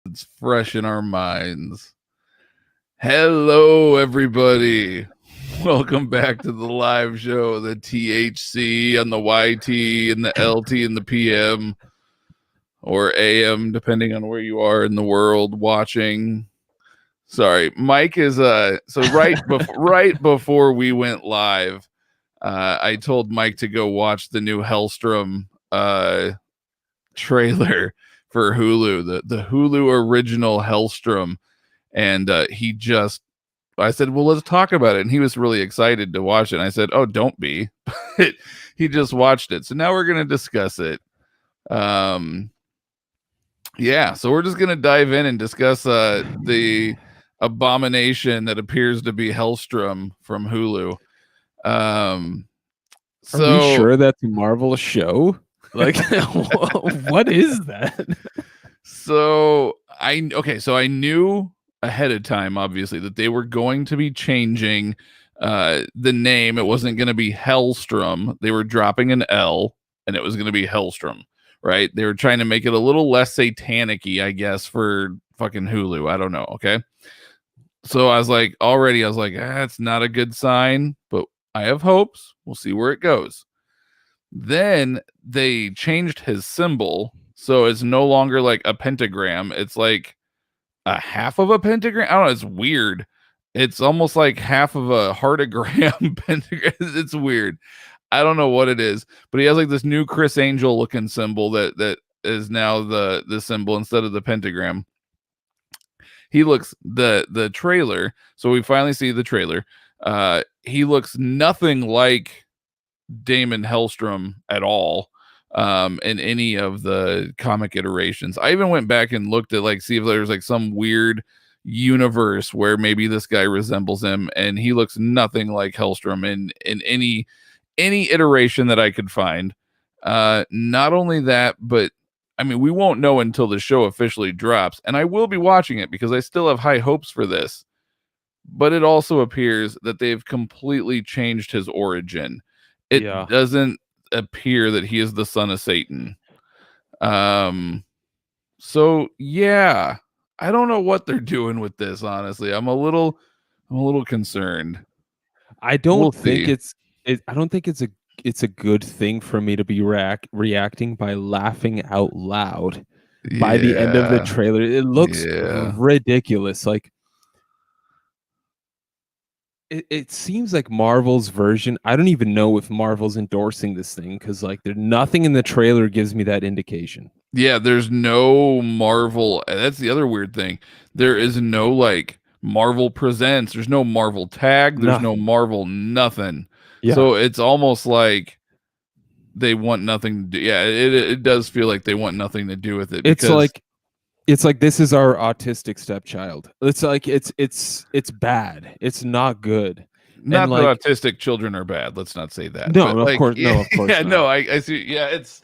It's fresh in our minds. Hello, everybody. Welcome back to the live show, the THC and the YT and the LT and the PM or AM, depending on where you are in the world watching. Sorry, Mike is so right before we went live, I told Mike to go watch the new Hellstrom trailer for Hulu, the Hulu original Hellstrom. And I said, well, let's talk about it. And he was really excited to watch it. And I said, oh, don't be. He just watched it. So now we're going to discuss it. Yeah, so we're just going to dive in and discuss the abomination that appears to be Hellstrom from Hulu. Are we sure that's a Marvel show? Like, what is that? So I knew ahead of time, obviously, that they were going to be changing the name. It wasn't going to be Hellstrom. They were dropping an L, and it was going to be Hellstrom, right? They were trying to make it a little less satanic-y, I guess, for fucking Hulu. I don't know, okay? So I was like, it's not a good sign, but I have hopes. We'll see where it goes. Then they changed his symbol, so it's no longer like a pentagram. It's like a half of a pentagram. I don't know. It's weird. It's almost like half of a heartagram pentagram. It's weird. I don't know what it is, but he has like this new Chris Angel looking symbol that is now the symbol instead of the pentagram. He looks the trailer. So we finally see the trailer. He looks nothing like Damon Hellstrom at all in any of the comic iterations. I even went back and looked at see if there's like some weird universe where maybe this guy resembles him, and he looks nothing like Hellstrom in any iteration that I could find. Not only that, but I mean, we won't know until the show officially drops, and I will be watching it because I still have high hopes for this. But it also appears that they've completely changed his origin. It doesn't appear that he is the son of Satan. So yeah, I don't know what they're doing with this, honestly. I'm a little concerned. I don't think it's a good thing for me to be reacting by laughing out loud by the end of the trailer. It looks ridiculous. Like, it seems like Marvel's version. I don't even know if Marvel's endorsing this thing because there's nothing in the trailer gives me that indication. Yeah, there's no Marvel. That's the other weird thing. There is no Marvel Presents. There's no Marvel tag. There's no Marvel nothing. Yeah. So it's almost like they want nothing to do. Yeah, it does feel like they want nothing to do with it. It's like this is our autistic stepchild. It's like it's bad. It's not good. Not that autistic children are bad. Let's not say that. No, of course. Yeah, not. No, I see. Yeah, it's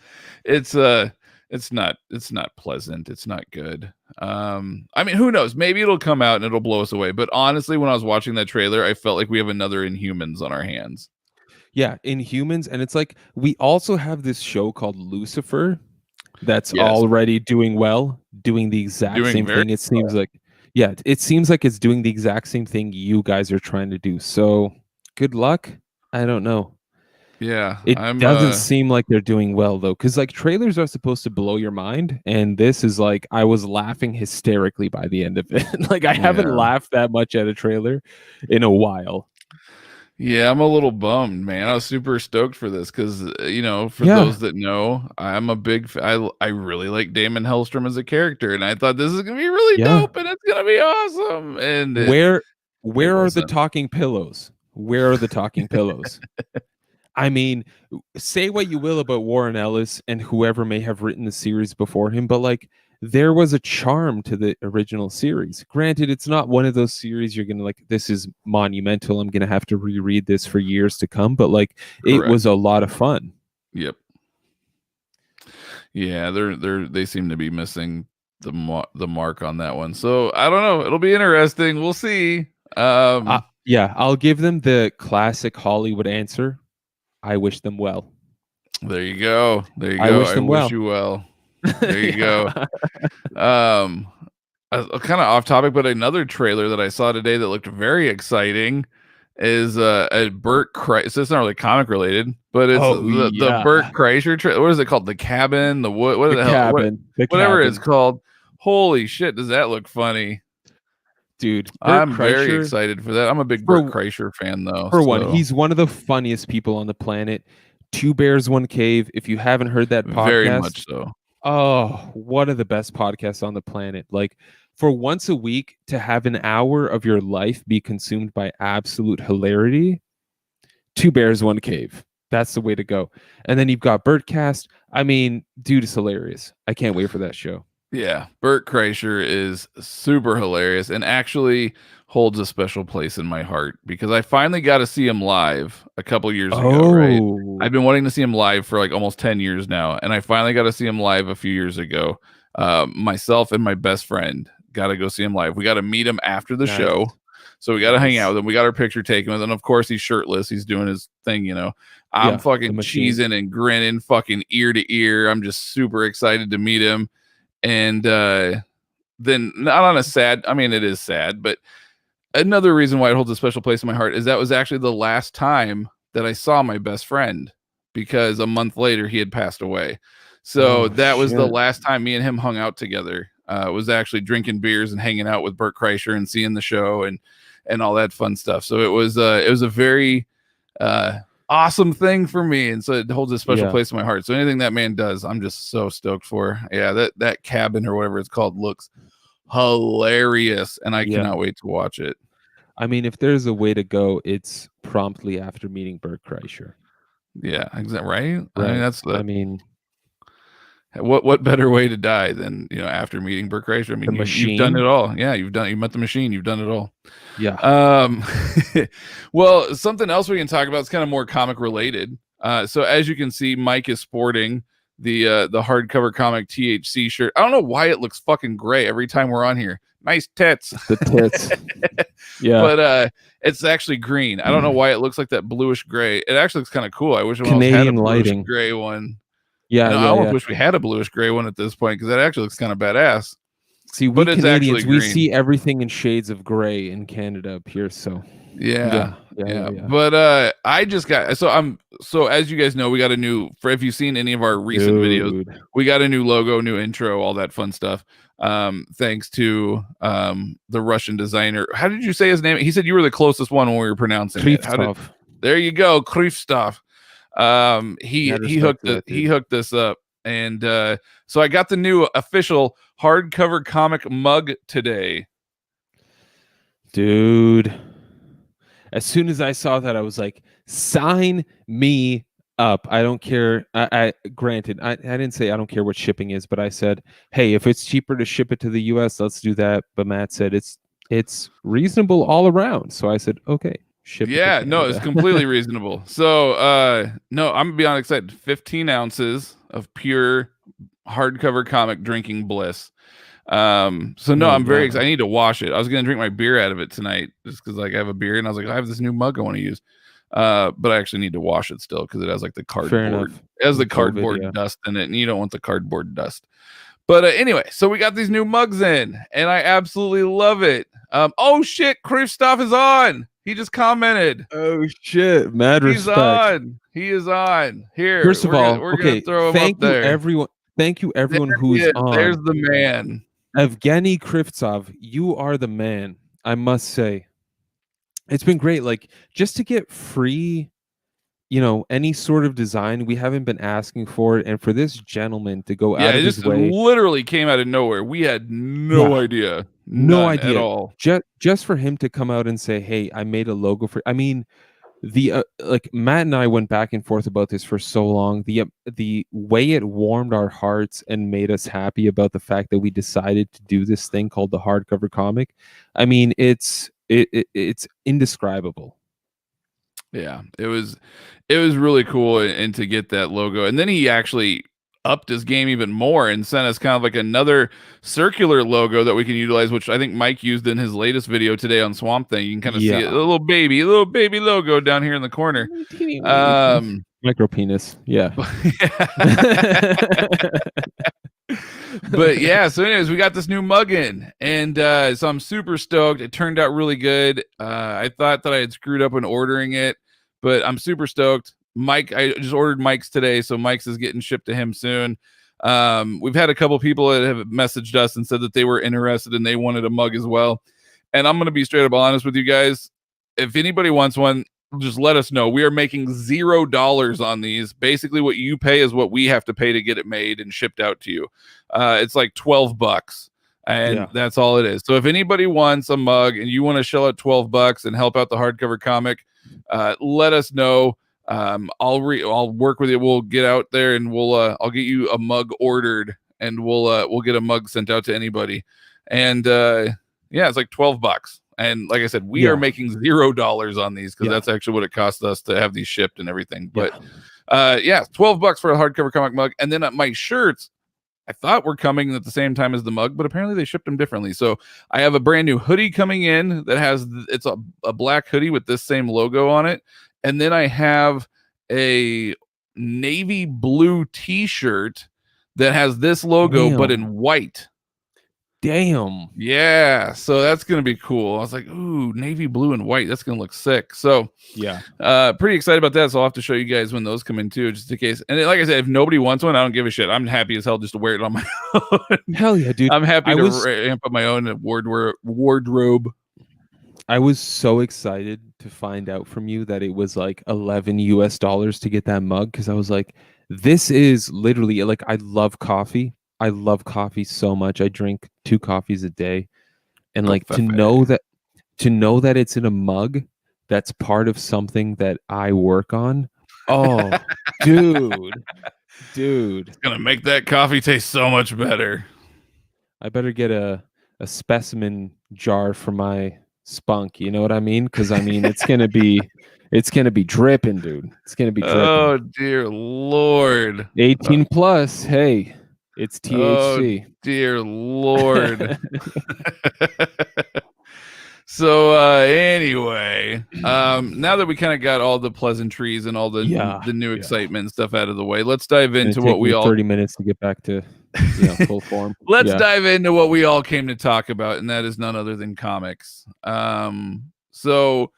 not pleasant. It's not good. I mean, who knows? Maybe it'll come out and it'll blow us away. But honestly, when I was watching that trailer, I felt like we have another Inhumans on our hands. Yeah, Inhumans, and it's like we also have this show called Lucifer that's already doing well, doing the exact same thing. It seems like, it seems like it's doing the exact same thing you guys are trying to do. So good luck. I don't know. Yeah, it doesn't seem like they're doing well though, because trailers are supposed to blow your mind, and this is I was laughing hysterically by the end of it. I haven't laughed that much at a trailer in a while. Yeah, I'm a little bummed, man. I was super stoked for this because, for those that know, I'm a big I really like Damon Hellstrom as a character, and I thought this is gonna be really dope, and it's gonna be awesome. And where are the talking pillows? Where are the talking pillows? I mean, say what you will about Warren Ellis and whoever may have written the series before him, but there was a charm to the original series. Granted, it's not one of those series you're gonna this is monumental, I'm gonna have to reread this for years to come, but it was a lot of fun. Yep. Yeah, they seem to be missing the mark on that one. So I don't know. It'll be interesting. We'll see. I'll give them the classic Hollywood answer. I wish them well. There you go. I wish you well. There you go. kind of off topic, but another trailer that I saw today that looked very exciting is a Burt Kreischer. So it's not really comic related, but it's the Burt Kreischer trailer. What is it called? The Cabin, the what? What the hell? Cabin, whatever it's called. Holy shit! Does that look funny? Dude, I'm very excited for that. I'm a big Burt Kreischer fan, though. One, he's one of the funniest people on the planet. Two Bears, One Cave. If you haven't heard that podcast, very much so. Oh, one of the best podcasts on the planet. Like, for once a week to have an hour of your life be consumed by absolute hilarity, Two Bears, One Cave. That's the way to go. And then you've got Bertcast. I mean, dude is hilarious. I can't wait for that show. Yeah, Burt Kreischer is super hilarious and actually holds a special place in my heart because I finally got to see him live a couple years ago, right? I've been wanting to see him live for like almost 10 years now, and I finally got to see him live a few years ago. Myself and my best friend got to go see him live. We got to meet him after the show, so we got to hang out with him. We got our picture taken with him, and of course he's shirtless. He's doing his thing, you know. I'm fucking cheesing and grinning, fucking ear to ear. I'm just super excited to meet him. And then not on a sad, I mean, it is sad, but another reason why it holds a special place in my heart is that was actually the last time that I saw my best friend, because a month later he had passed away. So that was the last time me and him hung out together. Was actually drinking beers and hanging out with Burt Kreischer and seeing the show and all that fun stuff. So it was a very awesome thing for me, and so it holds a special place in my heart. So anything that man does, I'm just so stoked for. Yeah, that Cabin or whatever it's called looks hilarious, and I cannot wait to watch it. I mean, if there's a way to go, it's promptly after meeting Burt Kreischer. Yeah, exactly. Right? I mean, what better way to die than, you know, after meeting Burt Kreischer? I mean, you've done it all. Yeah, you met the machine. You've done it all. Yeah. Well, something else we can talk about is kind of more comic related. So as you can see, Mike is sporting the hardcover comic THC shirt. I don't know why it looks fucking gray every time we're on here. Nice tits. The tits. Yeah. But it's actually green. I don't know why it looks like that bluish gray. It actually looks kind of cool. I wish it had a bluish gray one. Yeah, I almost wish we had a bluish gray one at this point, because that actually looks kind of badass. See, we Canadians, we see everything in shades of gray in Canada up here. So yeah. But I just got so as you guys know, we got a new, for if you've seen any of our recent videos, we got a new logo, new intro, all that fun stuff. Thanks to the Russian designer. How did you say his name? He said you were the closest one when we were pronouncing it. There you go, Krivstov. He hooked this up, and so I got the new official hardcover comic mug today. Dude, as soon as I saw that, I was like, sign me up. I don't care. I granted, I didn't say I don't care what shipping is, but I said, hey, if it's cheaper to ship it to the US, let's do that. But Matt said it's reasonable all around, so I said, okay. Yeah, no, it's completely reasonable. So no, I'm beyond excited. 15 ounces of pure hardcover comic drinking bliss. So no, I'm very excited. I need to wash it. I was gonna drink my beer out of it tonight just because like I have a beer, and I was like, I have this new mug I want to use. But I actually need to wash it still because it has like the cardboard. It has the cardboard dust in it, and you don't want the cardboard dust. But anyway, so we got these new mugs in, and I absolutely love it. Oh shit, Krivstov is on. He just commented. Oh shit! Mad respect. He's on. He is on. Here. First of all, we're gonna throw him up there. Thank you, everyone who's on. There's the man, Evgeny Krivtsov. You are the man. I must say, it's been great. Like, just to get free, you know, any sort of design, we haven't been asking for it, and for this gentleman to go out of his way, literally came out of nowhere. We had no idea. No idea at all. Just for him to come out and say, hey, I made a logo for, I mean, the like Matt and I went back and forth about this for so long. The way it warmed our hearts and made us happy about the fact that we decided to do this thing called the hardcover comic. I mean, it's indescribable. Yeah, it was really cool, and to get that logo, and then he actually upped his game even more and sent us kind of like another circular logo that we can utilize, which I think Mike used in his latest video today on Swamp Thing. You can kind of see it, a little baby logo down here in the corner. Micro penis. Yeah. But yeah, so anyways, we got this new mug in, and so I'm super stoked. It turned out really good. I thought that I had screwed up when ordering it, but I'm super stoked. Mike, I just ordered Mike's today, so Mike's is getting shipped to him soon. We've had a couple people that have messaged us and said that they were interested and they wanted a mug as well. And I'm going to be straight up honest with you guys. If anybody wants one, just let us know. We are making $0 on these. Basically, what you pay is what we have to pay to get it made and shipped out to you. It's like $12, and that's all it is. So if anybody wants a mug and you want to shell out $12 and help out the hardcover comic, let us know. I'll work with you. We'll get out there and I'll get you a mug ordered, and we'll get a mug sent out to anybody. And it's like $12. And like I said, we are making $0 on these because that's actually what it cost us to have these shipped and everything. But $12 for a hardcover comic mug. And then my shirts, I thought were coming at the same time as the mug, but apparently they shipped them differently. So I have a brand new hoodie coming in that has it's a black hoodie with this same logo on it. And then I have a navy blue t-shirt that has this logo but in white. Damn. Yeah, so that's gonna be cool. I was like, ooh, navy blue and white. That's gonna look sick. So pretty excited about that. So I'll have to show you guys when those come in too, just in case. And like I said, if nobody wants one, I don't give a shit. I'm happy as hell just to wear it on my own. Hell yeah, dude. I'm happy to ramp up my own wardrobe. I was so excited to find out from you that it was like $11 to get that mug, because I was like, this is literally like, I love coffee. I love coffee so much. I drink 2 coffees a day. And like to know that it's in a mug that's part of something that I work on. Oh, dude. It's gonna make that coffee taste so much better. I better get a specimen jar for my spunk, you know what I mean? Because I mean it's gonna be dripping, dude. It's gonna be dripping. Oh dear Lord. 18 plus. Hey, it's THC. Oh dear Lord. So anyway, now that we kind of got all the pleasantries and all the new excitement and stuff out of the way, let's dive into what we all 30 minutes to get back to full form. Let's dive into what we all came to talk about, and that is none other than comics. So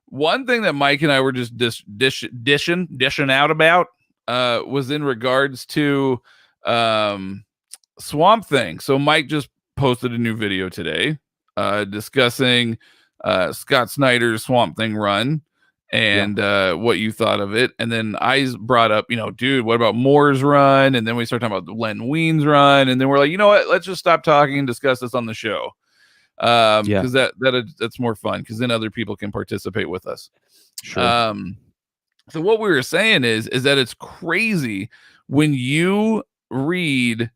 one thing that Mike and I were just dishing out about was in regards to Swamp Thing. So Mike just posted a new video today discussing Scott Snyder's Swamp Thing run and what you thought of it. And then I brought up, dude, what about Moore's run? And then we started talking about Len Wein's run. And then we're like, you know what? Let's just stop talking and discuss this on the show. Because that's more fun, because then other people can participate with us. Sure. So what we were saying is that it's crazy when you read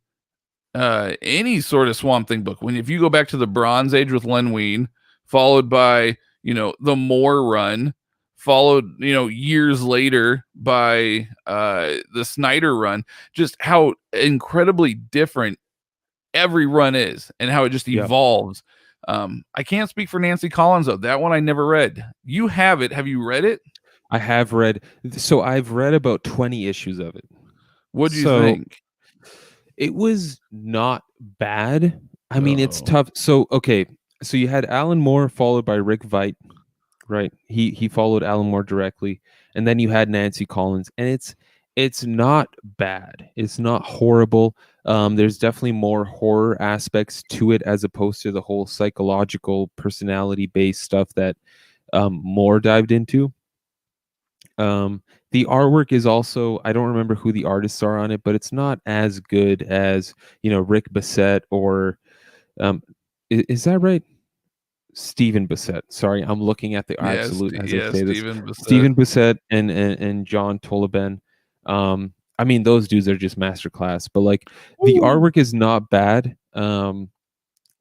any sort of Swamp Thing book. If you go back to the Bronze Age with Len Wein, followed by the Moore run, followed years later by the Snyder run, just how incredibly different every run is and how it just evolves. I can't speak for Nancy Collins though. That one I never read. You have it. Have you read it? I have read. So I've read about 20 issues of it. What do you think? It was not bad. I mean, it's tough. So, okay. So you had Alan Moore followed by Rick Veidt, right? He followed Alan Moore directly. And then you had Nancy Collins. And it's not bad. It's not horrible. There's definitely more horror aspects to it as opposed to the whole psychological personality-based stuff that Moore dived into. The artwork is also, I don't remember who the artists are on it, but it's not as good as, Rick Bissett or, is that right? Stephen Bissett. Sorry, I'm looking at the absolute as I say this. Stephen Bissett and John Toleben. I mean, those dudes are just masterclass, but like the artwork is not bad.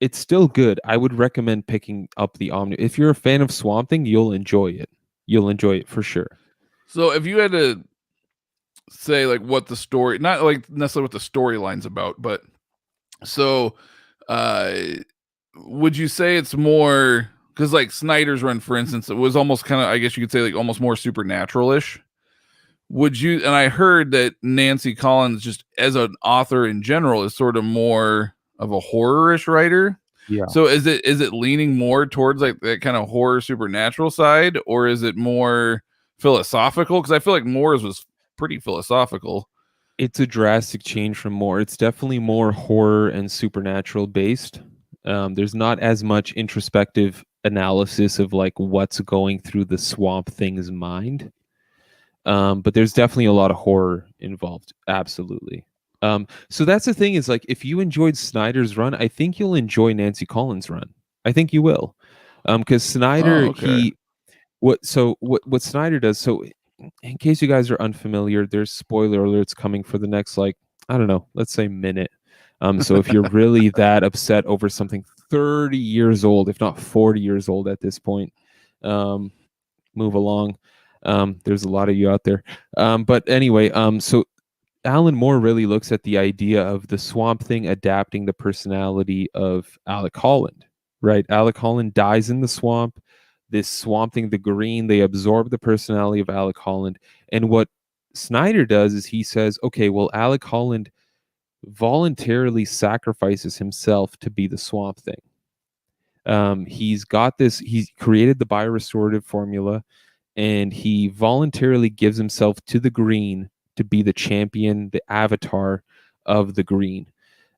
It's still good. I would recommend picking up the Omni. If you're a fan of Swamp Thing, you'll enjoy it. You'll enjoy it for sure. So if you had to say like what the story, not like necessarily what the storyline's about, but so would you say it's more, because like Snyder's run, for instance, it was almost kind of, I guess you could say like almost more supernatural-ish, would you, and I heard that Nancy Collins, just as an author in general, is sort of more of a horror-ish writer. Yeah. So is it leaning more towards like that kind of horror supernatural side, or is it more philosophical? Because I feel like Moore's was pretty philosophical. It's a drastic change from Moore. It's definitely more horror and supernatural based. There's not as much introspective analysis of like what's going through the Swamp Thing's mind. But there's definitely a lot of horror involved. Absolutely. So that's the thing is like, if you enjoyed Snyder's run, I think you'll enjoy Nancy Collins' run. I think you will. Because Snyder, what Snyder does, so in case you guys are unfamiliar, there's spoiler alerts coming for the next, like, I don't know, let's say minute. So if you're really that upset over something 30 years old, if not 40 years old at this point, move along. There's a lot of you out there. But anyway, so Alan Moore really looks at the idea of the Swamp Thing adapting the personality of Alec Holland, right? Alec Holland dies in the swamp. This Swamp Thing, the Green, they absorb the personality of Alec Holland. And what Snyder does is he says, okay, well, Alec Holland voluntarily sacrifices himself to be the Swamp Thing. He's created the biorestorative formula, and he voluntarily gives himself to the Green to be the champion, the avatar of the Green.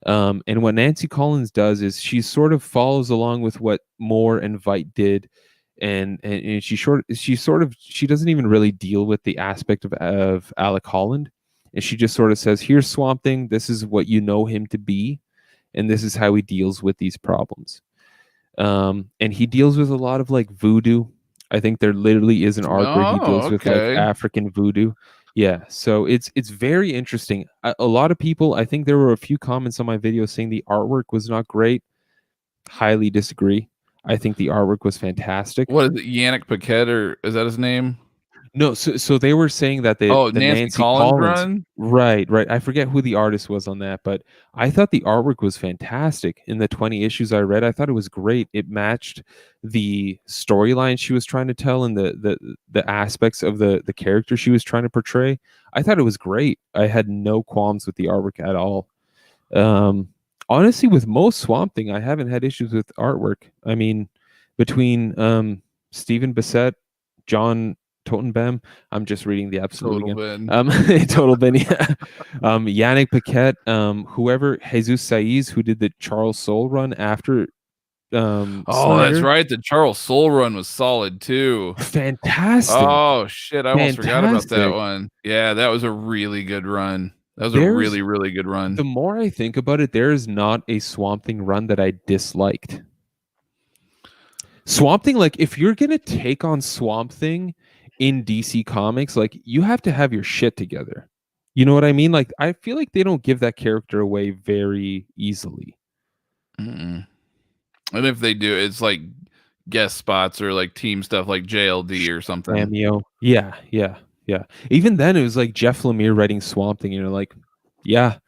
And what Nancy Collins does is she sort of follows along with what Moore and Veidt did, and she doesn't even really deal with the aspect of Alec Holland, and she just sort of says, here's Swamp Thing, this is what you know him to be, and this is how he deals with these problems. And he deals with a lot of like voodoo. I think there literally is an arc where he deals with like African voodoo. Yeah, so it's very interesting. A lot of people, I think there were a few comments on my video saying the artwork was not great. Highly disagree. I think the artwork was fantastic. What is it, Yannick Paquette, or is that his name? No, so they were saying that the Nancy Collins run? Right. I forget who the artist was on that, but I thought the artwork was fantastic. In the 20 issues I read, I thought it was great. It matched the storyline she was trying to tell and the aspects of the character she was trying to portray. I thought it was great. I had no qualms with the artwork at all. Honestly, with most Swamp Thing, I haven't had issues with artwork. I mean, between Stephen Bissett, John Totenbaum. I'm just reading the absolute again. Total Ben, yeah. Yannick Paquette, whoever, Jesus Saiz, who did the Charles Soule run after Snyder. That's right. The Charles Soule run was solid too. Fantastic. Oh shit, I almost forgot about that one. Yeah, that was a really good run. That was a really, really good run. The more I think about it, there is not a Swamp Thing run that I disliked. Swamp Thing, like, if you're gonna take on Swamp Thing in DC Comics, like, you have to have your shit together. You know what I mean? Like, I feel like they don't give that character away very easily. And if they do, it's like guest spots or like team stuff, like JLD or something. Cameo. Yeah. Even then, it was like Jeff Lemire writing Swamp Thing, and you're like, yeah,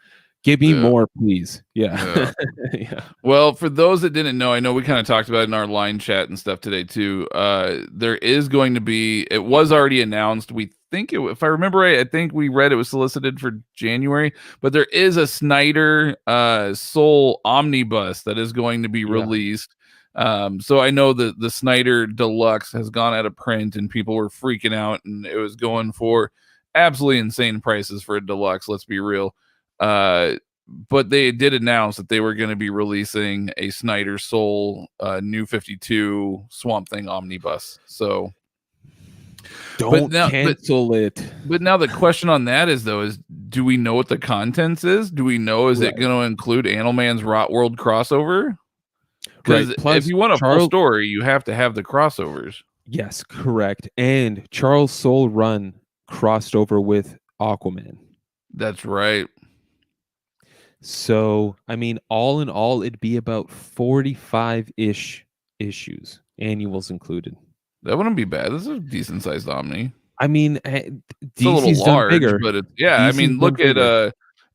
give me more, please. Yeah. Yeah. Well, for those that didn't know, I know we kind of talked about it in our line chat and stuff today too. There is going to be, it was already announced. We think if I remember right, I think we read it was solicited for January, but there is a Snyder Soul Omnibus that is going to be released. So I know that the Snyder Deluxe has gone out of print and people were freaking out, and it was going for absolutely insane prices for a deluxe. Let's be real. But they did announce that they were going to be releasing a Snyder Soul New 52 Swamp Thing Omnibus. So don't cancel it. But now the question on that is, though, is do we know what the contents is? Do we know, is it going to include Animalman's Rot World crossover? Because if you want a full story, you have to have the crossovers. Yes, correct. And Charles Soule run crossed over with Aquaman. That's right. So, I mean, all in all, it'd be about 45-ish issues, annuals included. That wouldn't be bad. This is a decent sized Omni. I mean, it's a little large, bigger, but I mean, look at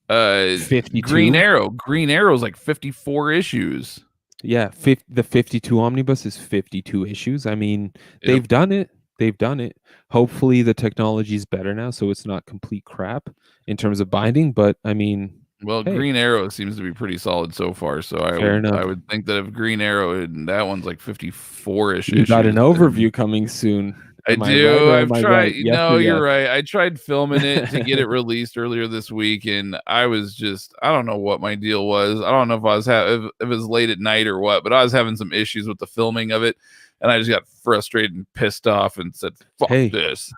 52? Green Arrow. Green Arrow is like 54 issues. Yeah, the 52 Omnibus is 52 issues. I mean, they've done it. they've done it. Hopefully the technology is better now, so it's not complete crap in terms of binding. But I mean, Well, hey, Green Arrow seems to be pretty solid so far. So fair enough. I would think that if Green Arrow, and that one's like 54-ish You got an issues. overview coming soon. I Am I right do. or I've am I tried. right? Yes No, or you're yes? right. I tried filming it to get it released earlier this week, and I was just, I don't know what my deal was. I don't know if I was if it was late at night or what, but I was having some issues with the filming of it, and I just got frustrated and pissed off and said, "Fuck Hey, this."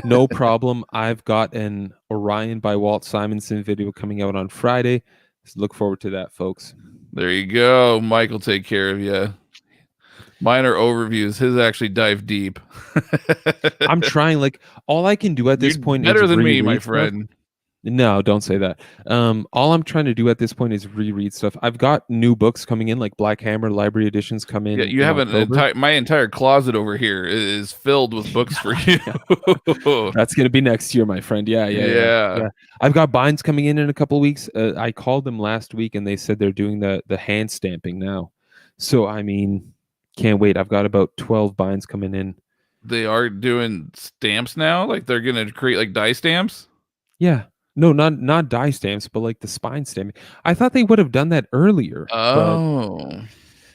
no problem. I've got an Orion by Walt Simonson video coming out on Friday. So look forward to that, folks. There you go. Mike will take care of you. Mine are overviews. His actually dive deep. I'm trying. Like all I can do at this point better is than me, my reread stuff. friend. No, don't say that. All I'm trying to do at this point is reread stuff. I've got new books coming in, like Black Hammer library editions come in. Yeah, you have my entire closet over here is filled with books for you. That's gonna be next year, my friend. Yeah. I've got binds coming in a couple of weeks. I called them last week, and they said they're doing the hand stamping now. So I mean, can't wait. I've got about 12 binds coming in. They are doing stamps now, like they're gonna create like die stamps. Yeah. No, not die stamps, but like the spine stamping. I thought they would have done that earlier. Oh, but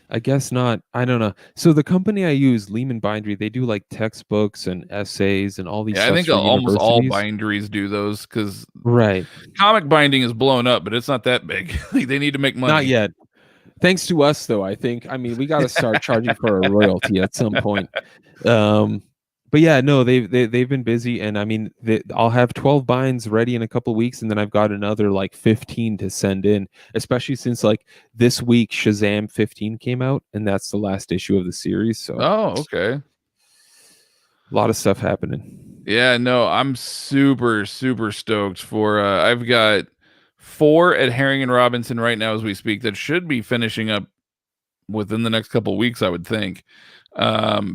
I guess not. I don't know. So the company I use, Lehman Bindery, they do like textbooks and essays and all these. Yeah, I think almost all binderies do those because comic binding is blown up, but it's not that big. Like they need to make money. Not yet. Thanks to us, though. I think. I mean, we got to start charging for a royalty at some point. But yeah, no, they've been busy, and I mean, I'll have 12 binds ready in a couple of weeks, and then I've got another like 15 to send in. Especially since like this week, Shazam 15 came out, and that's the last issue of the series. So, okay, a lot of stuff happening. Yeah, no, I'm super stoked for. I've got 4 at Herring and Robinson right now as we speak that should be finishing up within the next couple of weeks, I would think,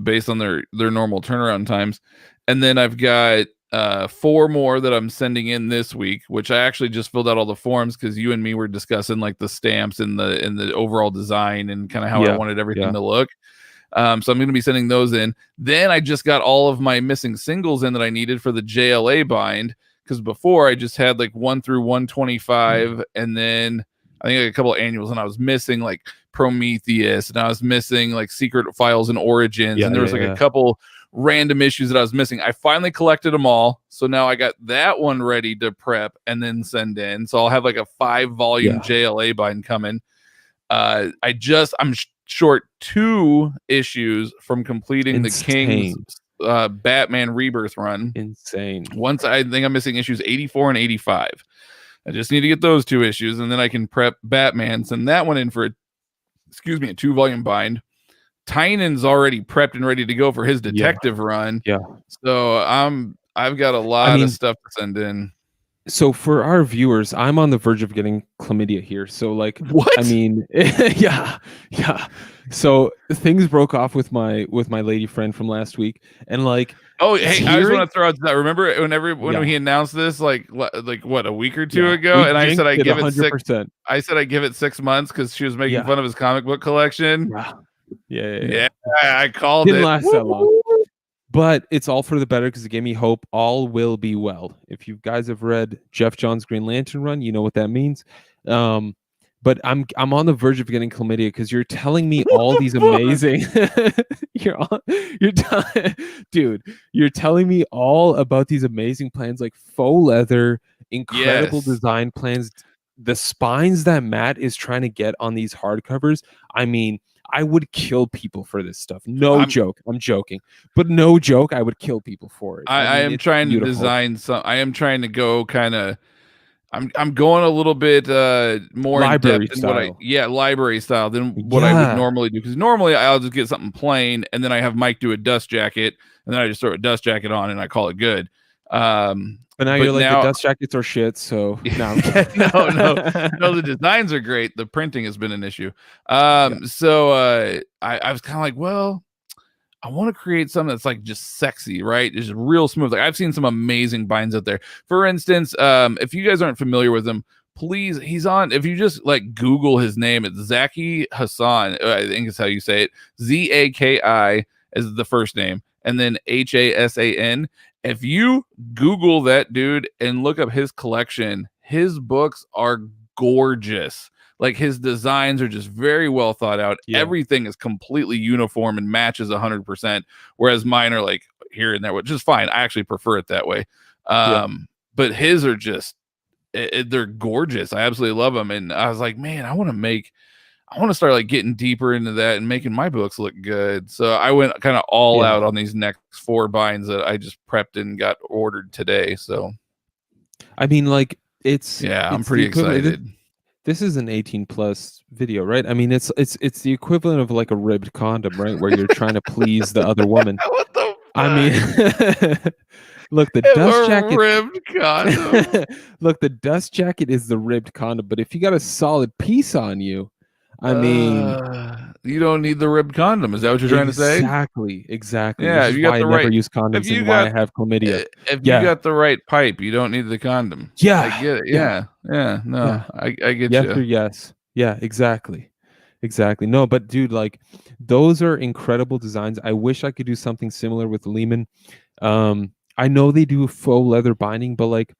based on their normal turnaround times. And then I've got 4 more that I'm sending in this week, which I actually just filled out all the forms because you and me were discussing like the stamps and the overall design and kind of how I wanted everything to look. So I'm going to be sending those in. Then I just got all of my missing singles in that I needed for the JLA bind, because before I just had like 1 through 125, and then I think like a couple of annuals, and I was missing like Prometheus, and I was missing like Secret Files and Origins, and there was a couple random issues that I was missing. I finally collected them all, so now I got that one ready to prep and then send in. So I'll have like a 5-volume JLA bind coming. I'm short 2 issues from completing the King's Batman Rebirth run. Insane. Once I think I'm missing issues 84 and 85. I just need to get those 2 issues, and then I can prep Batman, send that one in for a 2-volume bind. Tynan's already prepped and ready to go for his detective run. Yeah. So I've got a lot of stuff to send in. So for our viewers, I'm on the verge of getting chlamydia here. So like, what? I mean, yeah. So things broke off with my lady friend from last week, and like, I just want to throw out that. Remember when he announced this, like what, a week or 2 ago, and I said I give it 6. I said I give it 6 months because she was making fun of his comic book collection. Yeah. I called Didn't it. last that long. But it's all for the better because it gave me hope. All will be well. If you guys have read Jeff Johns' Green Lantern run, you know what that means. But I'm on the verge of getting chlamydia because you're telling me all these amazing. Dude, you're telling me all about these amazing plans, like faux leather, incredible design plans, the spines that Matt is trying to get on these hardcovers. I mean, I would kill people for this stuff. Joke. I'm joking, but no joke. I would kill people for it. I am trying to design some. I am trying to go kind of. I'm going a little bit more library in depth style. Library style than what I would normally do. Because normally I'll just get something plain, and then I have Mike do a dust jacket, and then I just throw a dust jacket on, and I call it good. But now you're like, the dust jackets are shit. So no, no, the designs are great. The printing has been an issue. So I was kind of like, well, I want to create something that's like just sexy, right? Just real smooth. Like I've seen some amazing binds out there. For instance, if you guys aren't familiar with him, please, he's on. If you just like Google his name, it's Zaki Hassan. I think is how you say it. Zaki, as the first name, and then Hasan. If you Google that dude and look up his collection, his books are gorgeous. Like his designs are just very well thought out. Yeah. Everything is completely uniform and matches 100%, whereas mine are like here and there, which is fine. I actually prefer it that way. But his are just they're gorgeous. I absolutely love them. And I was like, man, I want to start like getting deeper into that and making my books look good. So I went kind of all out on these next 4 binds that I just prepped and got ordered today. So I mean, like I'm pretty excited. This is an 18+ video, right? I mean, it's the equivalent of like a ribbed condom, right? Where you're trying to please the other woman. What the fuck? I mean, look, the dust jacket. Ribbed condom. Look, the dust jacket is the ribbed condom, but if you got a solid piece on you, I mean, you don't need the ribbed condom. Is that what you're trying to say? Exactly. Yeah, if you got the right. Never use condoms and why I have chlamydia. If you got the right pipe, you don't need the condom. Yeah, I get it. Yeah. No, yeah. I get yes you. Or yes. Yeah, exactly. No, but dude, like those are incredible designs. I wish I could do something similar with Lehman. I know they do faux leather binding, but like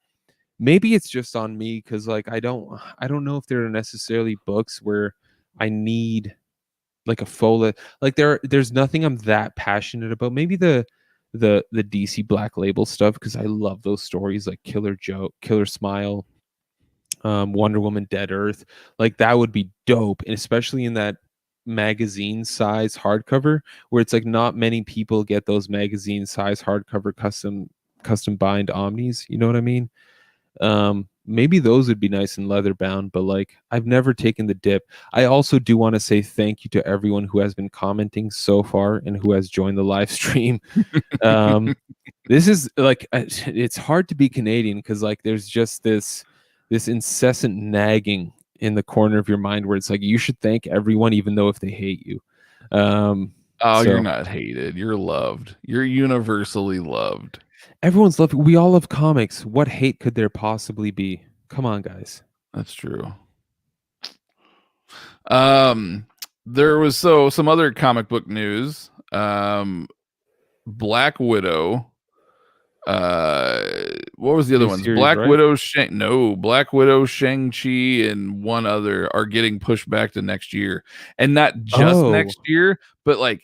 maybe it's just on me because like I don't know if there are necessarily books where I need like a faux like there's nothing I'm that passionate about. Maybe the DC Black Label stuff because I love those stories like Killer Joke, Killer Smile, Wonder Woman, Dead Earth. Like that would be dope, and especially in that magazine size hardcover where it's like not many people get those magazine size hardcover custom bind omnis. You know what I mean? Maybe those would be nice and leather bound, but like I've never taken the dip. I also do want to say thank you to everyone who has been commenting so far and who has joined the live stream. This is like it's hard to be Canadian because like there's just this incessant nagging in the corner of your mind where it's like you should thank everyone even though if they hate you. You're not hated, you're loved, you're universally loved. Everyone's loved. We all love comics. What hate could there possibly be? Come on, guys. That's true. There was some other comic book news. Black Widow. What was the other ones? Series, Black right? Widow, Black Widow, Shang-Chi, and one other are getting pushed back to next year. And not just next year, but like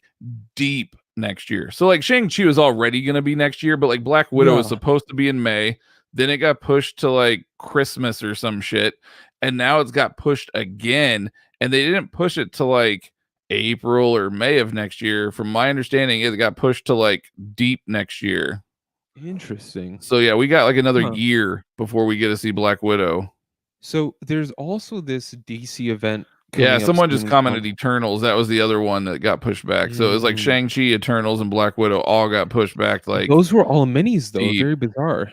deep next year. So like Shang-Chi was already going to be next year, but like Black Widow was supposed to be in May. Then it got pushed to like Christmas or some shit. And now it's got pushed again. And they didn't push it to like April or May of next year. From my understanding, it got pushed to like deep next year. Interesting. So yeah, we got like another year before we get to see Black Widow. So there's also this DC event. Yeah, someone just commented Eternals. That was the other one that got pushed back. So it was like Shang-Chi, Eternals, and Black Widow all got pushed back. Like those were all minis though. Very bizarre.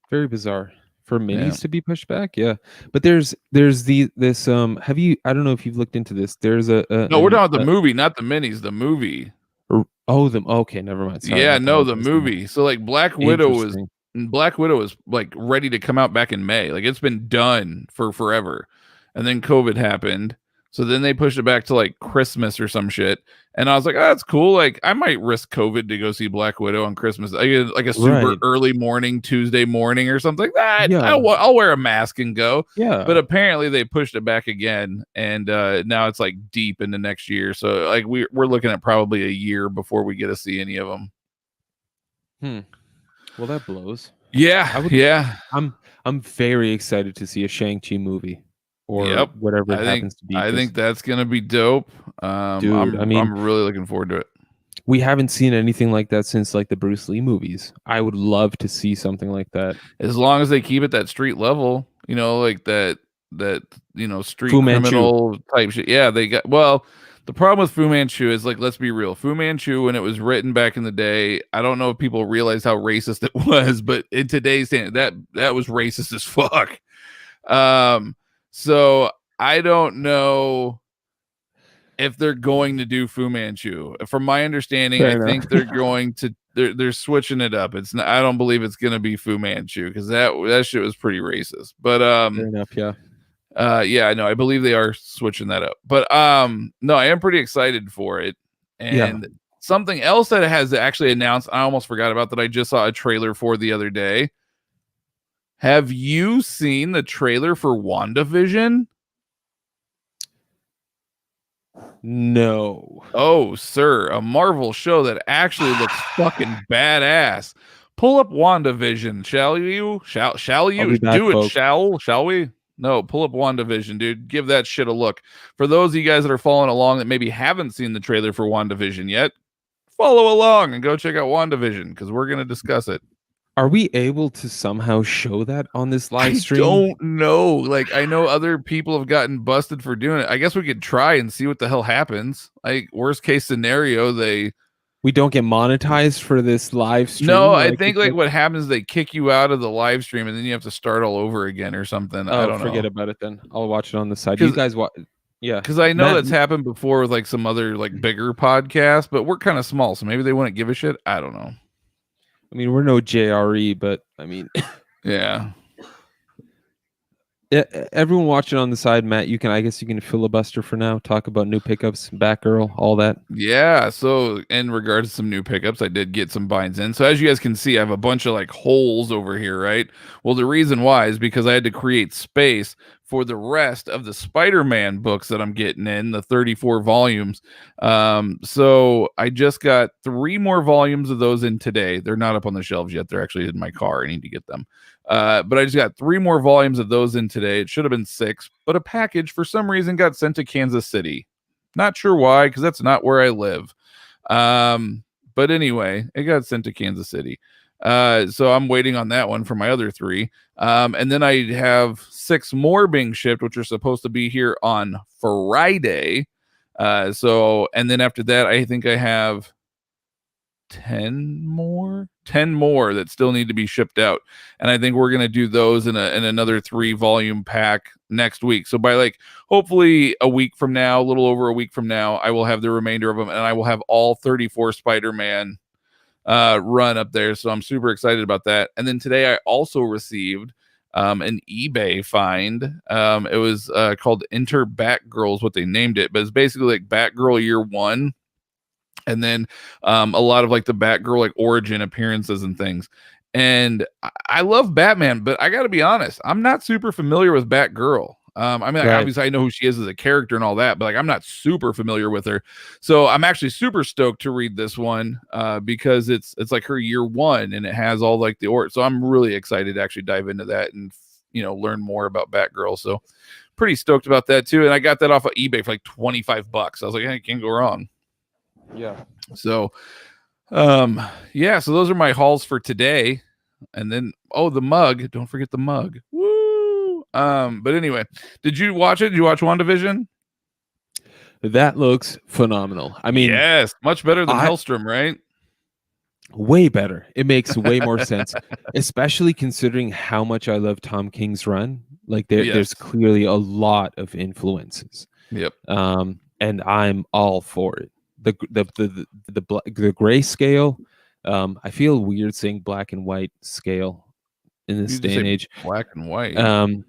Very bizarre for minis to be pushed back. Yeah, but there's this have you? I don't know if you've looked into this. There's no, we're talking about the movie, not the minis. The movie. Okay, never mind. Sorry, the movie. So like Black Widow was like ready to come out back in May. Like it's been done for forever. And then COVID happened. So then they pushed it back to like Christmas or some shit. And I was like, oh, that's cool. Like I might risk COVID to go see Black Widow on Christmas. Like a super early morning, Tuesday morning or something like that. Yeah. I'll wear a mask and go. Yeah. But apparently they pushed it back again. And now it's like deep into next year. So like we're looking at probably a year before we get to see any of them. Well, that blows. Yeah. I'm very excited to see a Shang-Chi movie. Or whatever it happens to be. I think that's gonna be dope. Dude, I'm really looking forward to it. We haven't seen anything like that since like the Bruce Lee movies. I would love to see something like that. As long as they keep it that street level, like that street Fu criminal Manchu type shit. Yeah, they got the problem with Fu Manchu is like, let's be real. Fu Manchu, when it was written back in the day, I don't know if people realize how racist it was, but in today's standard, that was racist as fuck. So I don't know if they're going to do Fu Manchu. From my understanding, I think they're going to they're switching it up. It's not, I don't believe it's going to be Fu Manchu because that shit was pretty racist. But fair enough, yeah. I know. I believe they are switching that up. But no, I am pretty excited for it. And something else that has actually announced, I almost forgot about, that I just saw a trailer for the other day. Have you seen the trailer for WandaVision? No. Oh, sir, a Marvel show that actually looks fucking badass. Pull up WandaVision, shall you? Shall you? I'll be back, Do it, folks. shall we? No, pull up WandaVision, dude. Give that shit a look. For those of you guys that are following along that maybe haven't seen the trailer for WandaVision yet, follow along and go check out WandaVision because we're going to discuss it. Are we able to somehow show that on this live stream? I don't know. Like, I know other people have gotten busted for doing it. I guess we could try and see what the hell happens. Like, worst case scenario, we don't get monetized for this live stream. No, I think like what happens is they kick you out of the live stream and then you have to start all over again or something. I don't know. Forget about it then. I'll watch it on the side. You guys watch. Yeah, because I know that's happened before with like some other like bigger podcasts, but we're kind of small, so maybe they wouldn't give a shit. I don't know. I mean, we're no JRE, but I mean, yeah. Everyone watching on the side, Matt, I guess you can filibuster for now. Talk about new pickups, Batgirl, all that. Yeah. So in regards to some new pickups, I did get some binds in. So as you guys can see, I have a bunch of like holes over here, right? Well, the reason why is because I had to create space for the rest of the Spider-Man books that I'm getting in, the 34 volumes. So I just got 3 more volumes of those in today. They're not up on the shelves yet. They're actually in my car. I need to get them. But I just got 3 more volumes of those in today. It should have been 6, but a package for some reason got sent to Kansas City. Not sure why, because that's not where I live. But anyway, it got sent to Kansas City. So I'm waiting on that one for my other 3. And then I have 6 more being shipped, which are supposed to be here on Friday. And then after that, I think I have 10 more that still need to be shipped out. And I think we're going to do those in another 3 volume pack next week. So by like, hopefully a week from now, a little over a week from now, I will have the remainder of them and I will have all 34 Spider-Man run up there. So I'm super excited about that. And then today I also received an eBay find. It was called Enter Batgirl is what they named it, but it's basically like Batgirl Year 1. And then a lot of like the Batgirl like origin appearances and things. And I love Batman, but I got to be honest, I'm not super familiar with Batgirl. I mean, like, obviously I know who she is as a character and all that, but like I'm not super familiar with her. So I'm actually super stoked to read this one because it's like her year 1 and it has all like the so I'm really excited to actually dive into that and learn more about Batgirl. So pretty stoked about that too. And I got that off of eBay for like $25. I was like, hey, can't go wrong. Yeah. So so those are my hauls for today. And then the mug, don't forget the mug. Woo! But anyway, did you watch it? Did you watch WandaVision? That looks phenomenal. I mean, yes, much better than Hellstrom, right? Way better. It makes way more sense, especially considering how much I love Tom King's run. Like there's clearly a lot of influences. Yep. And I'm all for it. The grayscale. I feel weird saying black and white scale in this day and age. Black and white.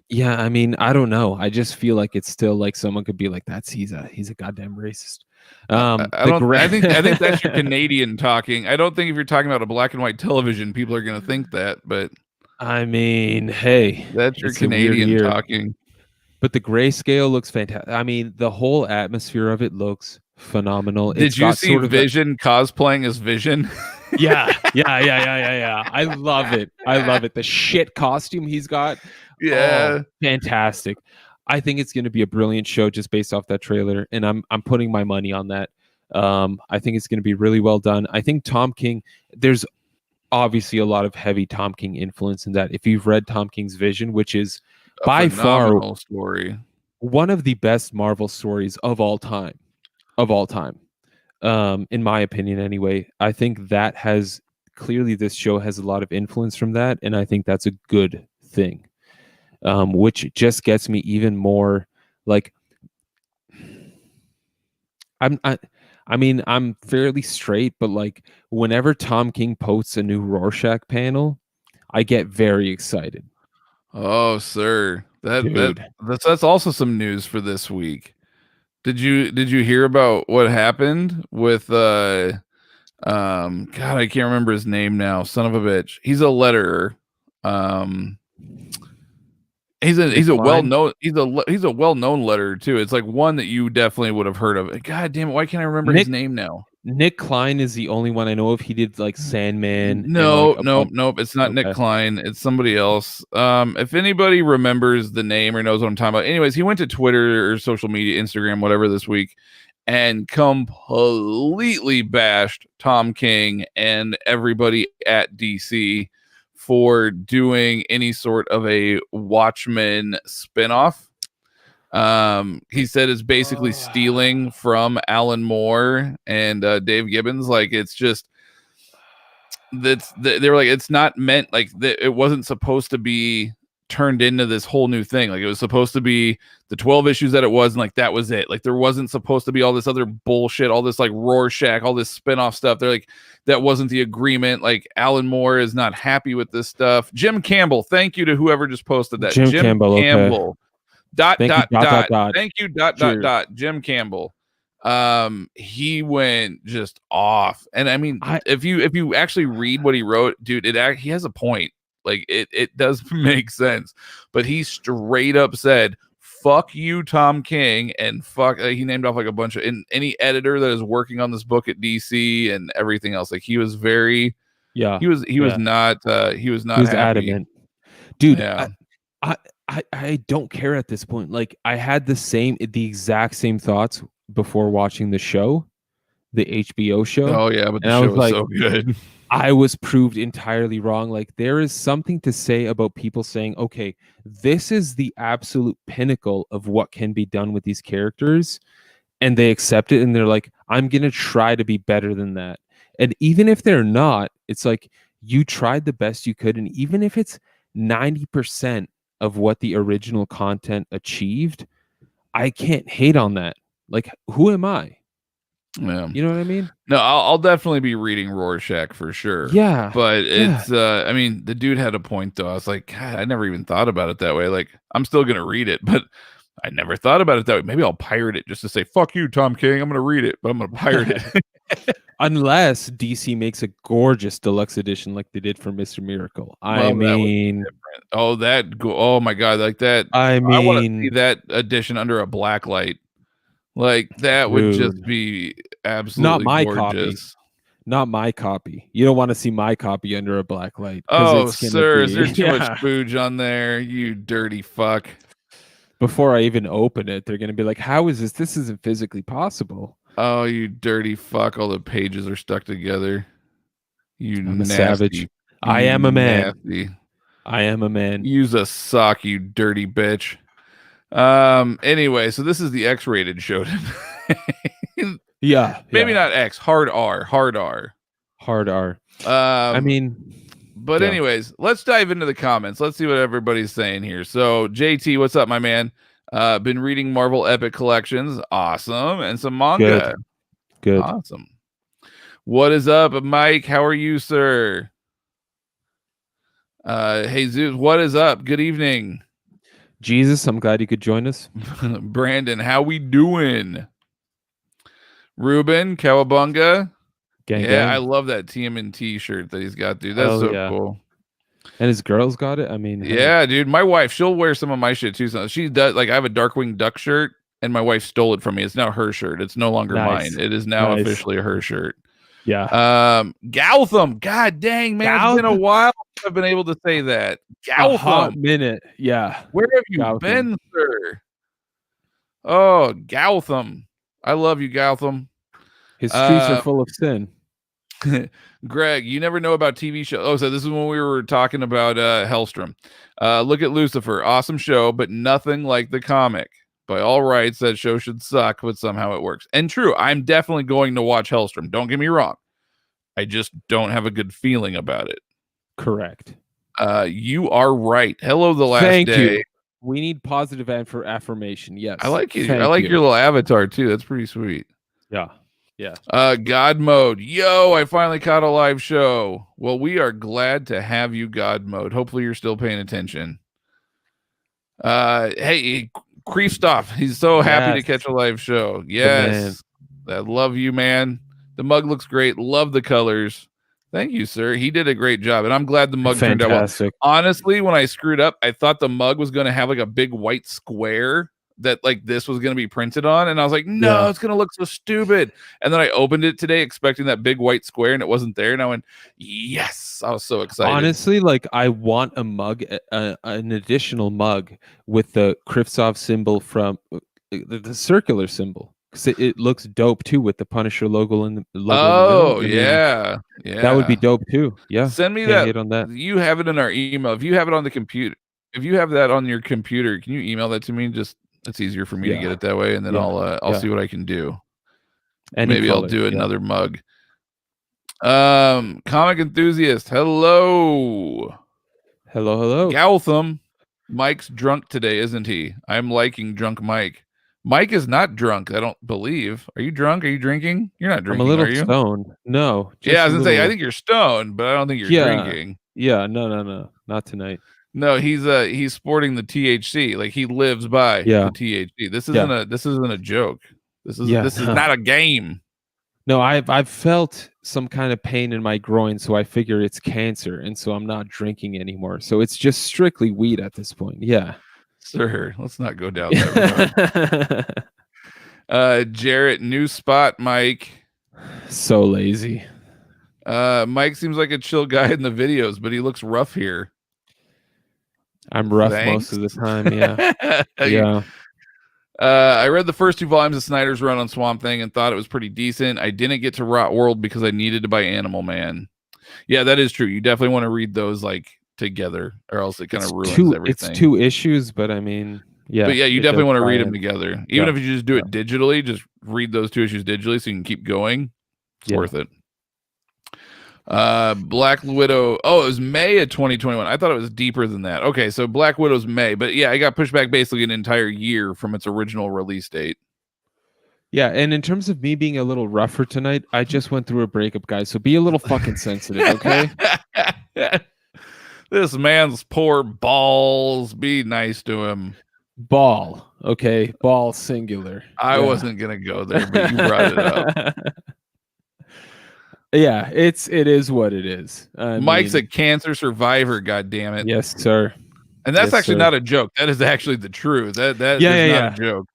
Yeah, I mean, I don't know. I just feel like it's still like someone could be like, he's a goddamn racist. I think that's your Canadian talking. I don't think if you're talking about a black and white television, people are going to think that. But I mean, hey, that's your Canadian talking. But the grayscale looks fantastic. I mean, the whole atmosphere of it looks phenomenal. Did you see Vision cosplaying as Vision? Yeah. I love it. The shit costume he's got. Yeah. Fantastic. I think it's going to be a brilliant show just based off that trailer, and I'm putting my money on that. I think it's going to be really well done. I think Tom King, there's obviously a lot of heavy Tom King influence in that. If you've read Tom King's Vision, which is by far story, one of the best Marvel stories of all time. In my opinion anyway. I think that has clearly, this show has a lot of influence from that, and I think that's a good thing. Which just gets me even more like, I'm fairly straight, but like whenever Tom King posts a new Rorschach panel, I get very excited. Oh, sir, that's also some news for this week. Did you hear about what happened with God, I can't remember his name now. Son of a bitch. He's a letterer. He's a well-known letterer too. It's like one that you definitely would have heard of. God damn it, why can't I remember his name now? Nick Klein is the only one I know of. He did like Sandman. No, nope. It's not Nick Klein. It's somebody else. If anybody remembers the name or knows what I'm talking about. Anyways, he went to Twitter or social media, Instagram, whatever this week, and completely bashed Tom King and everybody at DC for doing any sort of a Watchmen spinoff. He said it's basically stealing from Alan Moore and Dave Gibbons. Like, it's just they were like, it's not meant like it wasn't supposed to be turned into this whole new thing. Like, it was supposed to be the 12 issues that it was, and like that was it. Like, there wasn't supposed to be all this other bullshit, all this like Rorschach, all this spin-off stuff. They're like, that wasn't the agreement. Like, Alan Moore is not happy with this stuff. Jim Campbell, thank you to whoever just posted that. Jim Campbell. Okay. Dot. Thank you. Jim Campbell. He went just off, and I mean, if you actually read what he wrote, dude, he has a point. Like, it does make sense, but he straight up said, "Fuck you, Tom King," and fuck. He named off like a bunch of any editor that is working on this book at DC and everything else. Like, he was very, he was not happy. Adamant, dude. Yeah. I don't care at this point. Like, I had the exact same thoughts before watching the show, the HBO show. Oh yeah, but the show was so good. I was proved entirely wrong. Like, there is something to say about people saying, okay, this is the absolute pinnacle of what can be done with these characters, and they accept it, and they're like, I'm gonna try to be better than that. And even if they're not, it's like, you tried the best you could, and even if it's 90% of what the original content achieved, I can't hate on that. Like, who am I? Yeah. You know what I mean? No, I'll definitely be reading Rorschach for sure. Yeah. But it's I mean, the dude had a point though. I was like, God, I never even thought about it that way. Like, I'm still gonna read it, but I never thought about it that way. Maybe I'll pirate it just to say, fuck you, Tom King. I'm gonna read it, but I'm gonna pirate it. Unless DC makes a gorgeous deluxe edition like they did for Mr. Miracle. I mean, oh my God, like that. I want to see that edition under a black light. Like, that would just be absolutely gorgeous. Not my copy. You don't want to see my copy under a black light. Oh, sir, is there too much spooge on there? You dirty fuck. Before I even open it, they're going to be like, how is this? This isn't physically possible. Oh, you dirty fuck. All the pages are stuck together. I'm a savage. I am a man. Nasty. I am a man. Use a sock, you dirty bitch. Anyway, so this is the X-rated show. Maybe not X, hard R. I mean, but anyways, let's dive into the comments. Let's see what everybody's saying here. So JT, what's up, my man? Been reading Marvel Epic Collections, awesome, and some manga. Good. Awesome. What is up, Mike? How are you, sir? Hey Zeus, what is up? Good evening. Jesus, I'm glad you could join us. Brandon, how we doing? Ruben, Cowabunga. Gang. I love that TMNT shirt that he's got, dude. That's cool. And his girl's got it. I mean, yeah, dude. My wife, she'll wear some of my shit too. So she does. Like, I have a Darkwing Duck shirt, and my wife stole it from me. It's now her shirt. It's no longer mine. It is now officially her shirt. Yeah. Gautham. God dang, man. It's been a while since I've been able to say that. Gautham. A hot minute. Yeah. Where have you been, sir? Oh, Gautham. I love you, Gautham. His streets are full of sin. Greg, you never know about TV shows. Oh, so this is when we were talking about Hellstrom. Look at Lucifer. Awesome show, but nothing like the comic. By all rights, that show should suck, but somehow it works. And true, I'm definitely going to watch Hellstrom. Don't get me wrong. I just don't have a good feeling about it. Correct. You are right. Hello, the last day. You. We need positive affirmation. Yes. I like you. I like your little avatar too. That's pretty sweet. Yeah. Yeah. God mode. Yo, I finally caught a live show. Well, we are glad to have you, God mode. Hopefully you're still paying attention. Hey, Kristoff, he's so happy to catch a live show. Yes. I love you, man. The mug looks great. Love the colors. Thank you, sir. He did a great job, and I'm glad the mug turned out well. Honestly, when I screwed up, I thought the mug was going to have like a big white square that like this was going to be printed on, and I was like, no, it's going to look so stupid. And then I opened it today expecting that big white square, and it wasn't there, and I went, yes. I was so excited. Honestly, like I want a mug, an additional mug with the Krivtsov symbol from the circular symbol, because it looks dope too with the Punisher logo in the logo. Oh, yeah. That would be dope too. Yeah, send me that. On that. You have it in our email. If you have it on the computer, if you have that on your computer, can you email that to me? Just it's easier for me to get it that way, and then I'll see what I can do. Maybe I'll do another mug. Comic enthusiast, hello. Gautham. Mike's drunk today, isn't he? I'm liking drunk Mike. Mike is not drunk, I don't believe. Are you drunk? Are you drinking? You're not drinking. I'm a little stoned. No. Yeah, I was gonna say I think you're stoned, but I don't think you're drinking. Yeah, no, not tonight. No, he's sporting the THC. Like he lives by the THC. This isn't a joke. This is not a game. No, I've felt some kind of pain in my groin, so I figure it's cancer, and so I'm not drinking anymore. So it's just strictly weed at this point. Yeah. Sir, let's not go down that road. Jarrett, new spot, Mike. So lazy. Mike seems like a chill guy in the videos, but he looks rough here. I'm rough most of the time, yeah. I read the first 2 volumes of Snyder's run on Swamp Thing and thought it was pretty decent. I didn't get to Rot World because I needed to buy Animal Man. Yeah, that is true. You definitely want to read those like together, or else it kind of ruins everything. It's 2 issues, but I mean, yeah. But yeah, you definitely want to read them together. Even if you just do it digitally, just read those 2 issues digitally so you can keep going. It's worth it. Black Widow. Oh, it was May of 2021. I thought it was deeper than that. Okay, so Black Widow's May, but yeah, it got pushed back basically an entire year from its original release date. Yeah, and in terms of me being a little rougher tonight, I just went through a breakup, guys. So be a little fucking sensitive, okay? This man's poor balls. Be nice to him. Ball, okay? Ball singular. I wasn't gonna go there, but you brought it up. Yeah, it is what it is. Mike's a cancer survivor, god damn it. Yes, sir. And that's actually not a joke. That is actually the truth. That is not a joke.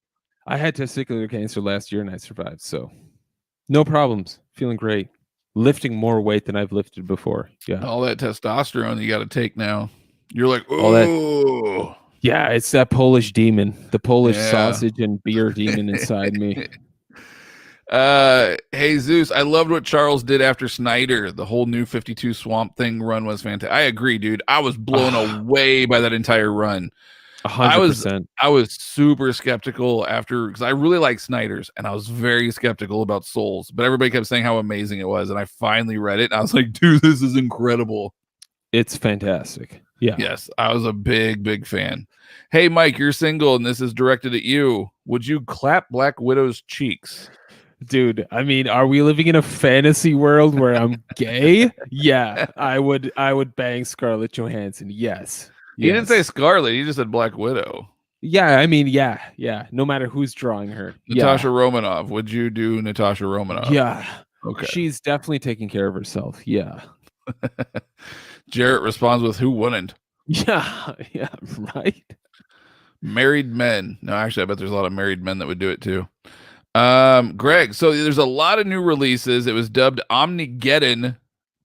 I had testicular cancer last year and I survived, so no problems. Feeling great. Lifting more weight than I've lifted before. Yeah. All that testosterone you got to take now. You're like, oh. Yeah, it's that Polish demon, the Polish sausage and beer demon inside me. Hey Zeus, I loved what Charles did after Snyder. The whole new 52 Swamp Thing run was fantastic. I agree, dude. I was blown away by that entire run. 100%. I was super skeptical after, because I really like Snyder's, and I was very skeptical about Souls, but everybody kept saying how amazing it was, and I finally read it, and I was like, dude, this is incredible. It's fantastic. Yeah. Yes, I was a big fan. Hey, Mike, you're single, and this is directed at you. Would you clap Black Widow's cheeks? Dude, I mean, are we living in a fantasy world where I'm gay? Yeah, I would bang Scarlett Johansson. Yes. He didn't say Scarlet. He just said Black Widow. Yeah, I mean, yeah. No matter who's drawing her. Natasha Romanoff. Would you do Natasha Romanoff? Yeah. Okay. She's definitely taking care of herself. Yeah. Jarrett responds with, who wouldn't? Yeah, right. Married men. No, actually, I bet there's a lot of married men that would do it too. Greg, so there's a lot of new releases. It was dubbed Omnigeddon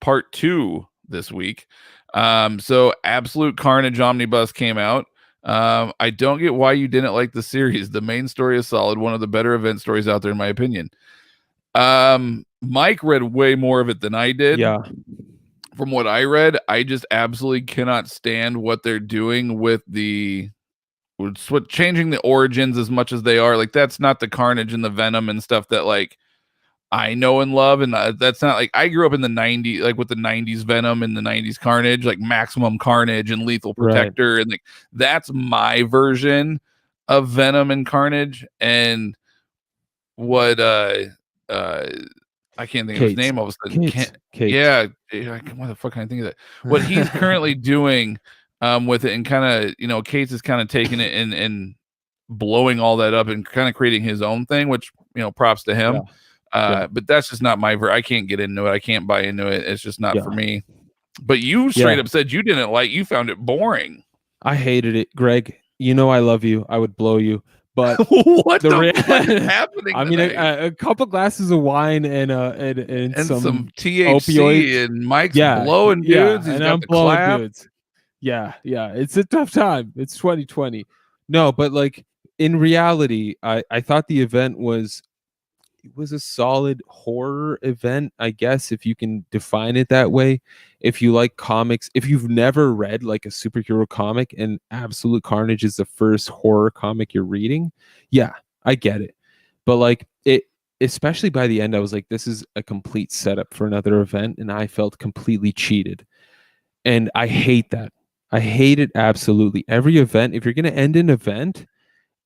Part 2 this week. So Absolute Carnage Omnibus came out. I don't get why you didn't like the series. The main story is solid, one of the better event stories out there, in my opinion. Mike read way more of it than I did. Yeah. From what I read, I just absolutely cannot stand what they're doing with changing the origins as much as they are. Like, that's not the Carnage and the Venom and stuff that like I know and love, and that's not like, I grew up in the 90s, like with the 90s Venom and the 90s Carnage, like Maximum Carnage and Lethal Protector, and like that's my version of Venom and Carnage. And what I can't think of his name all of a sudden. Yeah, why the fuck can I think of that? What he's currently doing with it, and kind of, Cates is kind of taking it and blowing all that up and kind of creating his own thing, which, props to him. But that's just not my I can't get into it. I can't buy into it. It's just not for me. But you straight up said you didn't you found it boring. I hated it, Greg. You know I love you. I would blow you. But what the fuck is happening? I mean, a couple glasses of wine and some THC opioids. And Mike's blowing dudes. He's and got I'm the blowing clap. dudes. Yeah. It's a tough time. It's 2020. No, but like in reality, I thought the event was a solid horror event, I guess, if you can define it that way. If you like comics, if you've never read like a superhero comic and Absolute Carnage is the first horror comic you're reading, yeah, I get it. But like it, especially by the end, I was like, this is a complete setup for another event, and I felt completely cheated. And I hate that. I hate it absolutely. Every event, if you're going to end an event,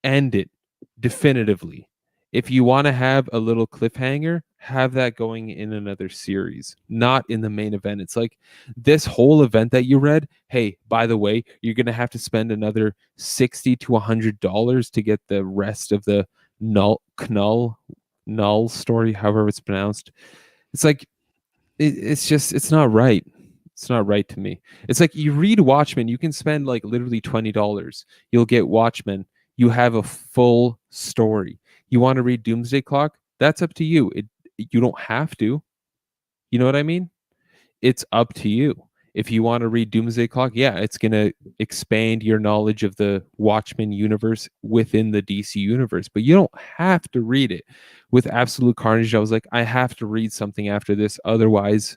end it definitively. If you want to have a little cliffhanger, have that going in another series, not in the main event. It's like this whole event that you read. Hey, by the way, you're going to have to spend another $60 to $100 to get the rest of the null story, however it's pronounced. It's like, it's not right. It's not right to me. It's like you read Watchmen, you can spend like literally $20. You'll get Watchmen. You have a full story. You want to read Doomsday Clock? That's up to you. You don't have to. You know what I mean? It's up to you. If you want to read Doomsday Clock, yeah, it's going to expand your knowledge of the Watchmen universe within the DC universe, but you don't have to read it. With Absolute Carnage, I was like, I have to read something after this. Otherwise,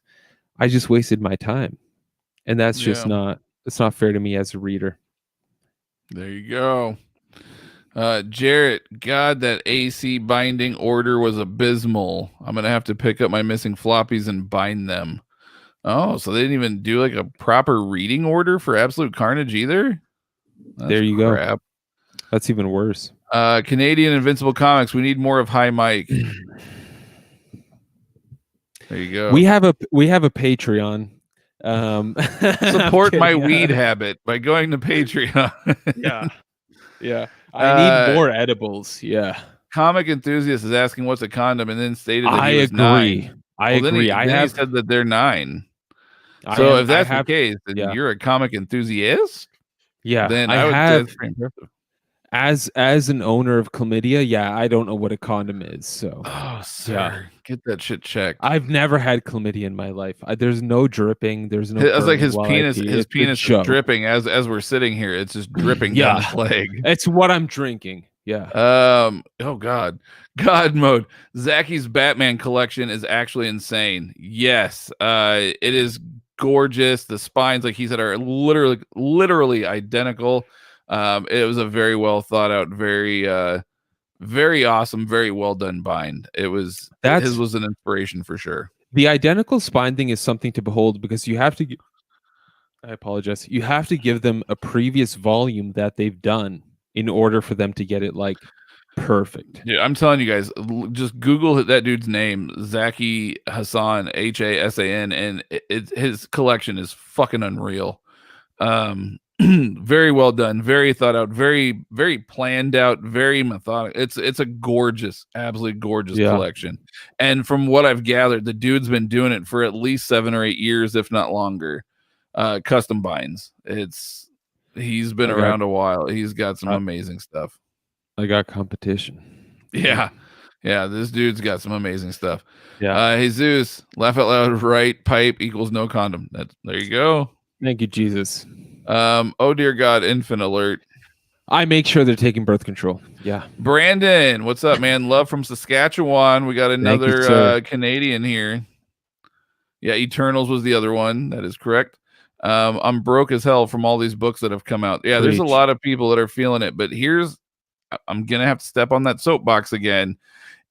I just wasted my time. And that's just it's not fair to me as a reader. There you go. Jarrett, God, that AC binding order was abysmal. I'm gonna have to pick up my missing floppies and bind them. Oh, so they didn't even do like a proper reading order for Absolute Carnage either? There you go. That's even worse. Canadian Invincible Comics. We need more of High Mike. There you go. We have a Patreon. Support my weed habit by going to Patreon. Yeah. I need more edibles. Yeah. Comic Enthusiast is asking what's a condom, and then stated that he was agree. 9. I agree. He said that they're 9. So if that's the case, then you're a comic enthusiast. Yeah. Then I would say that's pretty impressive. As an owner of chlamydia, yeah, I don't know what a condom is. So, sir, get that shit checked. I've never had chlamydia in my life. There's no dripping. There's no. It's like his penis. His penis is dripping as we're sitting here. It's just dripping down his leg. It's what I'm drinking. Yeah. Oh God mode. Zacky's Batman collection is actually insane. Yes. It is gorgeous. The spines, like he said, are literally identical. It was a very well thought out, very awesome, very well done bind. His was an inspiration for sure. The identical spine thing is something to behold because you have to. I apologize. You have to give them a previous volume that they've done in order for them to get it like perfect. Yeah, I'm telling you guys, just Google that dude's name, Zaki Hassan, Hasan, and his collection is fucking unreal. Very well done, very thought out, very, very planned out, very methodical. It's a gorgeous, absolutely gorgeous collection. And from what I've gathered, the dude's been doing it for at least 7 or 8 years, if not longer. Custom binds. He's been around a while. He's got some amazing stuff. I got competition. Yeah. This dude's got some amazing stuff. Yeah. Jesus, laugh out loud. Right pipe equals no condom. There you go. Thank you, Jesus. Oh dear God, infant alert. I make sure they're taking birth control. Yeah. Brandon, what's up, man? Love from Saskatchewan. We got another Canadian here. Yeah, Eternals was the other one. That is correct. I'm broke as hell from all these books that have come out. Yeah, there's a lot of people that are feeling it, but I'm gonna have to step on that soapbox again.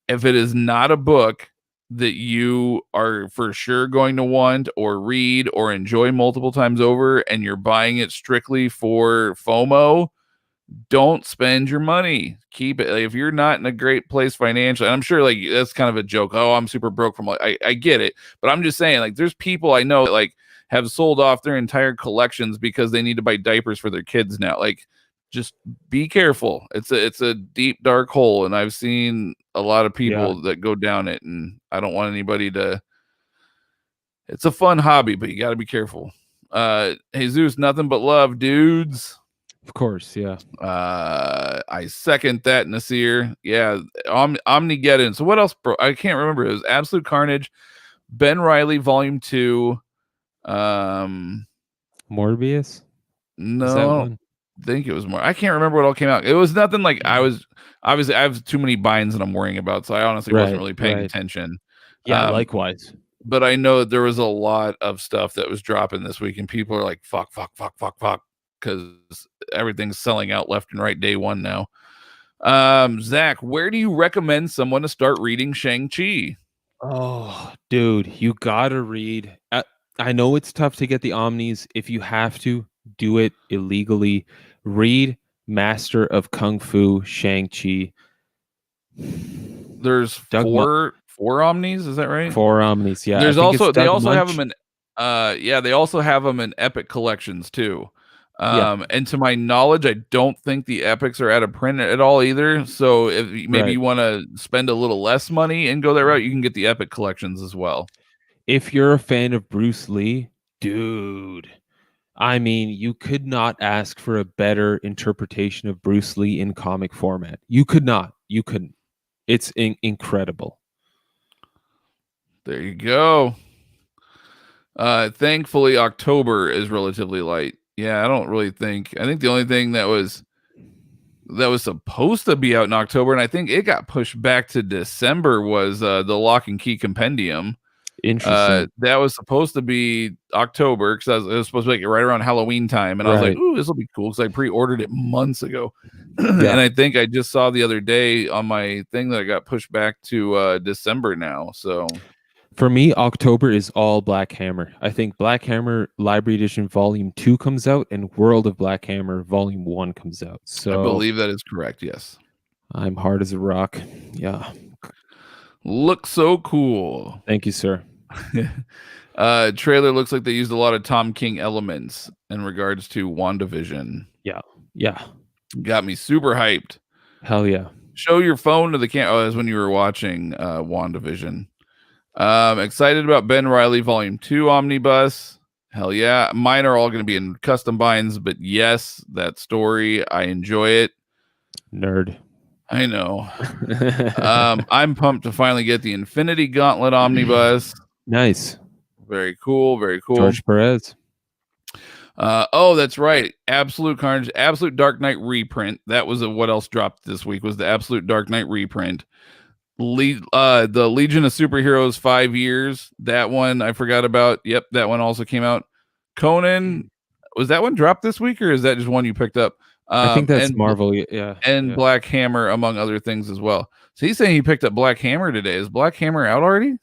If it is not a book that you are for sure going to want or read or enjoy multiple times over, and you're buying it strictly for FOMO, don't spend your money. Keep it. If you're not in a great place financially, and I'm sure like that's kind of a joke. Oh, I'm super broke from like I get it, but I'm just saying like there's people I know that like have sold off their entire collections because they need to buy diapers for their kids now. Like just be careful. It's a deep dark hole, and I've seen a lot of people that go down it, and I don't want anybody to. It's a fun hobby, but you got to be careful. Jesus, nothing but love, dudes. Of course, yeah. I second that, Nasir. Yeah, Omnigeddon. So what else, bro? I can't remember. It was Absolute Carnage, Ben Reilly, Volume 2. Morbius? No, I think it was more. I can't remember what all came out. It was nothing like I was. Obviously, I have too many binds that I'm worrying about, so I honestly wasn't really paying attention. Yeah, likewise. But I know that there was a lot of stuff that was dropping this week, and people are like, fuck, because everything's selling out left and right day one now. Zach, where do you recommend someone to start reading Shang-Chi? Oh, dude, you gotta read. I know it's tough to get the Omnis. If you have to, do it illegally. Read Master of Kung Fu Shang-Chi. There's four Omnis, is that right? 4 Omnis, yeah. There's also they also have them in they also have them in Epic collections too. And to my knowledge, I don't think the Epics are out of print at all either. So if maybe you want to spend a little less money and go that route, you can get the Epic collections as well. If you're a fan of Bruce Lee, dude, I mean, you could not ask for a better interpretation of Bruce Lee in comic format. You could not. You couldn't. It's incredible. There you go. Thankfully, October is relatively light. Yeah, I don't really think. I think the only thing that was supposed to be out in October, and I think it got pushed back to December, was the Lock and Key Compendium. Interesting. That was supposed to be October because it was supposed to be like right around Halloween time, and I was like, "Ooh, this will be cool," because I pre-ordered it months ago. And I think I just saw the other day on my thing that I got pushed back to December now. So for me, October is all Black Hammer. I think Black Hammer Library Edition Volume 2 comes out, and World of Black Hammer Volume 1 comes out. So I believe that is correct. Yes, I'm hard as a rock. Yeah, looks so cool. Thank you, sir. Trailer looks like they used a lot of Tom King elements in regards to WandaVision. Yeah. Got me super hyped. Hell yeah. Show your phone to the camera. Oh, that's when you were watching WandaVision. Excited about Ben Reilly Volume 2 Omnibus. Hell yeah. Mine are all going to be in custom binds, but yes, that story, I enjoy it. Nerd. I know. I'm pumped to finally get the Infinity Gauntlet Omnibus. Nice. Very cool. Very cool. George Perez. Oh, that's right. Absolute Carnage, Absolute Dark Knight reprint. That was what else dropped this week was the Absolute Dark Knight reprint. The Legion of Superheroes 5 years. That one I forgot about. Yep, that one also came out. Conan, was that one dropped this week, or is that just one you picked up? I think that's Marvel, yeah. And Black Hammer, among other things as well. So he's saying he picked up Black Hammer today. Is Black Hammer out already?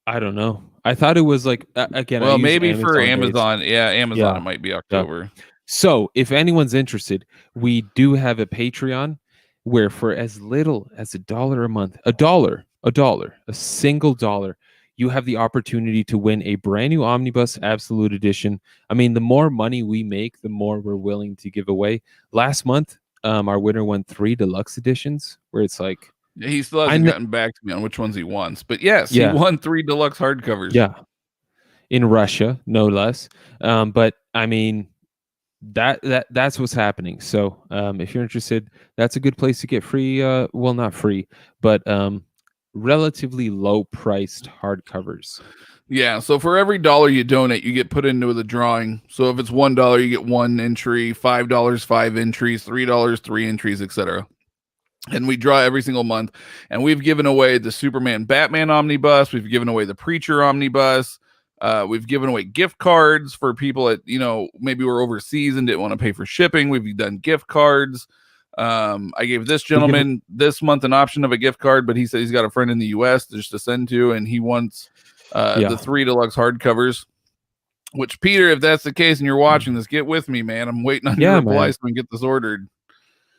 I don't know. I thought it was like, again, well, maybe for Amazon. Yeah, Amazon, it might be October. Yeah. So if anyone's interested, we do have a Patreon where for as little as $1 a month, a single dollar, you have the opportunity to win a brand new Omnibus Absolute Edition. I mean, the more money we make, the more we're willing to give away. Last month, our winner won 3 deluxe editions, where it's like, yeah, he still hasn't gotten back to me on which ones he wants. But yes, he won 3 deluxe hardcovers. Yeah. In Russia, no less. But I mean, that's what's happening. So if you're interested, that's a good place to get free, well, not free, but relatively low priced hardcovers. Yeah, so for every $1 you donate, you get put into the drawing. So if it's $1, you get 1 entry, $5, 5 entries, $3, 3 entries, etc. And we draw every single month. And we've given away the Superman Batman Omnibus. We've given away the Preacher Omnibus. We've given away gift cards for people that, maybe were overseas and didn't want to pay for shipping. We've done gift cards. I gave this gentleman this month an option of a gift card, but he said he's got a friend in the US just to send to, and he wants the 3 deluxe hardcovers. Which, Peter, if that's the case and you're watching this, get with me, man. I'm waiting on your reply so we can get this ordered.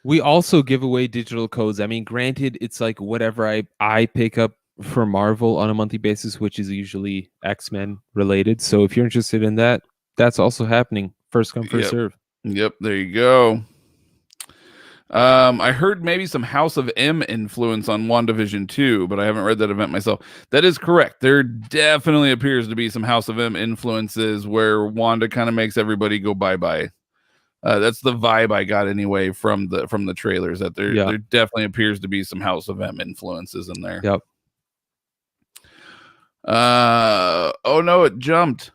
We also give away digital codes. I mean, granted, it's like whatever I pick up for Marvel on a monthly basis, which is usually X-Men related. So if you're interested in that, that's also happening. First come, first serve. Yep, there you go. I heard maybe some House of M influence on WandaVision 2, but I haven't read that event myself. That is correct. There definitely appears to be some House of M influences where Wanda kind of makes everybody go bye-bye. That's the vibe I got anyway from the trailers, that there definitely appears to be some House of M influences in there. Yep. Oh no, it jumped.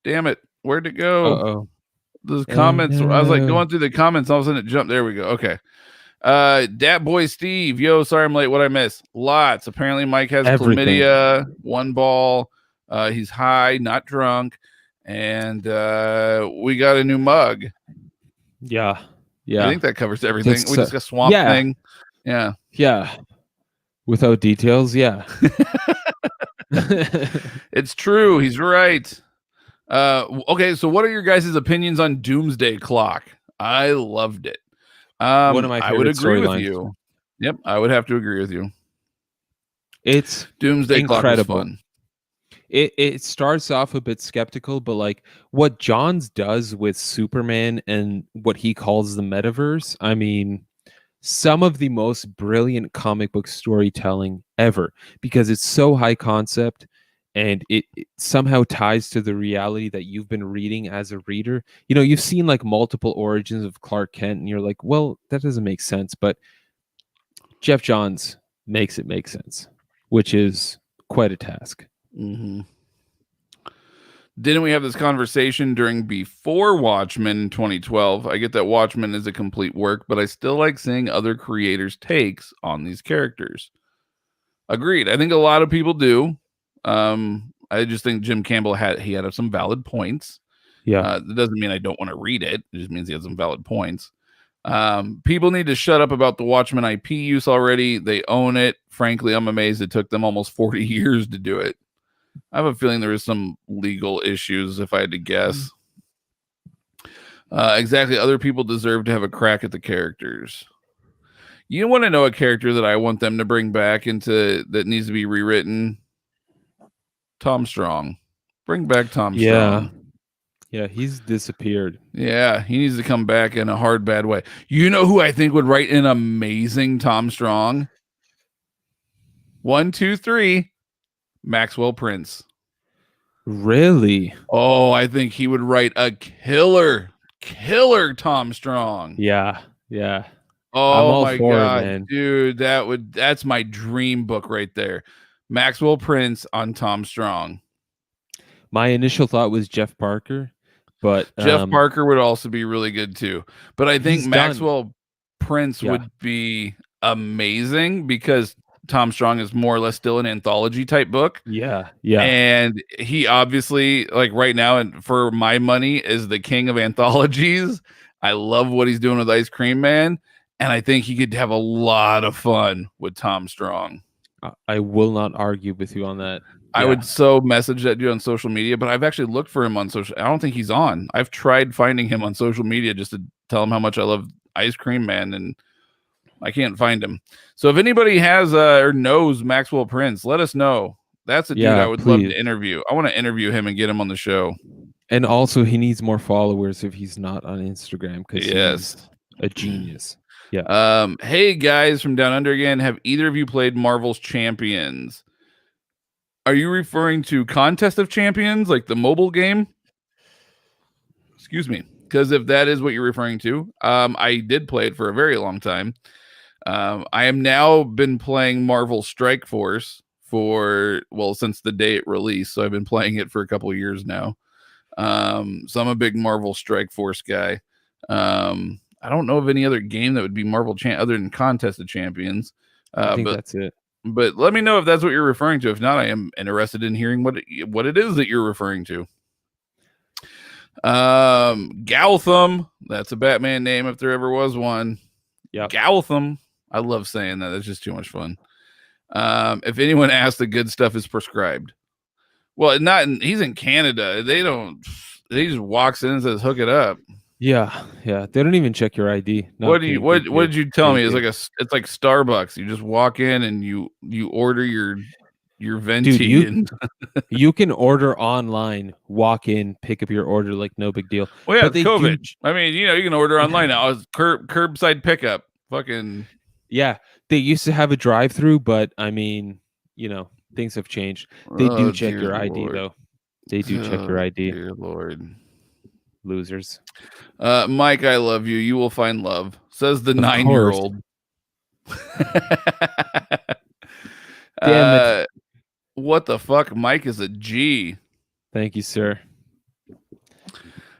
Damn it. Where'd it go? Uh-oh. Those comments. I was like going through the comments, all of a sudden it jumped. There we go. Okay. Dat boy Steve, yo, sorry I'm late. What I miss? Lots. Apparently Mike has chlamydia, 1 ball. He's high, not drunk, and we got a new mug. Yeah. I think that covers everything. We just got Swamp Thing. Yeah. Without details, yeah. It's true. He's right. Okay, so what are your guys' opinions on Doomsday Clock? I loved it. One of my favorite I would agree with storylines. you. Yep, I would have to agree with you. It's Doomsday incredible. Clock was fun. It starts off a bit skeptical, but like what Johns does with Superman and what he calls the metaverse, I mean, some of the most brilliant comic book storytelling ever, because it's so high concept and it somehow ties to the reality that you've been reading as a reader. You know, you've seen like multiple origins of Clark Kent and you're like, well, that doesn't make sense. But Jeff Johns makes it make sense, which is quite a task. Mm-hmm. Didn't we have this conversation during before Watchmen in 2012? I get that Watchmen is a complete work, but I still like seeing other creators' takes on these characters. Agreed. I think a lot of people do. I just think Jim Campbell had some valid points. Yeah. That doesn't mean I don't want to read it. It just means he has some valid points. People need to shut up about the Watchmen IP use already. They own it. Frankly, I'm amazed it took them almost 40 years to do it. I have a feeling there is some legal issues, if I had to guess. Exactly. Other people deserve to have a crack at the characters. You want to know a character that I want them to bring back into that needs to be rewritten? Tom Strong. Bring back Tom Strong. Yeah, he's disappeared. Yeah, he needs to come back in a hard, bad way. You know who I think would write an amazing Tom Strong? 1, 2, 3. Maxwell Prince. Really? Oh, I think he would write a killer Tom Strong. Yeah. Oh my god, man. Dude, that's my dream book right there. Maxwell Prince on Tom Strong. My initial thought was Jeff Parker, but Jeff Parker would also be really good too. But I think Maxwell Prince would be amazing because Tom Strong is more or less still an anthology type book. Yeah. And he obviously, like right now, and for my money, is the king of anthologies. I love what he's doing with Ice Cream Man, and I think he could have a lot of fun with Tom Strong. I will not argue with you on that. I would so message that dude on social media, but I've actually looked for him on social. I don't think he's on. I've tried finding him on social media just to tell him how much I love Ice Cream Man, and I can't find him. So if anybody has or knows Maxwell Prince, let us know. That's a dude I would love to interview. I want to interview him and get him on the show. And also, he needs more followers if he's not on Instagram, because he's a genius. Yeah. Hey guys from Down Under again. Have either of you played Marvel's Champions? Are you referring to Contest of Champions, like the mobile game? Excuse me. Because if that is what you're referring to, I did play it for a very long time. I am now been playing Marvel Strike Force since the day it released. So I've been playing it for a couple of years now. So I'm a big Marvel Strike Force guy. I don't know of any other game that would be Marvel other than Contest of Champions. I think that's it. But let me know if that's what you're referring to. If not, I am interested in hearing what it is that you're referring to. Gautham, that's a Batman name if there ever was one. Yeah, Gautham. I love saying that. That's just too much fun. If anyone asks, the good stuff is prescribed. Well, he's in Canada. They just walks in and says, hook it up. Yeah. They don't even check your ID. What did you tell me? It's like Starbucks. You just walk in and you order your venti. Dude, you can order online, walk in, pick up your order like no big deal. Well, yeah, COVID. I mean, you can order online now. It's curbside pickup. Fucking Yeah, they used to have a drive-through, but I mean, things have changed. They do check dear your ID Lord. though. They do check your Oh, ID. dear Lord. Losers. Mike, I love you. You will find love, says the Of course. 9-year-old. Damn it. What the fuck? Mike is a G. Thank you, sir.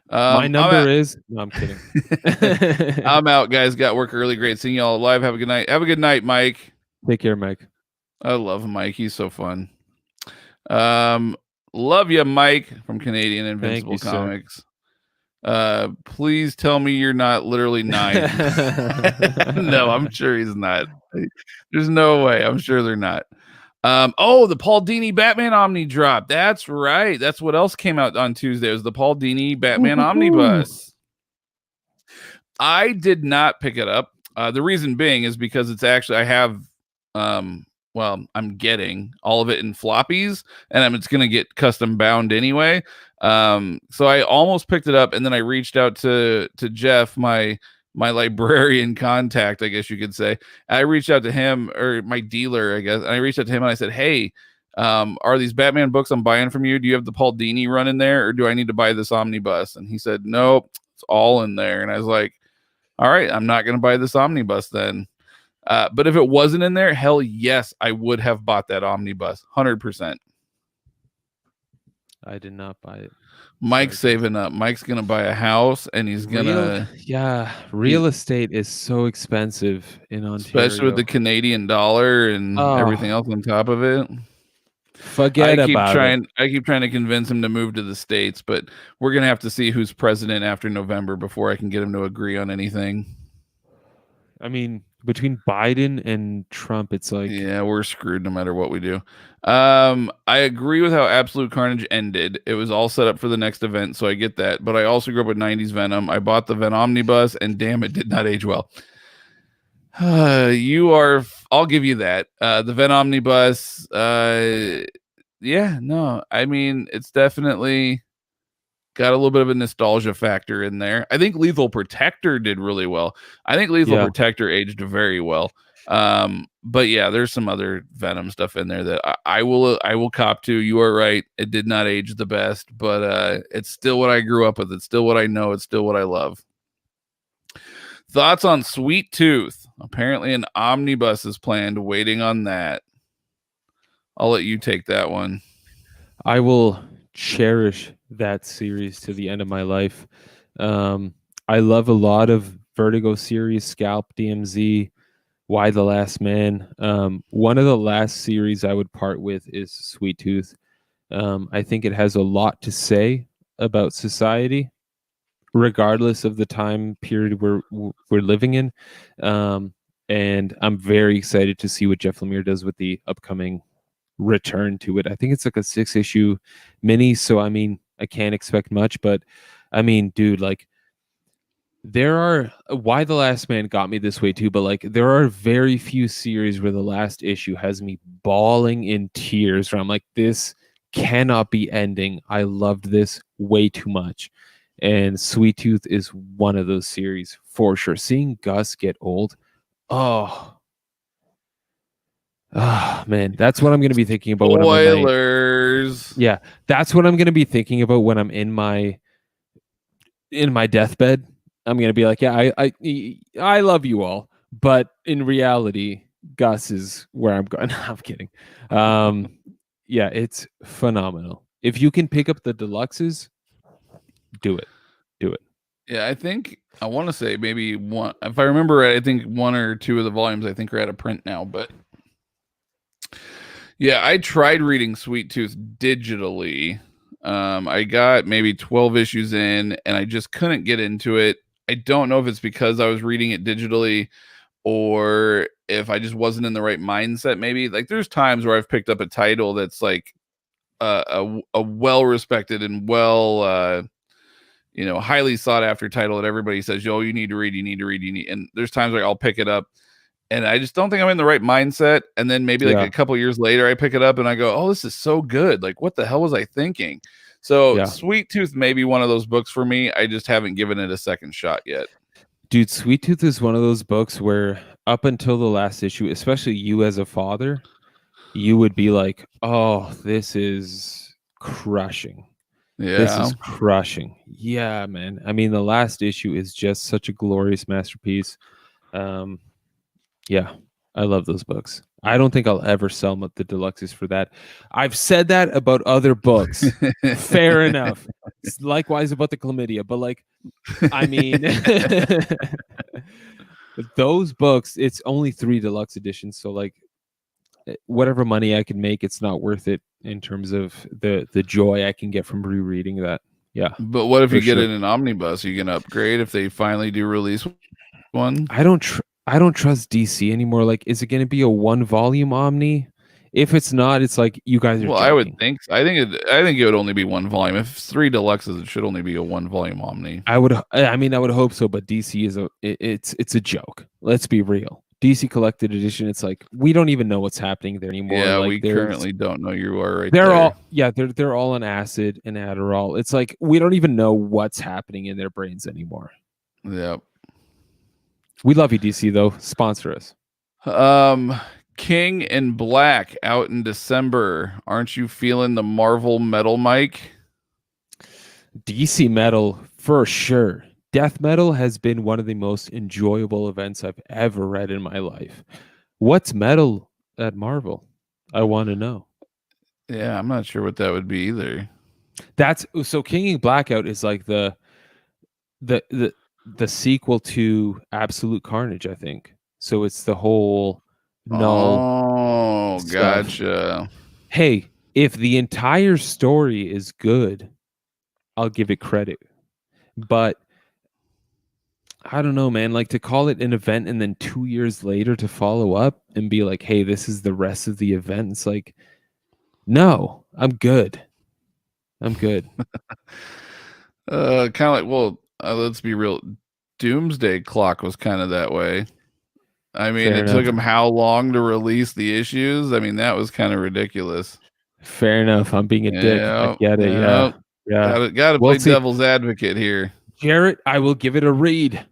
My number is... No, I'm kidding. I'm out, guys. Got work early. Great seeing y'all live. Have a good night. Have a good night, Mike. Take care, Mike. I love Mike. He's so fun. Love you, Mike from Canadian Invincible Comics. Please tell me you're not literally 9. No, I'm sure he's not. There's no way. I'm sure they're not. The Pauldini Batman Omnidrop. That's right. That's what else came out on Tuesday. It was the Pauldini Batman Omnibus. I did not pick it up. The reason being is because it's actually, I have, I'm getting all of it in floppies, and it's going to get custom bound anyway. So I almost picked it up, and then I reached out to Jeff, my librarian contact, I guess you could say. I reached out to him, or my dealer, I guess. And I reached out to him and I said, hey, are these Batman books I'm buying from you? Do you have the Pauldini run in there, or do I need to buy this omnibus? And he said, nope, it's all in there. And I was like, all right, I'm not going to buy this omnibus then. But if it wasn't in there, hell yes, I would have bought that omnibus 100%. I did not buy it. Mike's saving up. Mike's gonna buy a house, and he's gonna. Real estate is so expensive in Ontario, especially with the Canadian dollar and everything else on top of it. Forget about it. I keep trying to convince him to move to the States, but we're gonna have to see who's president after November before I can get him to agree on anything. I mean, between Biden and Trump, it's like, yeah, we're screwed no matter what we do. I agree with how Absolute Carnage ended. It was all set up for the next event, so I get that. But I also grew up with 90s Venom. I bought the Venom Omnibus, and damn, it did not age well. I'll give you that. The Venom Omnibus, I mean, it's definitely got a little bit of a nostalgia factor in there. I think Lethal Protector did really well. I think Lethal Protector aged very well. But yeah, there's some other Venom stuff in there that I will cop to. You are right. It did not age the best, but it's still what I grew up with. It's still what I know. It's still what I love. Thoughts on Sweet Tooth? Apparently an omnibus is planned, waiting on that. I'll let you take that one. I will cherish that series to the end of my life. I love a lot of Vertigo series, Scalp, DMZ, Why the Last Man. One of the last series I would part with is Sweet Tooth. I think it has a lot to say about society, regardless of the time period we're living in. And I'm very excited to see what Jeff Lemire does with the upcoming return to it. I think it's like a 6-issue mini, so I mean, I can't expect much, but I mean, dude, like, there are, Why the Last Man got me this way too, but like, there are very few series where the last issue has me bawling in tears, where I'm like, this cannot be ending. I loved this way too much. And Sweet Tooth is one of those series for sure. Seeing Gus get old, man, that's what I'm going to be thinking about. Spoilers. Yeah, that's what I'm going to be thinking about when I'm in my deathbed. I'm going to be like, yeah, I love you all, but in reality, Gus is where I'm going. I'm kidding. Yeah, it's phenomenal. If you can pick up the deluxes, do it. Yeah, I want to say maybe one. If I remember right, I think 1 or 2 of the volumes I think are out of print now. But yeah, I tried reading Sweet Tooth digitally. I got maybe 12 issues in, and I just couldn't get into it. I don't know if it's because I was reading it digitally, or if I just wasn't in the right mindset. Maybe, like, there's times where I've picked up a title that's like a well-respected and highly sought after title that everybody says, yo, you need to read. And there's times where I'll pick it up and I just don't think I'm in the right mindset. And then maybe like a couple years later, I pick it up and I go, oh, this is so good. Like, what the hell was I thinking? So Sweet Tooth may be one of those books for me. I just haven't given it a second shot yet. Dude, Sweet Tooth is one of those books where up until the last issue, especially you as a father, you would be like, oh, this is crushing. This Yeah. is crushing. Yeah, man. I mean, the last issue is just such a glorious masterpiece. Yeah, I love those books. I don't think I'll ever sell the deluxes for that. I've said that about other books. Fair enough. Likewise about the chlamydia, but like, I mean, those books, it's only 3 deluxe editions. So like, whatever money I can make, it's not worth it in terms of the joy I can get from rereading that. Yeah. But what if you get sure. it in an omnibus? Are you gonna upgrade if they finally do release one? I don't trust DC anymore. Like, is it going to be a 1-volume Omni? If it's not, it's like you guys are. Well, joking. I would think. I think it would only be 1 volume. If it's 3 deluxes, it should only be a 1-volume Omni. I would hope so, but DC is it's a joke. Let's be real. DC Collected Edition, it's like we don't even know what's happening there anymore. Yeah, like, we currently don't know. You are right. They're there. they're all on acid and Adderall. It's like we don't even know what's happening in their brains anymore. Yep. We love you, DC, though. Sponsor us. King in Black out in December. Aren't you feeling the Marvel metal, Mike? DC metal for sure. Death metal has been one of the most enjoyable events I've ever read in my life. What's metal at Marvel? I want to know. Yeah, I'm not sure what that would be either. That's so King in Blackout is like the sequel to Absolute Carnage, I think. So it's the whole null. Oh, stuff. gotcha. Hey, if the entire story is good, I'll give it credit. But I don't know, man. Like, to call it an event and then 2 years later to follow up and be like, hey, this is the rest of the event. It's like, no, I'm good. Kind of like, well, let's be real. Doomsday Clock was kind of that way. I mean, it took them how long to release the issues? I mean, that was kind of ridiculous. Fair enough. I'm being a dick. I get it. Yeah. Gotta play devil's advocate here. Jarrett, I will give it a read.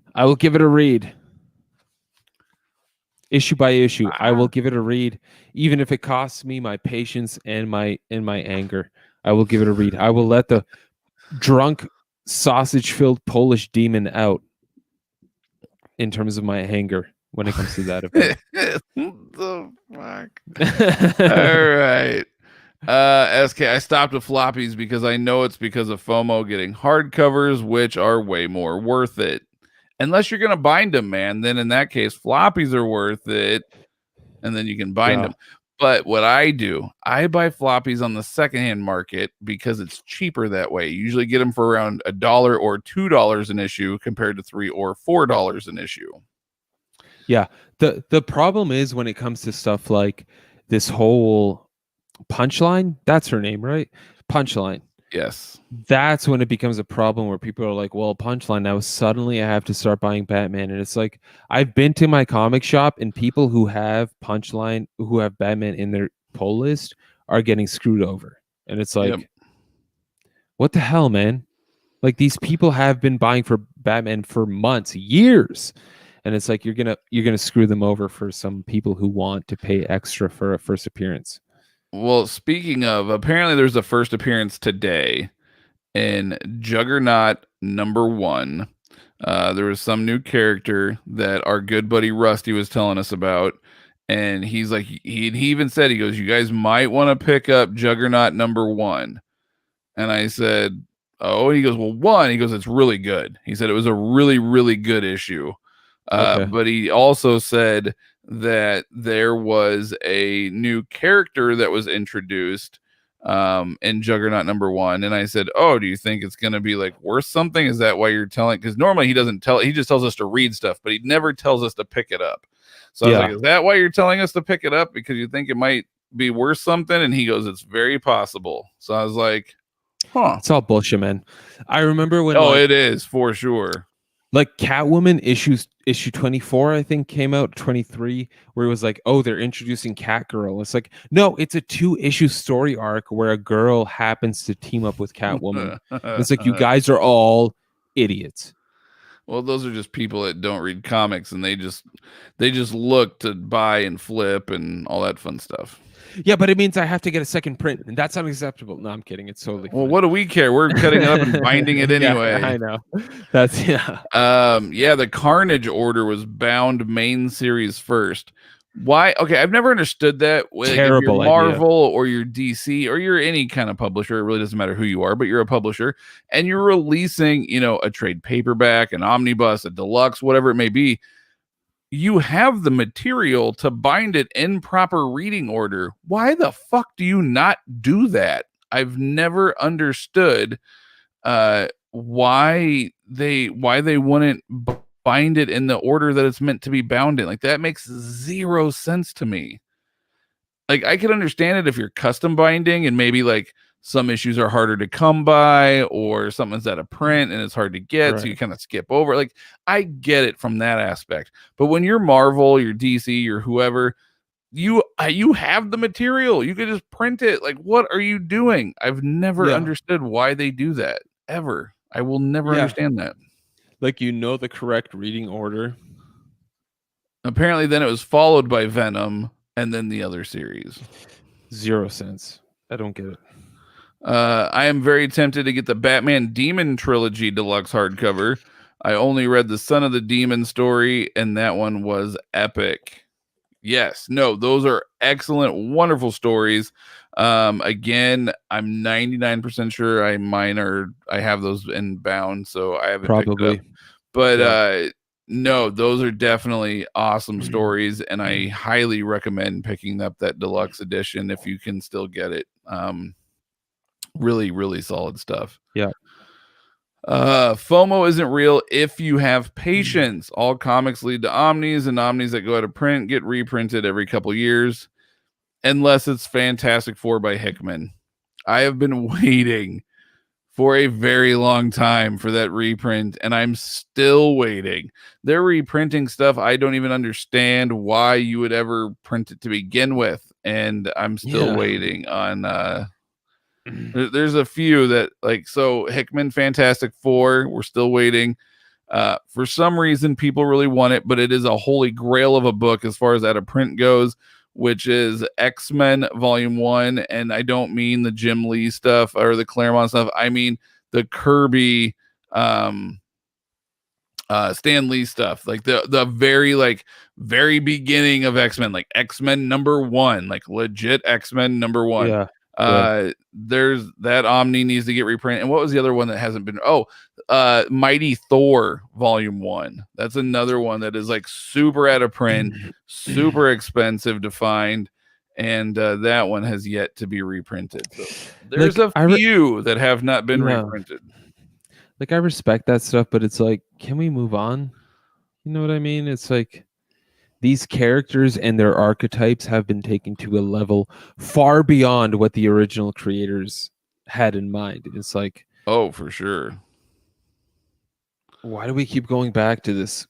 Issue by issue, I will give it a read, even if it costs me my patience and my anger. I will give it a read. I will let the drunk, sausage-filled Polish demon out in terms of my anger when it comes to that event. The fuck? All right. SK, I stopped with floppies because I know it's because of FOMO getting hardcovers, which are way more worth it. Unless you're going to bind them, man, then in that case, floppies are worth it, and then you can bind them. But what I do, I buy floppies on the secondhand market because it's cheaper that way. You usually get them for around $1 or $2 an issue compared to $3 or $4 an issue. Yeah. The problem is when it comes to stuff like this whole Punchline, that's her name, right? Punchline. Yes. That's when it becomes a problem where people are like, well, Punchline, now suddenly I have to start buying Batman. And it's like, I've been to my comic shop and people who have Punchline, who have Batman in their pull list are getting screwed over. And it's like, what the hell, man? Like, these people have been buying for Batman for months, years. And it's like, you're gonna screw them over for some people who want to pay extra for a first appearance. Well, speaking of, apparently there's a first appearance today in Juggernaut #1. There was some new character that our good buddy Rusty was telling us about. And he's like, he even said, he goes, you guys might want to pick up Juggernaut #1. And I said, oh, and he goes, well, one, he goes, it's really good. He said it was a really, really good issue. But he also said that there was a new character that was introduced in Juggernaut #1. And I said, oh, do you think it's going to be like worth something? Is that why you're telling? Because normally he doesn't tell, he just tells us to read stuff, but he never tells us to pick it up. So I was like, is that why you're telling us to pick it up? Because you think it might be worth something? And he goes, it's very possible. So I was like, huh. It's all bullshit, man. I remember when. Oh, it is for sure. Like Catwoman issue 24, I think, came out 23, where it was like, oh, they're introducing Catgirl. It's like, no, it's a 2-issue story arc where a girl happens to team up with Catwoman. It's like, you guys are all idiots. Well, those are just people that don't read comics, and they just look to buy and flip and all that fun stuff. Yeah, but it means I have to get a second print, and that's unacceptable. No, I'm kidding. It's totally well, fine. What do we care? We're cutting it up and binding it anyway. Yeah, I know. That's the Carnage order was bound main series first. Why? Okay, I've never understood that. Terrible if you're Marvel or you're DC or you're any kind of publisher, it really doesn't matter who you are, but you're a publisher and you're releasing, a trade paperback, an omnibus, a deluxe, whatever it may be. You have the material to bind it in proper reading order. Why the fuck do you not do that? I've never understood why they wouldn't bind it in the order that it's meant to be bound in. Like, that makes zero sense to me. Like, I could understand it if you're custom binding and maybe like some issues are harder to come by or something's out of print and it's hard to get, so you kind of skip over. Like, I get it from that aspect. But when you're Marvel, you're DC, you're whoever, you have the material. You could just print it. Like, what are you doing? I've never understood why they do that, ever. I will never understand that. Like, the correct reading order. Apparently then it was followed by Venom and then the other series. 0 cents. I don't get it. I am very tempted to get the Batman Demon Trilogy deluxe hardcover. I only read the Son of the Demon story, and that one was epic. Yes, no, those are excellent, wonderful stories. Again, I'm 99% sure I have those in bound, so I haven't picked it up. But no, those are definitely awesome stories, and I highly recommend picking up that deluxe edition if you can still get it. Really, really solid stuff. Yeah. FOMO isn't real if you have patience. All comics lead to omnis, and omnis that go out of print get reprinted every couple years, unless it's Fantastic Four by Hickman. I have been waiting for a very long time for that reprint, and I'm still waiting. They're reprinting stuff I don't even understand why you would ever print it to begin with, and I'm still waiting on there's a few that, like, so Hickman Fantastic Four, we're still waiting. For some reason people really want it, but it is a holy grail of a book as far as out of print goes, which is X-Men Volume 1, and I don't mean the Jim Lee stuff or the Claremont stuff. I mean the Kirby Stan Lee stuff, like the very beginning of X-Men, like X-Men #1, like legit X-Men #1. There's that Omni needs to get reprinted. And what was the other one that hasn't been? Mighty Thor Volume 1. That's another one that is like super out of print, super expensive to find, and that one has yet to be reprinted. So there's a few that have not been reprinted. Like, I respect that stuff, but it's like, can we move on? You know what I mean? It's like, these characters and their archetypes have been taken to a level far beyond what the original creators had in mind. It's like, oh, for sure. Why do we keep going back to this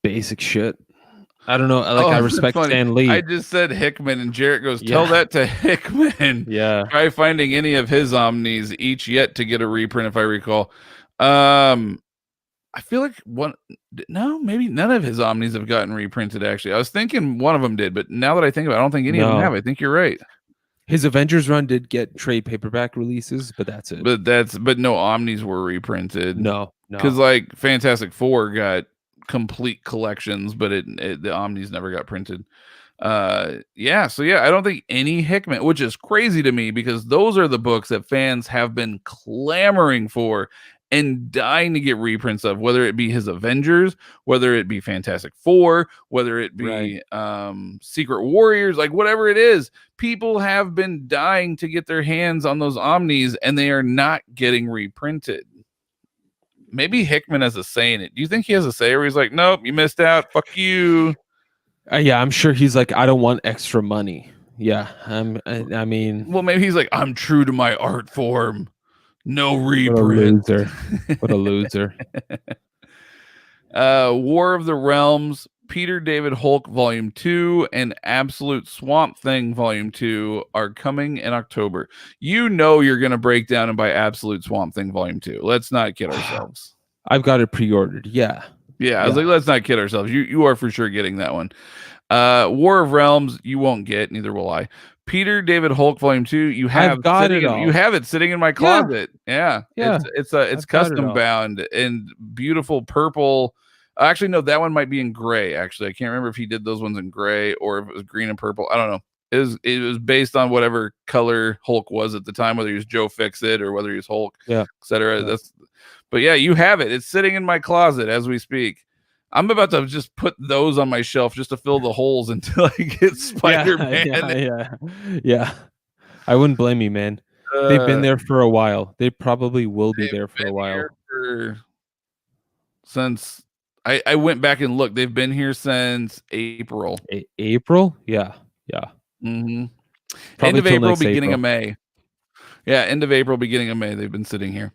basic shit? I don't know. Like, I respect Stan Lee. I just said Hickman, and Jarrett goes, tell that to Hickman. Yeah. Try finding any of his Omnis, each yet to get a reprint, if I recall. I feel like maybe none of his Omnis have gotten reprinted, actually. I was thinking one of them did, but now that I think about it, I don't think any of them have. I think you're right. His Avengers run did get trade paperback releases, but that's it. But no Omnis were reprinted. No. Because like Fantastic Four got complete collections, but the Omnis never got printed. I don't think any Hickman, which is crazy to me because those are the books that fans have been clamoring for and dying to get reprints of, whether it be his Avengers, whether it be Fantastic Four, whether it be Secret Warriors, like whatever it is, people have been dying to get their hands on those Omnis, and they are not getting reprinted. Maybe Hickman has a say in it. Do you think he has a say where he's like, nope, you missed out, fuck you? I'm sure he's like, I don't want extra money. Yeah, I mean, well, maybe he's like, I'm true to my art form. No reprint. What a loser. War of the Realms, Peter David Hulk Volume 2, and Absolute Swamp Thing Volume 2 are coming in October. You know you're going to break down and buy Absolute Swamp Thing Volume 2. Let's not kid ourselves. I've got it pre-ordered. Yeah. Yeah, I was like, let's not kid ourselves. You are for sure getting that one. War of Realms, you won't get, neither will I. Peter David Hulk Volume 2, you have you have it sitting in my closet. Yeah. It's custom bound and beautiful purple. Actually, no, that one might be in gray. Actually, I can't remember if he did those ones in gray or if it was green and purple. I don't know. It was based on whatever color Hulk was at the time, whether he was Joe Fixit or whether he was Hulk, etc. Yeah. But yeah, you have it. It's sitting in my closet as we speak. I'm about to just put those on my shelf just to fill the holes until I get Spider-Man. Yeah. I wouldn't blame you, man. They've been there for a while. They probably will be there for a while. Since I went back and looked, they've been here since April. April? Yeah. Mm-hmm. End of April, beginning of May. Yeah, end of April, beginning of May. They've been sitting here.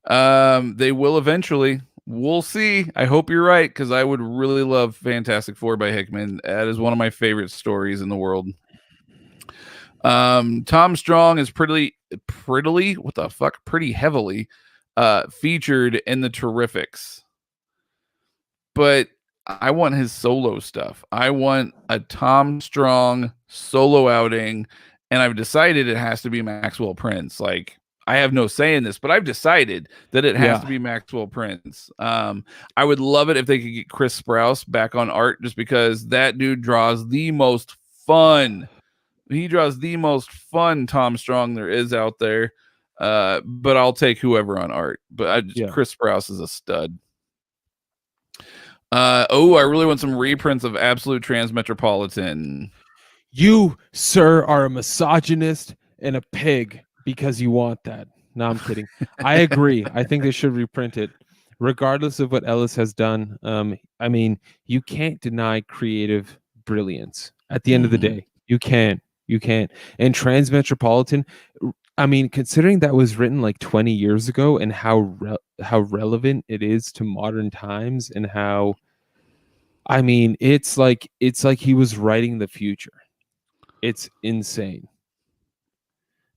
They will eventually. We'll see. I hope you're right, because I would really love Fantastic Four by Hickman. That is one of my favorite stories in the world. Tom Strong is pretty heavily featured in the Terrifics. But I want his solo stuff. I want a Tom Strong solo outing, and I've decided it has to be Maxwell Prince. Like, I have no say in this, but I've decided that it has to be Maxwell Prince. I would love it if they could get Chris Sprouse back on art, just because that dude draws the most fun. He draws the most fun Tom Strong there is out there. But I'll take whoever on art. But Chris Sprouse is a stud. I really want some reprints of Absolute Transmetropolitan. You, sir, are a misogynist and a pig because you want that. No, I'm kidding. I agree. I think they should reprint it, regardless of what Ellis has done. I mean, you can't deny creative brilliance. At the end of the day, you can't. And Transmetropolitan, I mean, considering that was written like 20 years ago, and how relevant it is to modern times, and how, I mean, it's like he was writing the future. It's insane.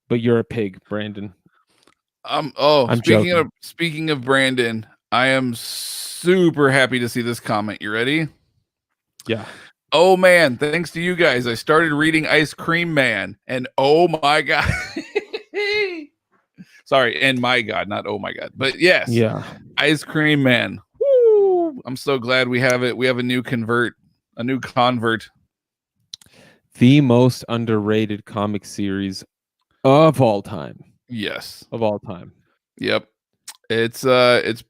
But you're a pig, Brandon. Speaking of Brandon, I am super happy to see this comment. You ready? Yeah. Oh man, thanks to you guys, I started reading Ice Cream Man, and oh my god. Sorry, and my god, not oh my god. But yes. Yeah. Ice Cream Man. Woo! I'm so glad we have it. We have a new convert. The most underrated comic series of all time. Yes. Of all time. Yep. It's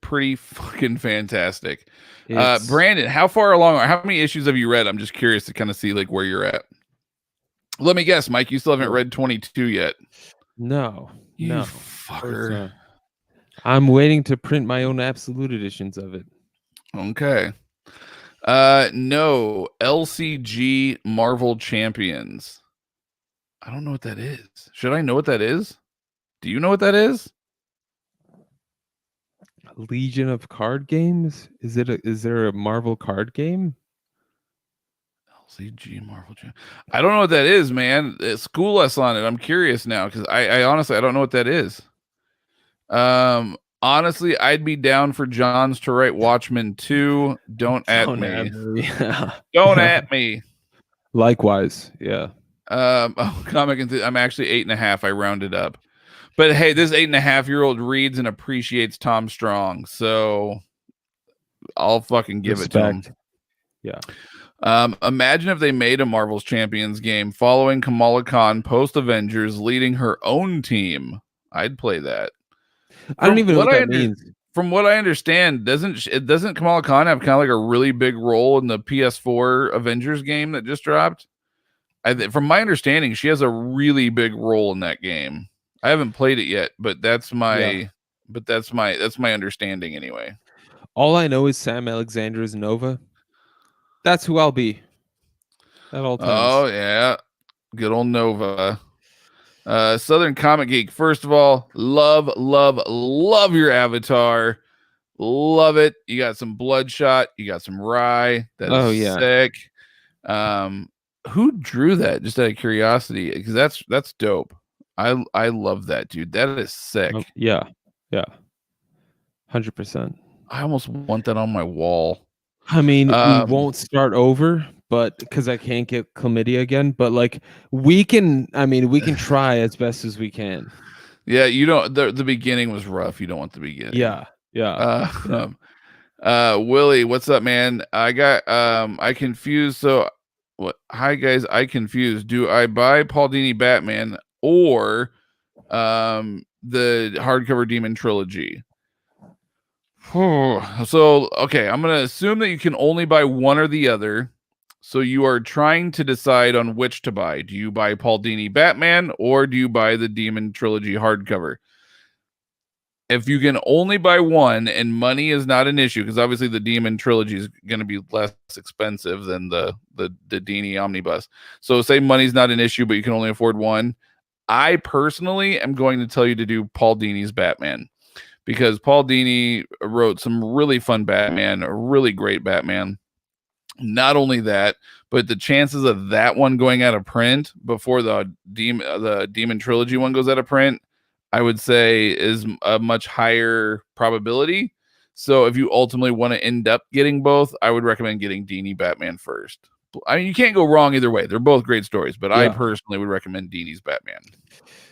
pretty fucking fantastic. Brandon, how far along how many issues have you read? I'm just curious to kind of see like where you're at. Let me guess, Mike, you still haven't read 22 yet. No. You fucker. I'm waiting to print my own absolute editions of it. Okay. No, LCG Marvel Champions. I don't know what that is. Should I know what that is? Do you know what that is? Legion of card games? Is there a Marvel card game? LCG Marvel Champions. I don't know what that is, man. School us on it. I'm curious now, because I honestly I don't know what that is. Honestly, I'd be down for Johns to write Watchmen 2. Don't at me. Don't at me. Likewise, yeah. Comic I'm actually 8.5. I rounded up. But hey, this 8.5-year-old reads and appreciates Tom Strong, so I'll fucking give it to him. Yeah. Imagine if they made a Marvel's Champions game following Kamala Khan post Avengers, leading her own team. I'd play that. I don't even know what that means. From what I understand, doesn't Kamala Khan have kind of like a really big role in the PS4 Avengers game that just dropped? From my understanding, she has a really big role in that game. I haven't played it yet, but that's my understanding anyway. All I know is Sam Alexander is Nova. That's who I'll be at all times. Oh yeah, good old Nova. Southern Comic Geek. First of all, love your avatar. Love it. You got some Bloodshot. You got some Rye. That is sick. Who drew that? Just out of curiosity, because that's dope. I love that, dude. That is sick. Yeah. 100%. I almost want that on my wall. I mean, we won't start over, but because I can't get chlamydia again. But like, we can. I mean, we can try as best as we can. Yeah, you don't. The beginning was rough. You don't want the beginning. Yeah, yeah. Willie, what's up, man? I confused. So, what? Hi guys, I confused. Do I buy Pauldini Batman or the hardcover Demon trilogy? So, okay, I'm gonna assume that you can only buy one or the other. So you are trying to decide on which to buy. Do you buy Pauldini Batman or do you buy the Demon trilogy hardcover? If you can only buy one and money is not an issue, because obviously the Demon trilogy is going to be less expensive than the Dini Omnibus. So say money's not an issue, but you can only afford one. I personally am going to tell you to do Paul Dini's Batman, because Paul Dini wrote some really fun Batman, a really great Batman. Not only that, but the chances of that one going out of print before the Demon trilogy one goes out of print, I would say is a much higher probability. So if you ultimately want to end up getting both, I would recommend getting Dini Batman first. I mean, you can't go wrong either way. They're both great stories, but I personally would recommend Dini's Batman.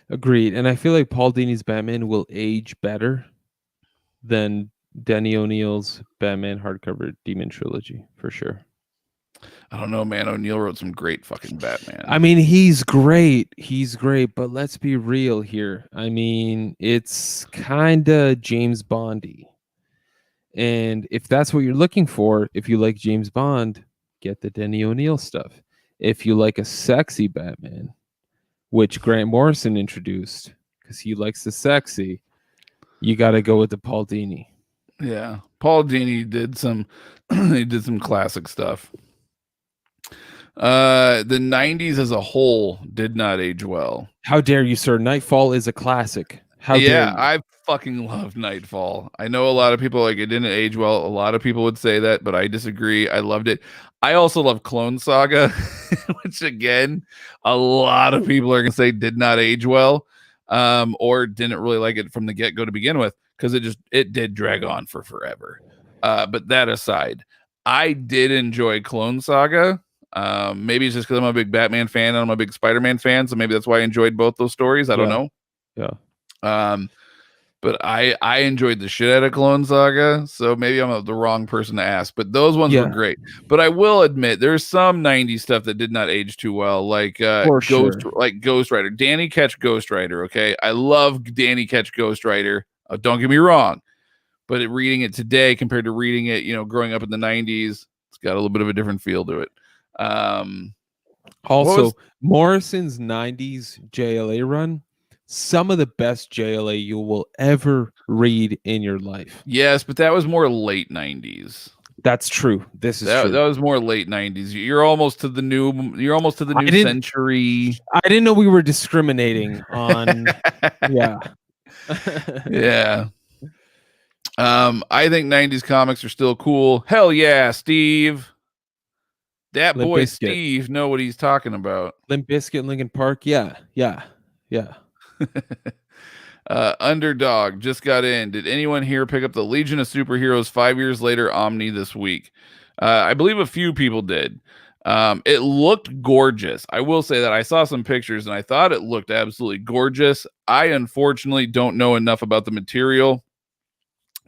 Agreed. And I feel like Paul Dini's Batman will age better than Denny O'Neil's Batman hardcover Demon trilogy, for sure. I don't know, man. O'Neill wrote some great fucking Batman. I mean, he's great. He's great, but let's be real here. I mean, it's kind of James Bondy. And if that's what you're looking for, if you like James Bond, get the Denny O'Neil stuff. If you like a sexy Batman, which Grant Morrison introduced, because he likes the sexy, you got to go with the Paul Dini. Yeah, Paul Dini did some he did some classic stuff. The 90s as a whole did not age well. How dare you, sir? Nightfall is a classic. How dare you? I fucking love Nightfall. I know a lot of people like it didn't age well. A lot of people would say that, but I disagree. I loved it. I also love Clone Saga, which again, a lot of people are gonna say did not age well, or didn't really like it from the get-go to begin with, because it did drag on for forever. But that aside, I did enjoy Clone Saga. Maybe it's just because I'm a big Batman fan and I'm a big Spider-Man fan, so maybe that's why I enjoyed both those stories. I don't know. Yeah. But I enjoyed the shit out of Clone Saga, so maybe I'm the wrong person to ask. But those ones were great. But I will admit there's some 90s stuff that did not age too well, like Ghost Rider, Danny Ketch Ghost Rider. Okay, I love Danny Ketch Ghost Rider. Don't get me wrong, but reading it today compared to reading it, growing up in the 90s, it's got a little bit of a different feel to it. Also, Morrison's 90s JLA run, some of the best JLA you will ever read in your life. Yes, but that was more late 90s. That's true. This is true. That was more late 90s. You're almost to the new century. I didn't know we were discriminating on yeah. Yeah. I think 90s comics are still cool. Hell yeah, Steve. That Limp boy Bizkit. Steve know what he's talking about. Limp Bizkit, Linkin Park. Yeah. Underdog just got in. Did anyone here pick up the Legion of Superheroes 5 years later Omni this week? I believe a few people did. It looked gorgeous. I will say that I saw some pictures and I thought it looked absolutely gorgeous. I unfortunately don't know enough about the material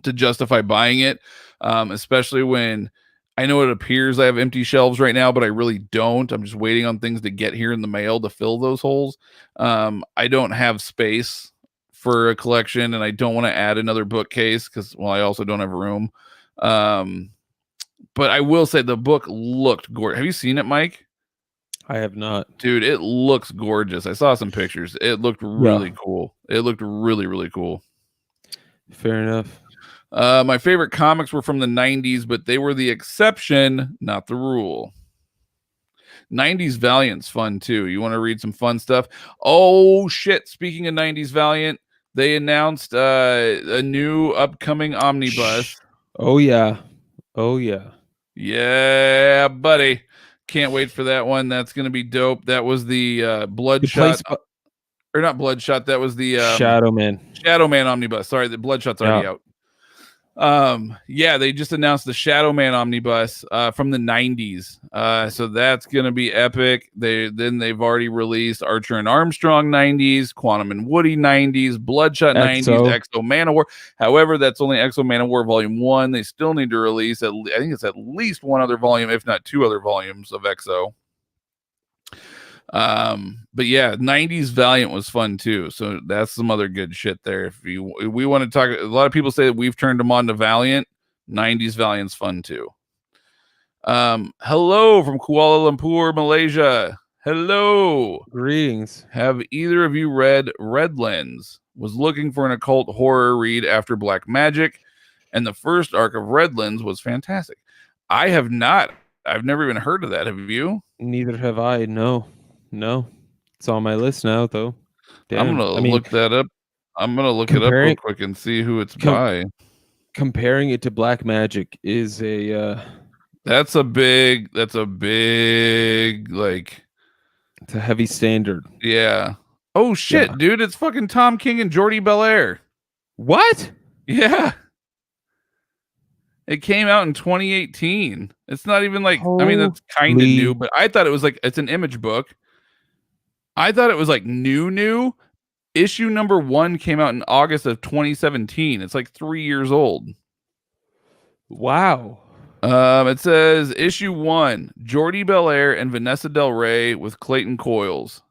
to justify buying it, especially when I know it appears I have empty shelves right now, but I really don't. I'm just waiting on things to get here in the mail to fill those holes. I don't have space for a collection, and I don't want to add another bookcase because, I also don't have room. But I will say the book looked gorgeous. Have you seen it, Mike? I have not. Dude, it looks gorgeous. I saw some pictures. It looked really cool. It looked really, really cool. Fair enough. My favorite comics were from the 90s, but they were the exception, not the rule. 90s Valiant's fun too. You want to read some fun stuff? Oh shit, speaking of 90s Valiant, they announced a new upcoming omnibus. Oh yeah. Yeah, buddy. Can't wait for that one. That's going to be dope. That was the Bloodshot. Or not Bloodshot, that was the Shadowman Omnibus. Sorry, the Bloodshot's already out. Yeah, they just announced the Shadowman Omnibus from the 90s. So that's gonna be epic. They've already released Archer and Armstrong 90s, Quantum and Woody 90s, Bloodshot 90s, Exo Manowar. However, that's only Exo Manowar Volume 1. They still need to release I think it's at least one other volume, if not two other volumes of Exo. But yeah, 90s Valiant was fun too, so that's some other good shit there. If we want to talk, a lot of people say that we've turned them on to Valiant. 90s Valiant's fun too. Hello from Kuala Lumpur, Malaysia. Hello, greetings. Have either of you read Red Lens? Was looking for an occult horror read after Black Magic, and the first arc of Red Lens was fantastic. I have not. I've never even heard of that. Have you? Neither have I. No. It's on my list now, though. Damn. I'm gonna look that up. I'm gonna look it up real quick and see who it's by. Comparing it to Black Magic is that's a big like, it's a heavy standard. Yeah. Oh shit, dude! It's fucking Tom King and Jordi Belair. What? Yeah. It came out in 2018. It's not even like, I mean, that's kind of new, but I thought it was like, it's an image book. I thought it was like new. Issue number 1 came out in August of 2017. It's like 3 years old. Wow. It says issue 1, Jordi Belair and Vanessa Del Rey with Clayton Coils.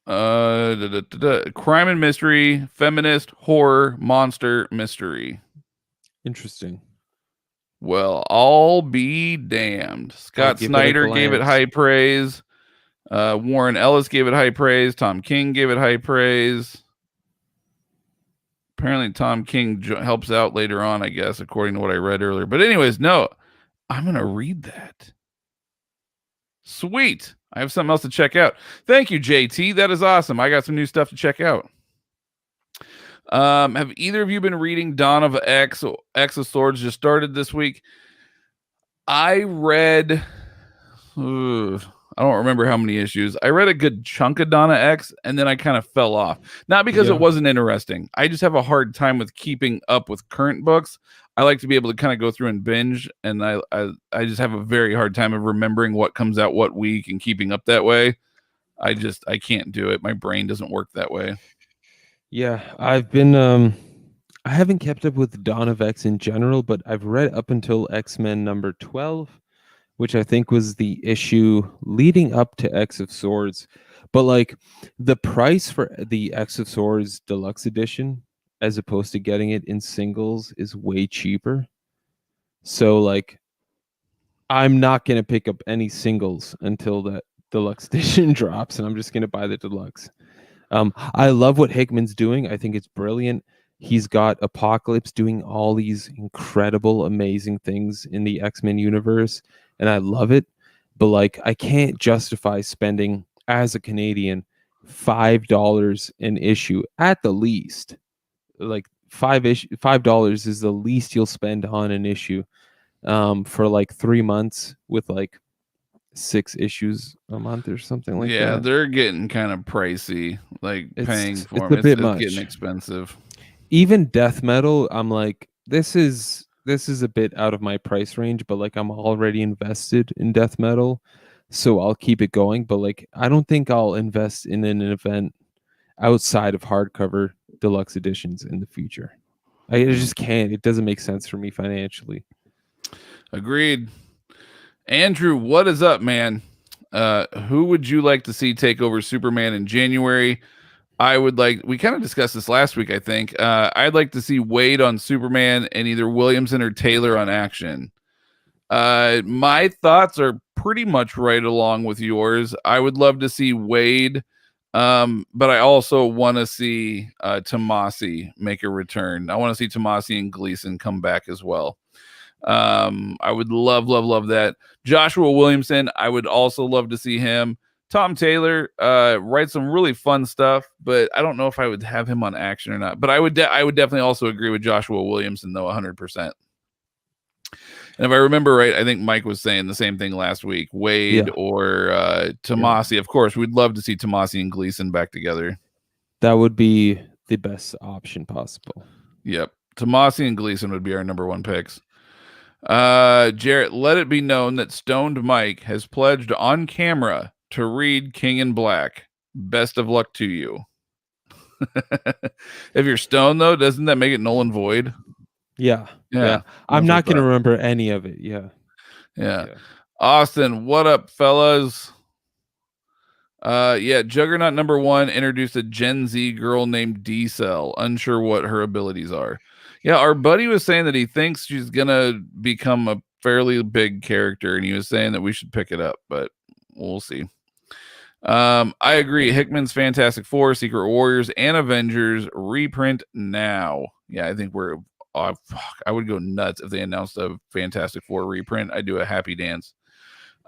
Crime and mystery, feminist, horror, monster, mystery. Interesting. Well, I'll be damned. Scott Snyder gave it high praise. Warren Ellis gave it high praise. Tom King gave it high praise. Apparently, Tom King helps out later on, I guess, according to what I read earlier. But anyways, no, I'm going to read that. Sweet. I have something else to check out. Thank you, JT. That is awesome. I got some new stuff to check out. Have either of you been reading Dawn of X? X of Swords just started this week. I read, I don't remember how many issues. I read a good chunk of Donna X, and then I kind of fell off. Not because it wasn't interesting. I just have a hard time with keeping up with current books. I like to be able to kind of go through and binge, and I just have a very hard time of remembering what comes out what week and keeping up that way. I can't do it. My brain doesn't work that way. Yeah, I've been I haven't kept up with Dawn of X in general, but I've read up until X-Men number 12, which I think was the issue leading up to X of Swords. But like the price for the X of Swords deluxe edition, as opposed to getting it in singles, is way cheaper. So like I'm not going to pick up any singles until that deluxe edition drops, and I'm just going to buy the deluxe. I love what Hickman's doing. I think it's brilliant. He's got Apocalypse doing all these incredible, amazing things in the X-Men universe, and I love it. But like, I can't justify spending, as a Canadian, $5 an issue at the least. Like $5 is the least you'll spend on an issue for like 3 months with like 6 issues a month or something like that. Yeah, they're getting kind of pricey. Like paying for them, it's much. Getting expensive. Even Death Metal, I'm like, this is a bit out of my price range, but like I'm already invested in Death Metal, so I'll keep it going. But like, I don't think I'll invest in an event outside of hardcover deluxe editions in the future. I just can't. It doesn't make sense for me financially. Agreed. Andrew, what is up, man? Who would you like to see take over Superman in January? We kind of discussed this last week, I think. I'd like to see Wade on Superman and either Williamson or Taylor on Action. My thoughts are pretty much right along with yours. I would love to see Wade, but I also want to see Tomasi make a return. I want to see Tomasi and Gleason come back as well. I would love that. Joshua Williamson, I would also love to see him. Tom Taylor writes some really fun stuff, but I don't know if I would have him on Action or not. But I would definitely also agree with Joshua Williamson though, 100%. And if I remember right, I think Mike was saying the same thing last week. Wade or Tomasi. Yeah. Of course, we'd love to see Tomasi and Gleason back together. That would be the best option possible. Yep. Tomasi and Gleason would be our number 1 picks. Jarrett, let it be known that Stoned Mike has pledged on camera to read King in Black. Best of luck to you. If you're stoned, though, doesn't that make it null and void? Yeah. I'm not going to remember any of it. Yeah. Austin, what up, fellas? Juggernaut number 1 introduced a Gen Z girl named D-Cell. Unsure what her abilities are. Yeah, our buddy was saying that he thinks she's gonna become a fairly big character, and he was saying that we should pick it up, but we'll see. I agree. Hickman's Fantastic Four, Secret Warriors, and Avengers reprint now. Yeah, I think we're. I would go nuts if they announced a Fantastic Four reprint. I'd do a happy dance.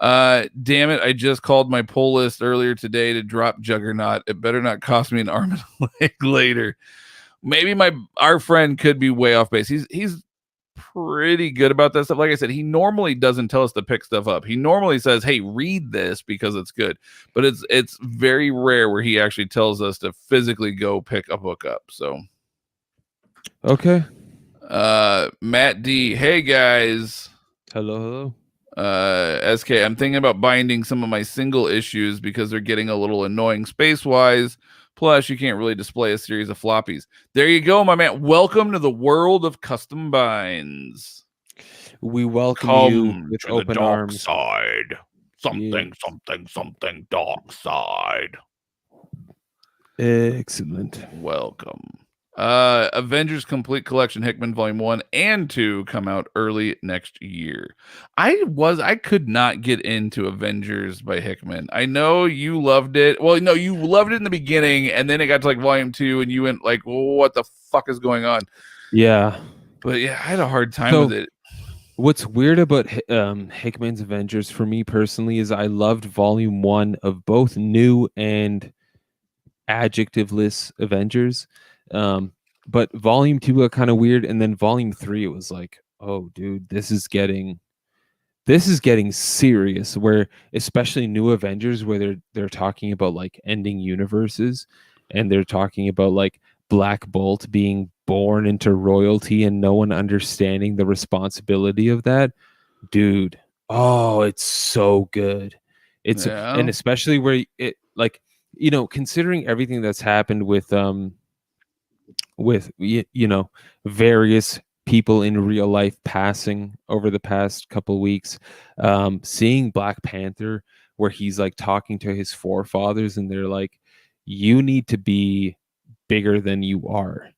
Damn it! I just called my pull list earlier today to drop Juggernaut. It better not cost me an arm and a leg later. Maybe our friend could be way off base. He's pretty good about that stuff. Like I said, he normally doesn't tell us to pick stuff up. He normally says, "Hey, read this because it's good." But it's very rare where he actually tells us to physically go pick a book up. So, okay. Matt D, hey guys. Hello. SK, I'm thinking about binding some of my single issues because they're getting a little annoying space-wise. Plus, you can't really display a series of floppies. There you go, my man. Welcome to the world of custom binds. We welcome you with to open the dark arms. Side. Something dark side. Excellent. Welcome. Avengers Complete Collection Hickman Volume 1 and 2 come out early next year. I could not get into Avengers by Hickman. I know you loved it. Well, no, you loved it in the beginning, and then it got to like Volume 2, and you went like, well, what the fuck is going on? Yeah. But yeah, I had a hard time with it. What's weird about Hickman's Avengers for me personally is I loved Volume 1 of both new and adjectiveless Avengers. But Volume 2 got kind of weird, and then Volume 3 it was like, oh dude, this is getting serious, where especially New Avengers, where they're talking about like ending universes, and they're talking about like Black Bolt being born into royalty and no one understanding the responsibility of that. Dude, oh, it's so good. And especially where it, like, you know, considering everything that's happened with various people in real life passing over the past couple weeks, seeing Black Panther where he's like talking to his forefathers and they're like, you need to be bigger than you are,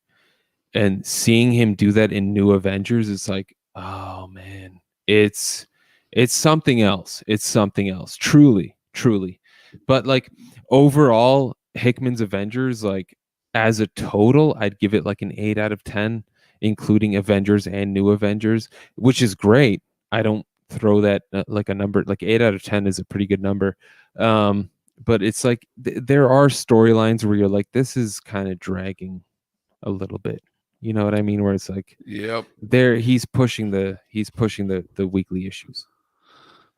and seeing him do that in New Avengers, it's like, oh man, it's something else. It's something else, truly. But like overall, Hickman's Avengers, like as a total, I'd give it like an 8 out of 10, including Avengers and New Avengers, which is great. I don't throw that like a number, like 8 out of 10 is a pretty good number. But it's like there are storylines where you're like, this is kind of dragging a little bit. You know what I mean? Where it's like, yep, he's pushing the weekly issues.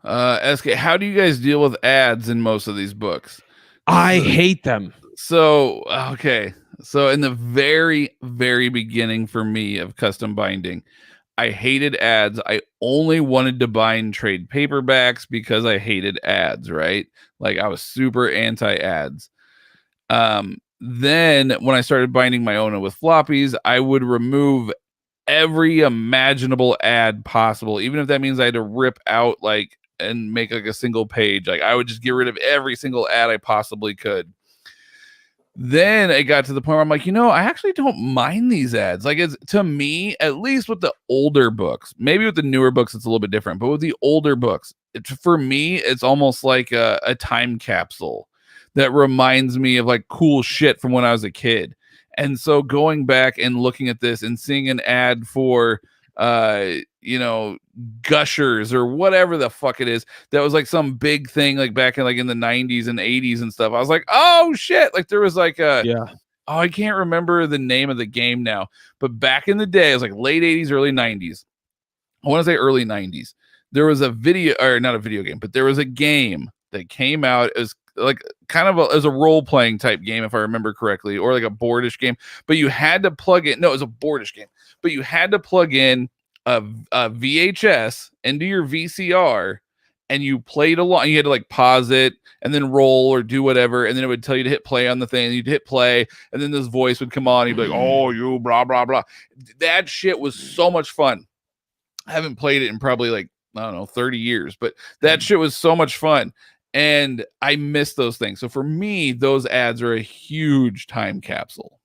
SK, how do you guys deal with ads in most of these books? I hate them. So, okay. So in the very, very beginning for me of custom binding, I hated ads. I only wanted to bind trade paperbacks because I hated ads, right? Like I was super anti-ads. Then when I started binding my own with floppies, I would remove every imaginable ad possible, even if that means I had to rip out like and make like a single page. Like I would just get rid of every single ad I possibly could. Then it got to the point where I'm like, I actually don't mind these ads. Like it's, to me, at least with the older books, maybe with the newer books, it's a little bit different, but with the older books, for me, it's almost like a time capsule that reminds me of like cool shit from when I was a kid. And so going back and looking at this and seeing an ad for, Gushers or whatever the fuck it is, that was like some big thing like back in the 90s and 80s and stuff. I was like, oh shit, like there was like I can't remember the name of the game now, but back in the day, it was like late 80s, early 90s. I want to say early 90s. There was a video, or not a video game, but there was a game that came out. It was like kind of as a role-playing type game, if I remember correctly, or like a boardish game. But you had to plug in. No, it was a boardish game. But you had to plug in a VHS into your VCR, and you played along. You had to like pause it and then roll or do whatever, and then it would tell you to hit play on the thing. And you'd hit play, and then this voice would come on. You'd be like, "Oh, you blah blah blah." That shit was so much fun. I haven't played it in probably like, I don't know, 30 years, but that shit was so much fun. And I miss those things. So for me, those ads are a huge time capsule.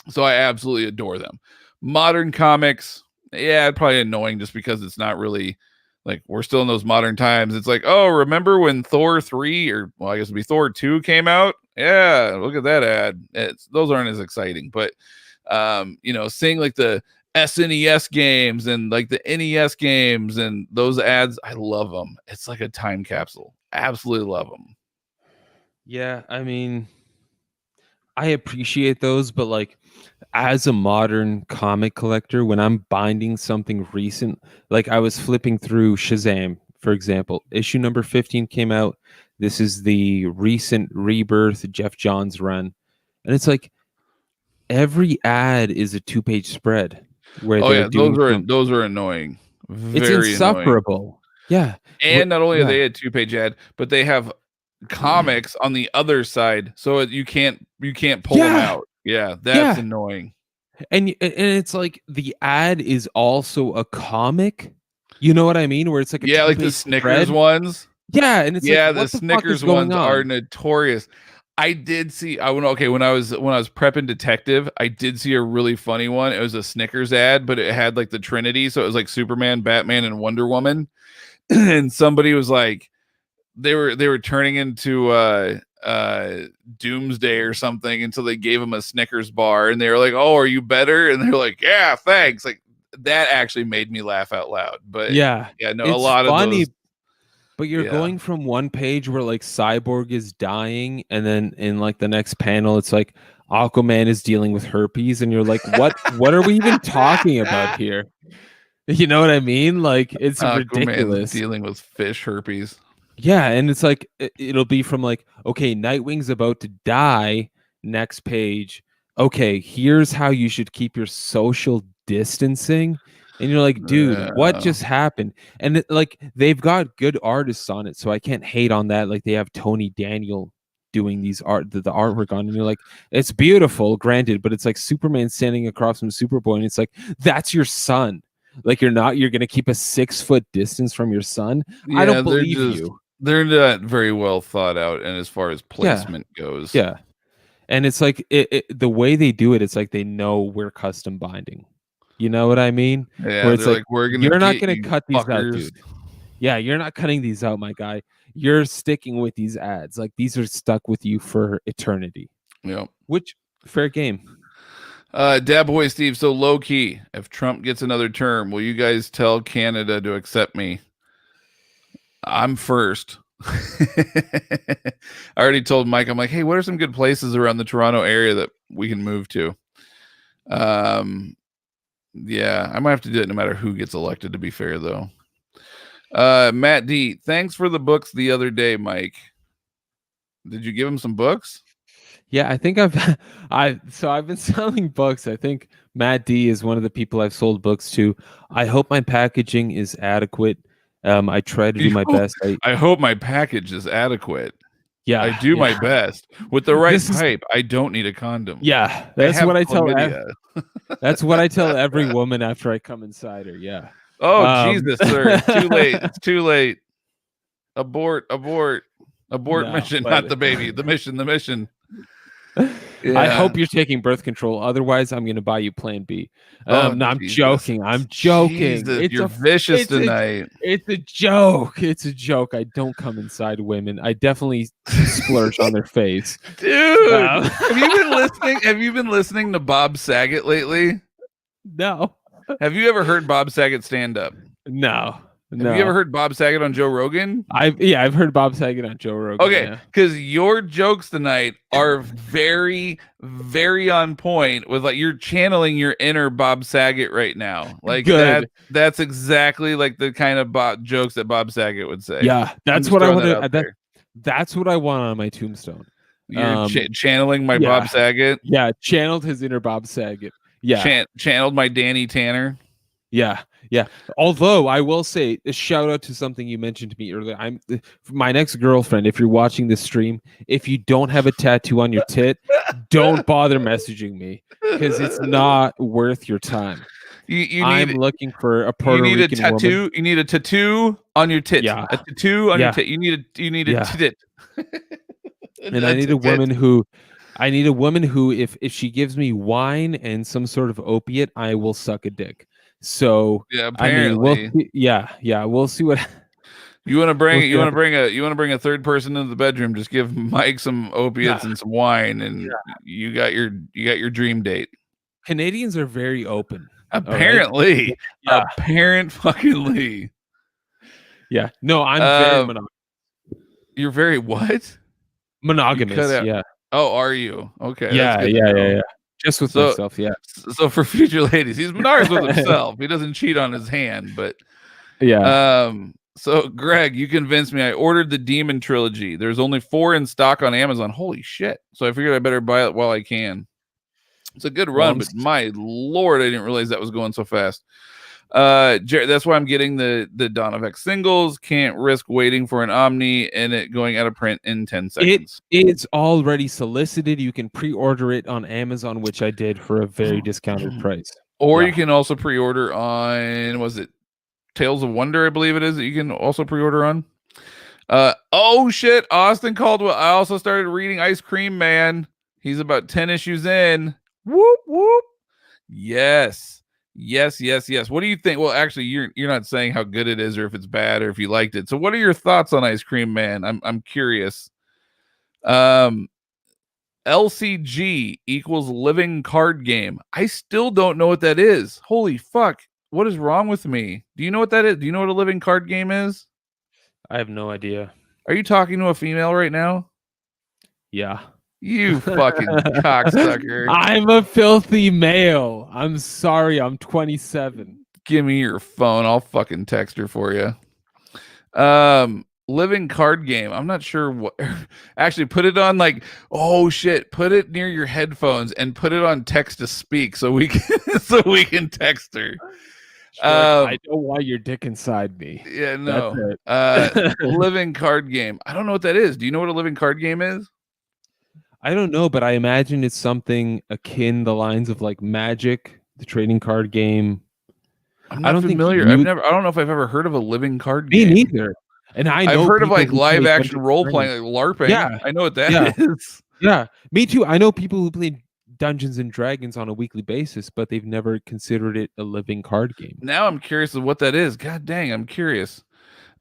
So I absolutely adore them. Modern comics, yeah, probably annoying just because it's not really like, we're still in those modern times. It's like, oh, remember when Thor 3 or, well, I guess it'd be Thor 2 came out? Yeah, look at that ad. Those aren't as exciting, but seeing like the SNES games and like the NES games and those ads, I love them. It's like a time capsule. Absolutely love them. Yeah, I mean, I appreciate those, but like as a modern comic collector, when I'm binding something recent, like I was flipping through Shazam, for example, issue number 15 came out. This is the recent Rebirth Jeff Johns run. And it's like every ad is a 2-page spread where those are annoying. It's insufferable. Annoying. Yeah. And not only are they a 2-page ad, but they have comics on the other side, so you can't pull them out. Yeah, that's annoying. And it's like the ad is also a comic. You know what I mean? Where it's like like the Snickers ones. Yeah, and it's like, the Snickers ones are notorious. I did see. When I was prepping Detective, I did see a really funny one. It was a Snickers ad, but it had like the Trinity, so it was like Superman, Batman, and Wonder Woman. And somebody was like, they were turning into Doomsday or something until they gave him a Snickers bar, and they were like, "Oh, are you better?" And they're like, "Yeah, thanks." Like that actually made me laugh out loud. But no, a lot funny, of those. But you're going from one page where like Cyborg is dying, and then in like the next panel, it's like Aquaman is dealing with herpes, and you're like, what are we even talking about here? You know what I mean? Like it's ridiculous. Dealing with fish herpes. Yeah, and it's like it'll be from like, okay, Nightwing's about to die. Next page. Okay, here's how you should keep your social distancing. And you're like, dude, what just happened? And like they've got good artists on it, so I can't hate on that. Like they have Tony Daniel doing these the artwork on, and you're like, it's beautiful, granted, but it's like Superman standing across from Superboy, and it's like, that's your son. Like you're gonna keep a 6-foot distance from your son. I don't believe you. They're not very well thought out, and as far as placement goes. Yeah. And it's like the way they do it, it's like they know we're custom binding. You know what I mean? Yeah, where it's like you're not gonna cut these out, dude. Yeah, you're not cutting these out, my guy. You're sticking with these ads. Like these are stuck with you for eternity. Yeah. Which fair game. Dad Boy Steve, so low key, if Trump gets another term, will you guys tell Canada to accept me? I'm first. I already told Mike, I'm like, hey, what are some good places around the Toronto area that we can move to? Yeah, I might have to do it no matter who gets elected, to be fair, though. Matt D, thanks for the books the other day, Mike. Did you give him some books? Yeah, I think I've been selling books. I think Matt D is one of the people I've sold books to. I hope my packaging is adequate. I try to do my best. I hope my package is adequate. Yeah, I do my best with the right pipe. I don't need a condom. Yeah, that's what I tell. That's what I tell every woman after I come inside her. Yeah. Oh Jesus, sir! It's too late. It's too late. Abort! Mission, not the baby. The mission. Yeah. I hope you're taking birth control. Otherwise, I'm going to buy you Plan B. No, I'm joking. I'm joking. Jesus, you're vicious tonight. It's a joke. It's a joke. I don't come inside women. I definitely splurge on their face. Dude, have you been listening to Bob Saget lately? No. Have you ever heard Bob Saget stand up? No. Have you ever heard Bob Saget on Joe Rogan? I've heard Bob Saget on Joe Rogan. Okay, because your jokes tonight are very, very on point with like you're channeling your inner Bob Saget right now. Like that's exactly like the kind of jokes that Bob Saget would say. Yeah, that's what I want to. That's what I want on my tombstone. You're channeling my Bob Saget. Yeah, channeled his inner Bob Saget. Yeah, channeled my Danny Tanner. Yeah. Although I will say a shout out to something you mentioned to me earlier. I'm my next girlfriend. If you're watching this stream, if you don't have a tattoo on your tit, don't bother messaging me because it's not worth your time. I'm looking for a Puerto Rican woman. You need a tattoo on your tit. Yeah. A tattoo on your tit. You need a tit. And I need a woman who if she gives me wine and some sort of opiate, I will suck a dick. So yeah, apparently, we'll see what you want to bring. You want to bring a third person into the bedroom. Just give Mike some opiates and some wine, and you got your dream date. Canadians are very open. Apparently, fuckingly. Yeah. No, I'm very monogamous. You're very what? Monogamous. Yeah. Oh, are you? Okay. Yeah. Just with myself, yeah. So for future ladies, he's monogamous with himself. He doesn't cheat on his hand, but yeah. So Greg, you convinced me. I ordered the Demon trilogy. There's only 4 in stock on Amazon. Holy shit! So I figured I better buy it while I can. It's a good run, but my lord, I didn't realize that was going so fast. Jared, that's why I'm getting the Dawn of X singles. Can't risk waiting for an Omni and it going out of print in 10 seconds. It's already solicited. You can pre-order it on Amazon, which I did for a very discounted price. Or you can also pre-order on, was it Tales of Wonder, I believe it is, that you can also pre-order on. Oh shit, Austin Caldwell. I also started reading Ice Cream Man. He's about 10 issues in. Whoop whoop. Yes. What do you think? Well, actually, you're not saying how good it is or if it's bad or if you liked it. So what are your thoughts on Ice Cream Man? I'm curious. LCG equals living card game. I still don't know what that is. Holy fuck. What is wrong with me? Do you know what that is? Do you know what a living card game is? I have no idea. Are you talking to a female right now? Yeah. You fucking cocksucker. I'm a filthy male. I'm sorry. I'm 27. Give me your phone. I'll fucking text her for you. Living card game. I'm not sure what. Actually, put it on put it near your headphones and put it on text to speak so we can text her. I don't want your dick inside me. Yeah, no. Living card game. I don't know what that is. Do you know what a living card game is? I don't know, but I imagine it's something akin the lines of like Magic, the trading card game. I'm not familiar. I don't know if I've ever heard of a living card game. Me neither. And I've heard of like live action role playing, like LARPing. Yeah, I know what that is. Yeah, me too. I know people who play Dungeons and Dragons on a weekly basis, but they've never considered it a living card game. Now I'm curious of what that is. God dang, I'm curious.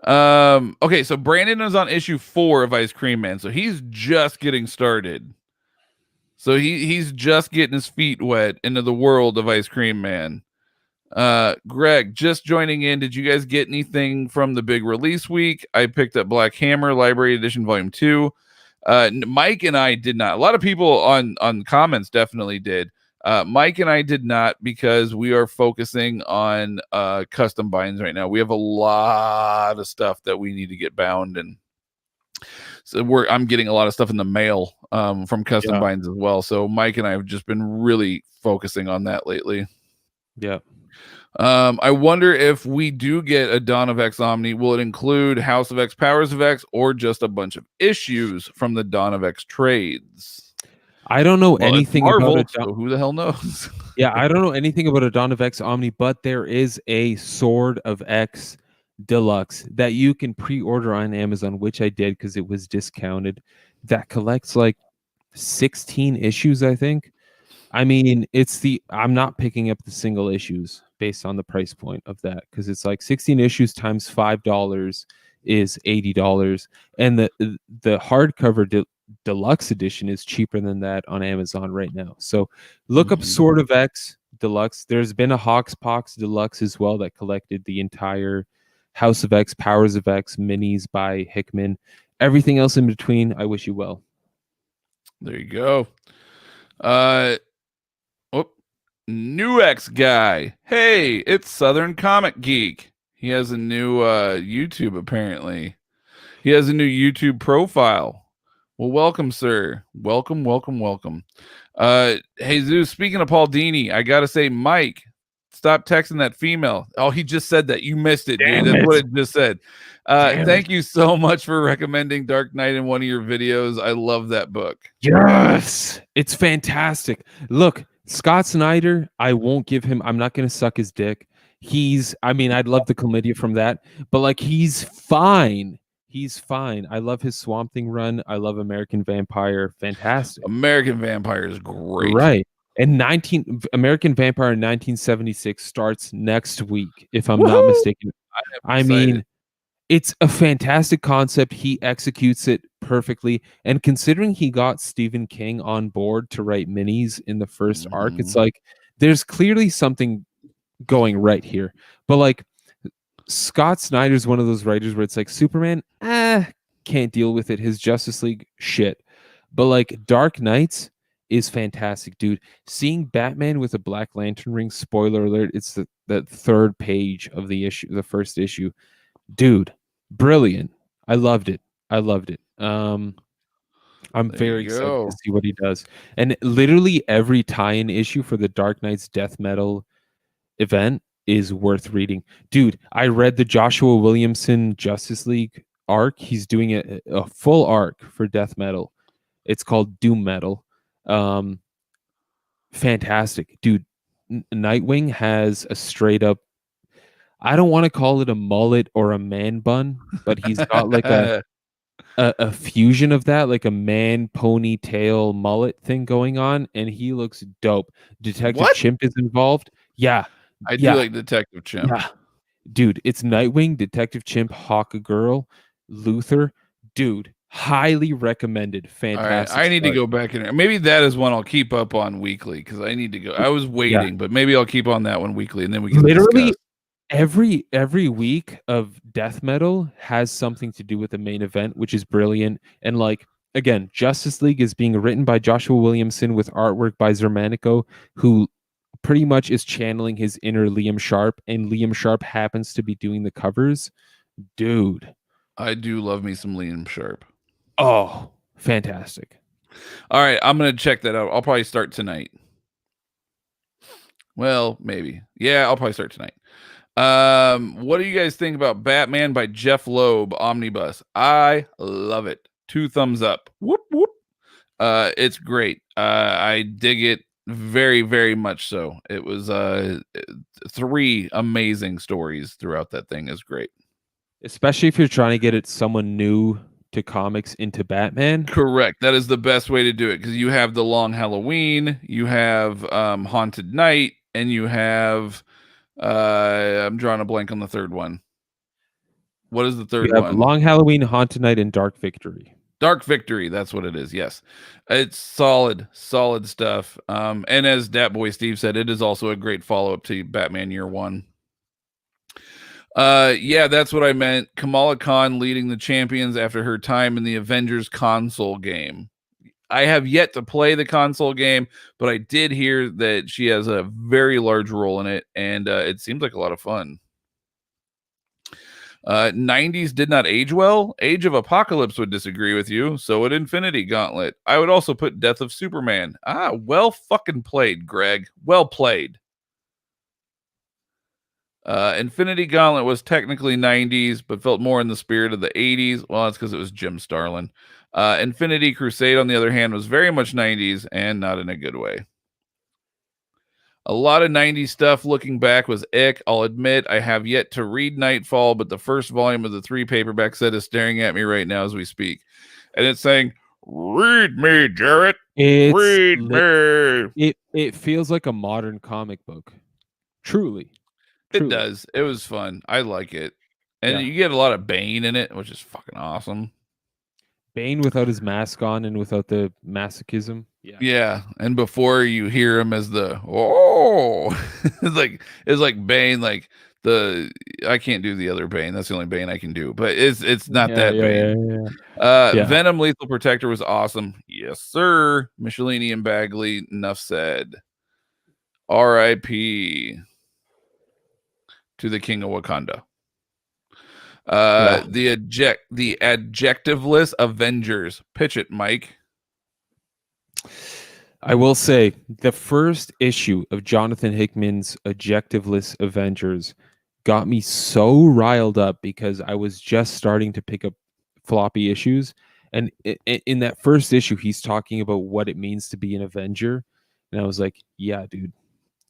Okay, so Brandon is on issue 4 of Ice Cream Man, so he's just getting started. So he's just getting his feet wet into the world of Ice Cream Man. Greg, just joining in. Did you guys get anything from the big release week? I picked up Black Hammer Library Edition Volume 2. Mike and I did not. A lot of people on comments definitely did. Mike and I did not because we are focusing on custom binds right now. We have a lot of stuff that we need to get bound, and so I'm getting a lot of stuff in the mail from custom binds as well. So Mike and I have just been really focusing on that lately. Yeah. I wonder if we do get a Dawn of X Omni, will it include House of X, Powers of X, or just a bunch of issues from the Dawn of X trades? I don't know anything Marvel, about it. So who the hell knows? Yeah, I don't know anything about a Dawn of X Omni, but there is a Sword of X Deluxe that you can pre-order on Amazon, which I did because it was discounted. That collects like 16 issues, I think. I mean, I'm not picking up the single issues based on the price point of that because it's like 16 issues times $5 is $80, and the hardcover deluxe edition is cheaper than that on Amazon right now. So look up Sword of X Deluxe. There's been a Hoxpox Deluxe as well that collected the entire House of X, Powers of X minis by Hickman. Everything else in between, I wish you well. There you go. New X guy. Hey, it's Southern Comic Geek. He has a new YouTube apparently. He has a new YouTube profile. Well, welcome, sir. Welcome. Hey, Zeus, speaking of Pauldini, I got to say, Mike, stop texting that female. Oh, he just said that. You missed it, dude. That's what it just said. Thank you so much for recommending Dark Knight in one of your videos. I love that book. Yes, it's fantastic. Look, Scott Snyder, I'm not going to suck his dick. I'd love the chlamydia from that, but like, he's fine. He's fine. I love his Swamp Thing run. I love American Vampire. Fantastic. American Vampire is great. Right. And American Vampire in 1976 starts next week, if I'm not mistaken. I mean, it's a fantastic concept. He executes it perfectly. And considering he got Stephen King on board to write minis in the first arc, it's like there's clearly something going right here. But like, Scott Snyder's one of those writers where it's like, Superman, can't deal with it. His Justice League, shit. But like, Dark Knights is fantastic, dude. Seeing Batman with a Black Lantern ring, spoiler alert, it's the third page of the issue, the first issue. Dude, brilliant. I loved it. I'm very excited to see what he does. And literally every tie-in issue for the Dark Knight's Death Metal event is worth reading. Dude, I read the Joshua Williamson Justice League arc. He's doing a full arc for Death Metal. It's called Doom Metal. Fantastic. Dude, Nightwing has a straight up, I don't want to call it a mullet or a man bun, but he's got like a fusion of that, like a man ponytail mullet thing going on, and he looks dope. Detective Chimp is involved. Yeah. I do like Detective Chimp. Yeah. Dude, it's Nightwing, Detective Chimp, Hawk Girl, Luther. Dude, highly recommended. Fantastic. I need to go back in there. Maybe that is one I'll keep up on weekly because I need to go. I was waiting, but maybe I'll keep on that one weekly, and then we can literally discuss. Every week of Death Metal has something to do with the main event, which is brilliant. And like, again, Justice League is being written by Joshua Williamson with artwork by Zermanico, who pretty much is channeling his inner Liam Sharp, and Liam Sharp happens to be doing the covers. Dude, I do love me some Liam Sharp. Oh, fantastic. All right, I'm going to check that out. I'll probably start tonight. Well, maybe. Yeah, I'll probably start tonight. What do you guys think about Batman by Jeff Loeb Omnibus? I love it. 2 thumbs up. Whoop whoop. It's great. I dig it very, very much so. It was 3 amazing stories throughout that thing. Is great. Especially if you're trying to get it someone new to comics into Batman. Correct. That is the best way to do it because you have the Long Halloween, you have Haunted Night, and you have I'm drawing a blank on the third one. What is the third one? Long Halloween, Haunted Night, and Dark Victory. Dark Victory, that's what it is. Yes, it's solid stuff. And as Dat Boy Steve said, it is also a great follow-up to Batman Year One. Yeah, that's what I meant. Kamala Khan leading the champions after her time in the Avengers console game. I have yet to play the console game, but I did hear that she has a very large role in it, and it seems like a lot of fun. 90s did not age well. Age of Apocalypse would disagree with you. So would Infinity Gauntlet. I would also put Death of Superman. Well fucking played, Greg. Well played. Infinity Gauntlet was technically 90s, but felt more in the spirit of the 80s. Well, that's because it was Jim Starlin. Infinity Crusade, on the other hand, was very much 90s and not in a good way. A lot of 90s stuff looking back was ick. I'll admit I have yet to read Nightfall, but the first volume of the 3 paperback set is staring at me right now as we speak. And it's saying, read me, Jarrett. Read me. It feels like a modern comic book. Truly. It does. It was fun. I like it. And you get a lot of Bane in it, which is fucking awesome. Bane without his mask on and without the masochism. Yeah. And before you hear him as the it's like Bane, like I can't do the other Bane. That's the only Bane I can do. But it's not that Bane. Venom Lethal Protector was awesome. Yes, sir. Michelini and Bagley, enough said. R.I.P. to the King of Wakanda. The adjectiveless Avengers. Pitch it, Mike. I will say the first issue of Jonathan Hickman's adjectiveless Avengers got me so riled up because I was just starting to pick up floppy issues. And in that first issue, he's talking about what it means to be an Avenger. And I was like, yeah, dude.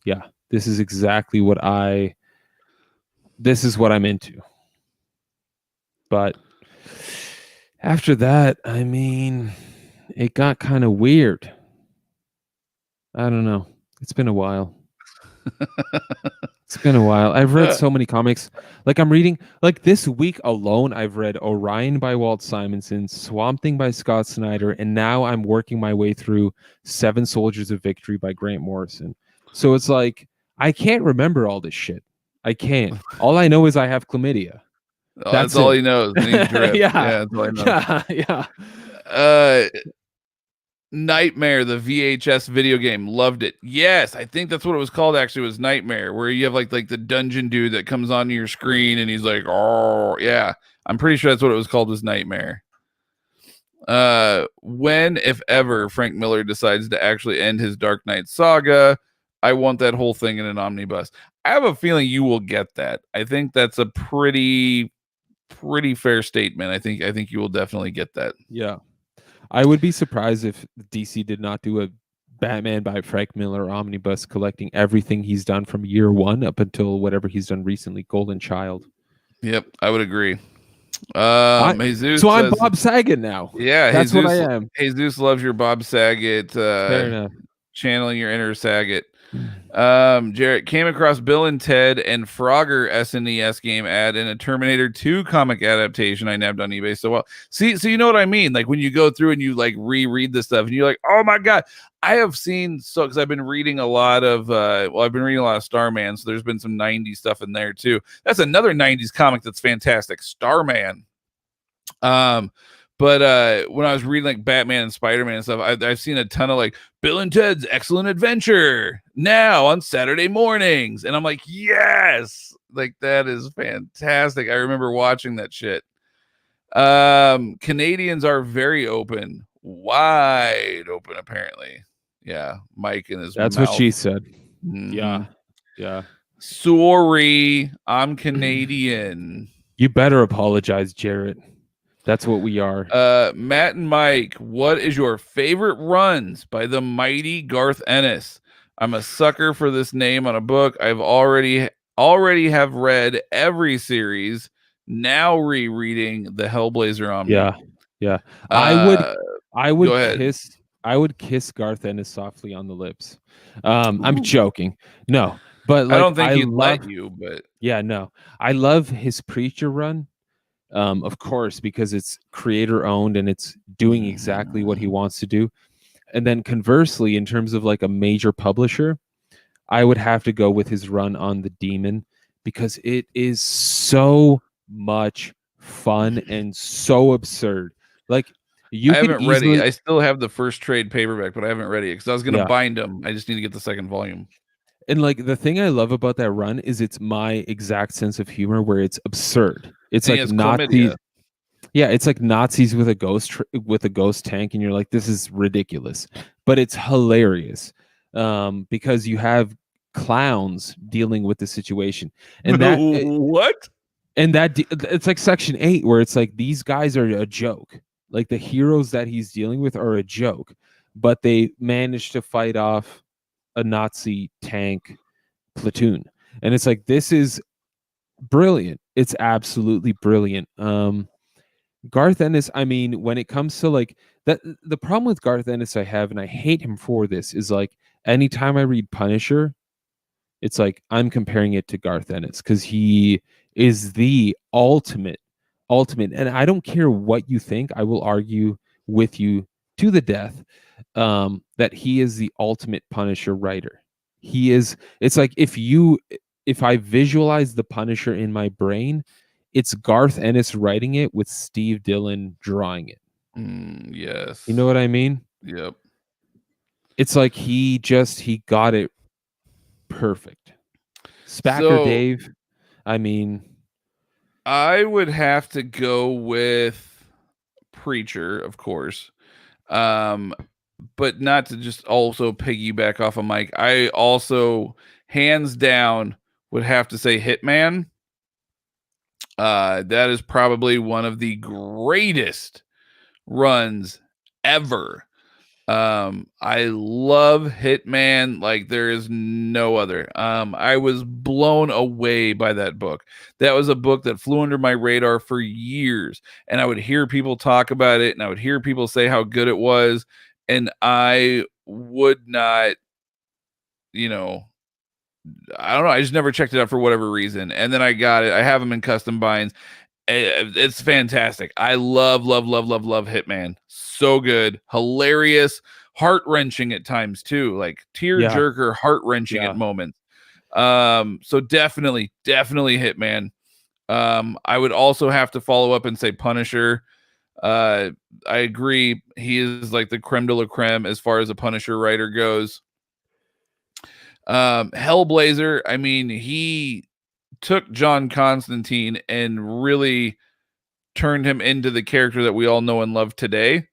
Yeah, this is exactly what I'm into. But after that, I mean, it got kind of weird. I don't know. It's been a while. It's been a while. I've read so many comics. Like I'm reading, like this week alone, I've read Orion by Walt Simonson, Swamp Thing by Scott Snyder, and now I'm working my way through Seven Soldiers of Victory by Grant Morrison. So it's like, I can't remember all this shit. I can't. All I know is I have chlamydia. That's all he knows. And he's drip. Yeah, that's all he knows. Yeah. Nightmare, the VHS video game, loved it. Yes, I think that's what it was called. Actually, was Nightmare, where you have like the dungeon dude that comes onto your screen and he's like, oh yeah. I'm pretty sure that's what it was called. Was Nightmare. When, if ever, Frank Miller decides to actually end his Dark Knight saga, I want that whole thing in an omnibus. I have a feeling you will get that. I think that's a pretty fair statement. I think you will definitely get that. Yeah. I would be surprised if DC did not do a Batman by Frank Miller omnibus collecting everything he's done from year one up until whatever he's done recently, Golden Child. Yep, I would agree. Jesus so I'm Bob Saget now. Yeah, that's Jesus, what I am. Jesus loves your Bob Saget. Fair enough. Channeling your inner Saget. Jarrett came across Bill and Ted and Frogger SNES game ad in a Terminator 2 comic adaptation I nabbed on eBay. So you know what I mean? Like when you go through and you like reread this stuff and you're like, oh my God, I have seen because I've been reading a lot of I've been reading a lot of Starman, so there's been some 90s stuff in there too. That's another 90s comic that's fantastic, Starman. But when I was reading like Batman and Spider-Man and stuff, I've seen a ton of like Bill and Ted's Excellent Adventure now on Saturday mornings. And I'm like, yes, like that is fantastic. I remember watching that shit. Canadians are very open, wide open, apparently. Yeah, Mike and his That's mouth. what she said. Mm-hmm. Yeah. Sorry, I'm Canadian. You better apologize, Jarrett. That's what we are. Matt and Mike, what is your favorite runs by the mighty Garth Ennis? I'm a sucker for this name on a book. I've already have read every series. Now rereading the Hellblazer Omni. Yeah. I would kiss Garth Ennis softly on the lips. I'm joking. No, but like, I don't think he'd let you, but yeah, no. I love his Preacher run. Of course, because it's creator owned and it's doing exactly what he wants to do. And then conversely, in terms of like a major publisher, I would have to go with his run on The Demon because it is so much fun and so absurd. Like I haven't read it. I still have the first trade paperback, but I haven't read it because I was going to bind them. I just need to get the second volume. And like the thing I love about that run is it's my exact sense of humor where it's absurd. It's like Nazis. Yeah, it's like Nazis with a ghost tank, and you're like, this is ridiculous, but it's hilarious because you have clowns dealing with the situation, and that what? And that it's like Section 8 where it's like these guys are a joke. Like the heroes that he's dealing with are a joke, but they managed to fight off a Nazi tank platoon. And it's like, this is brilliant. It's absolutely brilliant. Garth Ennis, I mean, when it comes to like that, the problem with Garth Ennis I have, and I hate him for this, is like anytime I read Punisher, it's like I'm comparing it to Garth Ennis because he is the ultimate. And I don't care what you think, I will argue with you to the death that he is the ultimate Punisher writer. He is. It's like if I visualize the Punisher in my brain, it's Garth Ennis writing it with Steve Dillon drawing it. Yes. You know what I mean? Yep. It's like he got it perfect. Spacker Dave, I mean, I would have to go with Preacher, of course. But not to just also piggyback off of Mike. I also, hands down, would have to say Hitman. That is probably one of the greatest runs ever. I love Hitman like there is no other. I was blown away by that book. That was a book that flew under my radar for years, and I would hear people talk about it, and I would hear people say how good it was, and I would not, you know, I don't know. I just never checked it out for whatever reason, and then I got it. I have them in custom binds. It's fantastic. I love Hitman. So good, hilarious, heart wrenching at times too, like tear jerker, heart wrenching at moments. So definitely Hitman. I would also have to follow up and say Punisher. I agree. He is like the creme de la creme as far as a Punisher writer goes. Hellblazer, I mean, he took John Constantine and really turned him into the character that we all know and love today.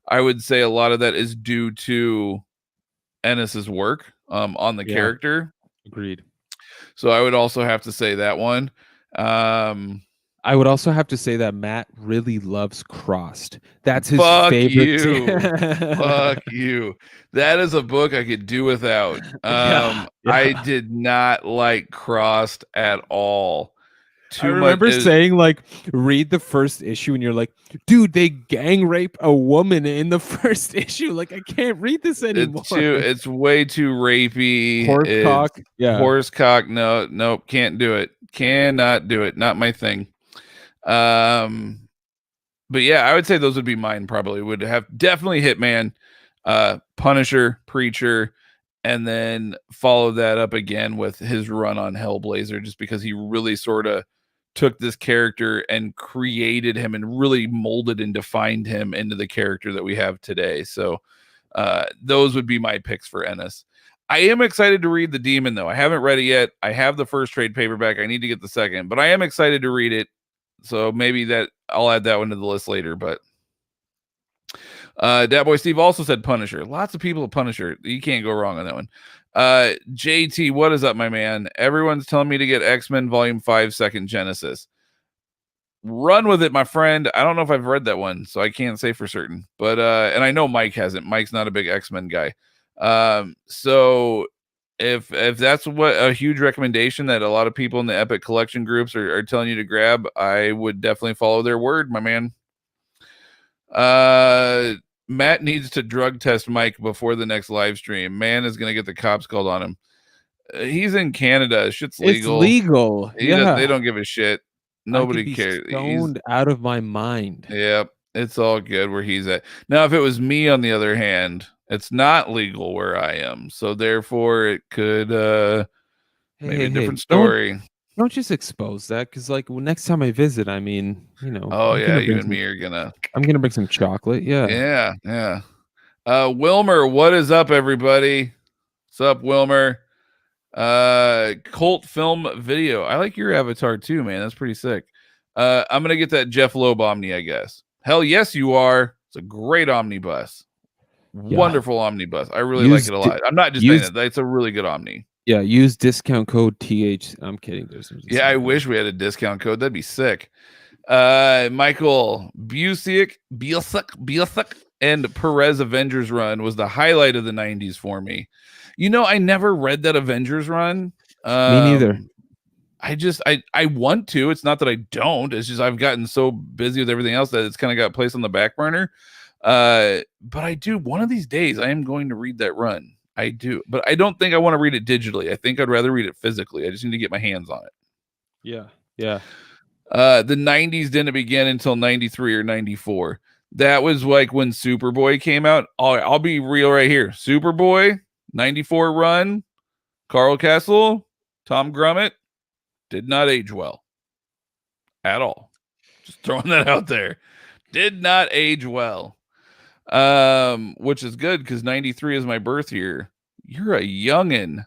I would say a lot of that is due to Ennis's work on the character. Agreed. So I would also have to say that one. I would also have to say that Matt really loves Crossed. That's his favorite. Fuck you. That is a book I could do without. I did not like Crossed at all. I remember saying, like, read the first issue, and you're like, dude, they gang rape a woman in the first issue. Like, I can't read this anymore. It's way too rapey. Horsecock. Horsecock. No, nope. Can't do it. Cannot do it. Not my thing. But yeah, I would say those would be mine. Probably would have definitely Hitman, Punisher, Preacher, and then follow that up again with his run on Hellblazer, just because he really sort of took this character and created him and really molded and defined him into the character that we have today. So those would be my picks for Ennis. I am excited to read The Demon, though. I haven't read it yet. I have the first trade paperback. I need to get the second, but I am excited to read it. So maybe that I'll add that one to the list later. But Dat Boy Steve also said Punisher. Lots of people Punisher. You can't go wrong on that one. JT, what is up, my man? Everyone's telling me to get X-Men Volume 5 Second Genesis. Run with it, my friend. I don't know if I've read that one, so I can't say for certain. But and I know Mike hasn't. Mike's not a big X-Men guy. So if that's what a huge recommendation that a lot of people in the Epic collection groups are telling you to grab, I would definitely follow their word, my man. Matt needs to drug test Mike before the next live stream. Man is gonna get the cops called on him. He's in Canada. Shit's legal. It's legal. They don't give a shit. Nobody cares. Stoned out of my mind. Yep, it's all good where he's at. Now, if it was me, on the other hand, it's not legal where I am, so therefore it could maybe a different story. Don't just expose that, because like next time I visit, I mean, you know. Oh yeah, you and me are gonna. I'm gonna bring some chocolate. Yeah. Wilmer, what is up, everybody? What's up, Wilmer? Cult film video. I like your avatar too, man. That's pretty sick. I'm gonna get that Jeff Loeb Omni, I guess. Hell yes, you are. It's a great omnibus. Wonderful omnibus. I really like it a lot. I'm not just saying that. It's a really good Omni. Yeah, use discount code TH. I'm kidding. I wish we had a discount code. That'd be sick. Michael Busiek, and Perez Avengers run was the highlight of the 90s for me. You know, I never read that Avengers run. Me neither. I want to. It's not that I don't. It's just I've gotten so busy with everything else that it's kind of got placed on the back burner. But I do. One of these days, I am going to read that run. I do, but I don't think I want to read it digitally. I think I'd rather read it physically. I just need to get my hands on it. Yeah. The 90s didn't begin until 93 or 94. That was like when Superboy came out. I'll be real right here. Superboy, 94 run, Carl Castle, Tom Grummett, did not age well at all. Just throwing that out there. Did not age well. Which is good because 93 is my birth year. You're a youngin'.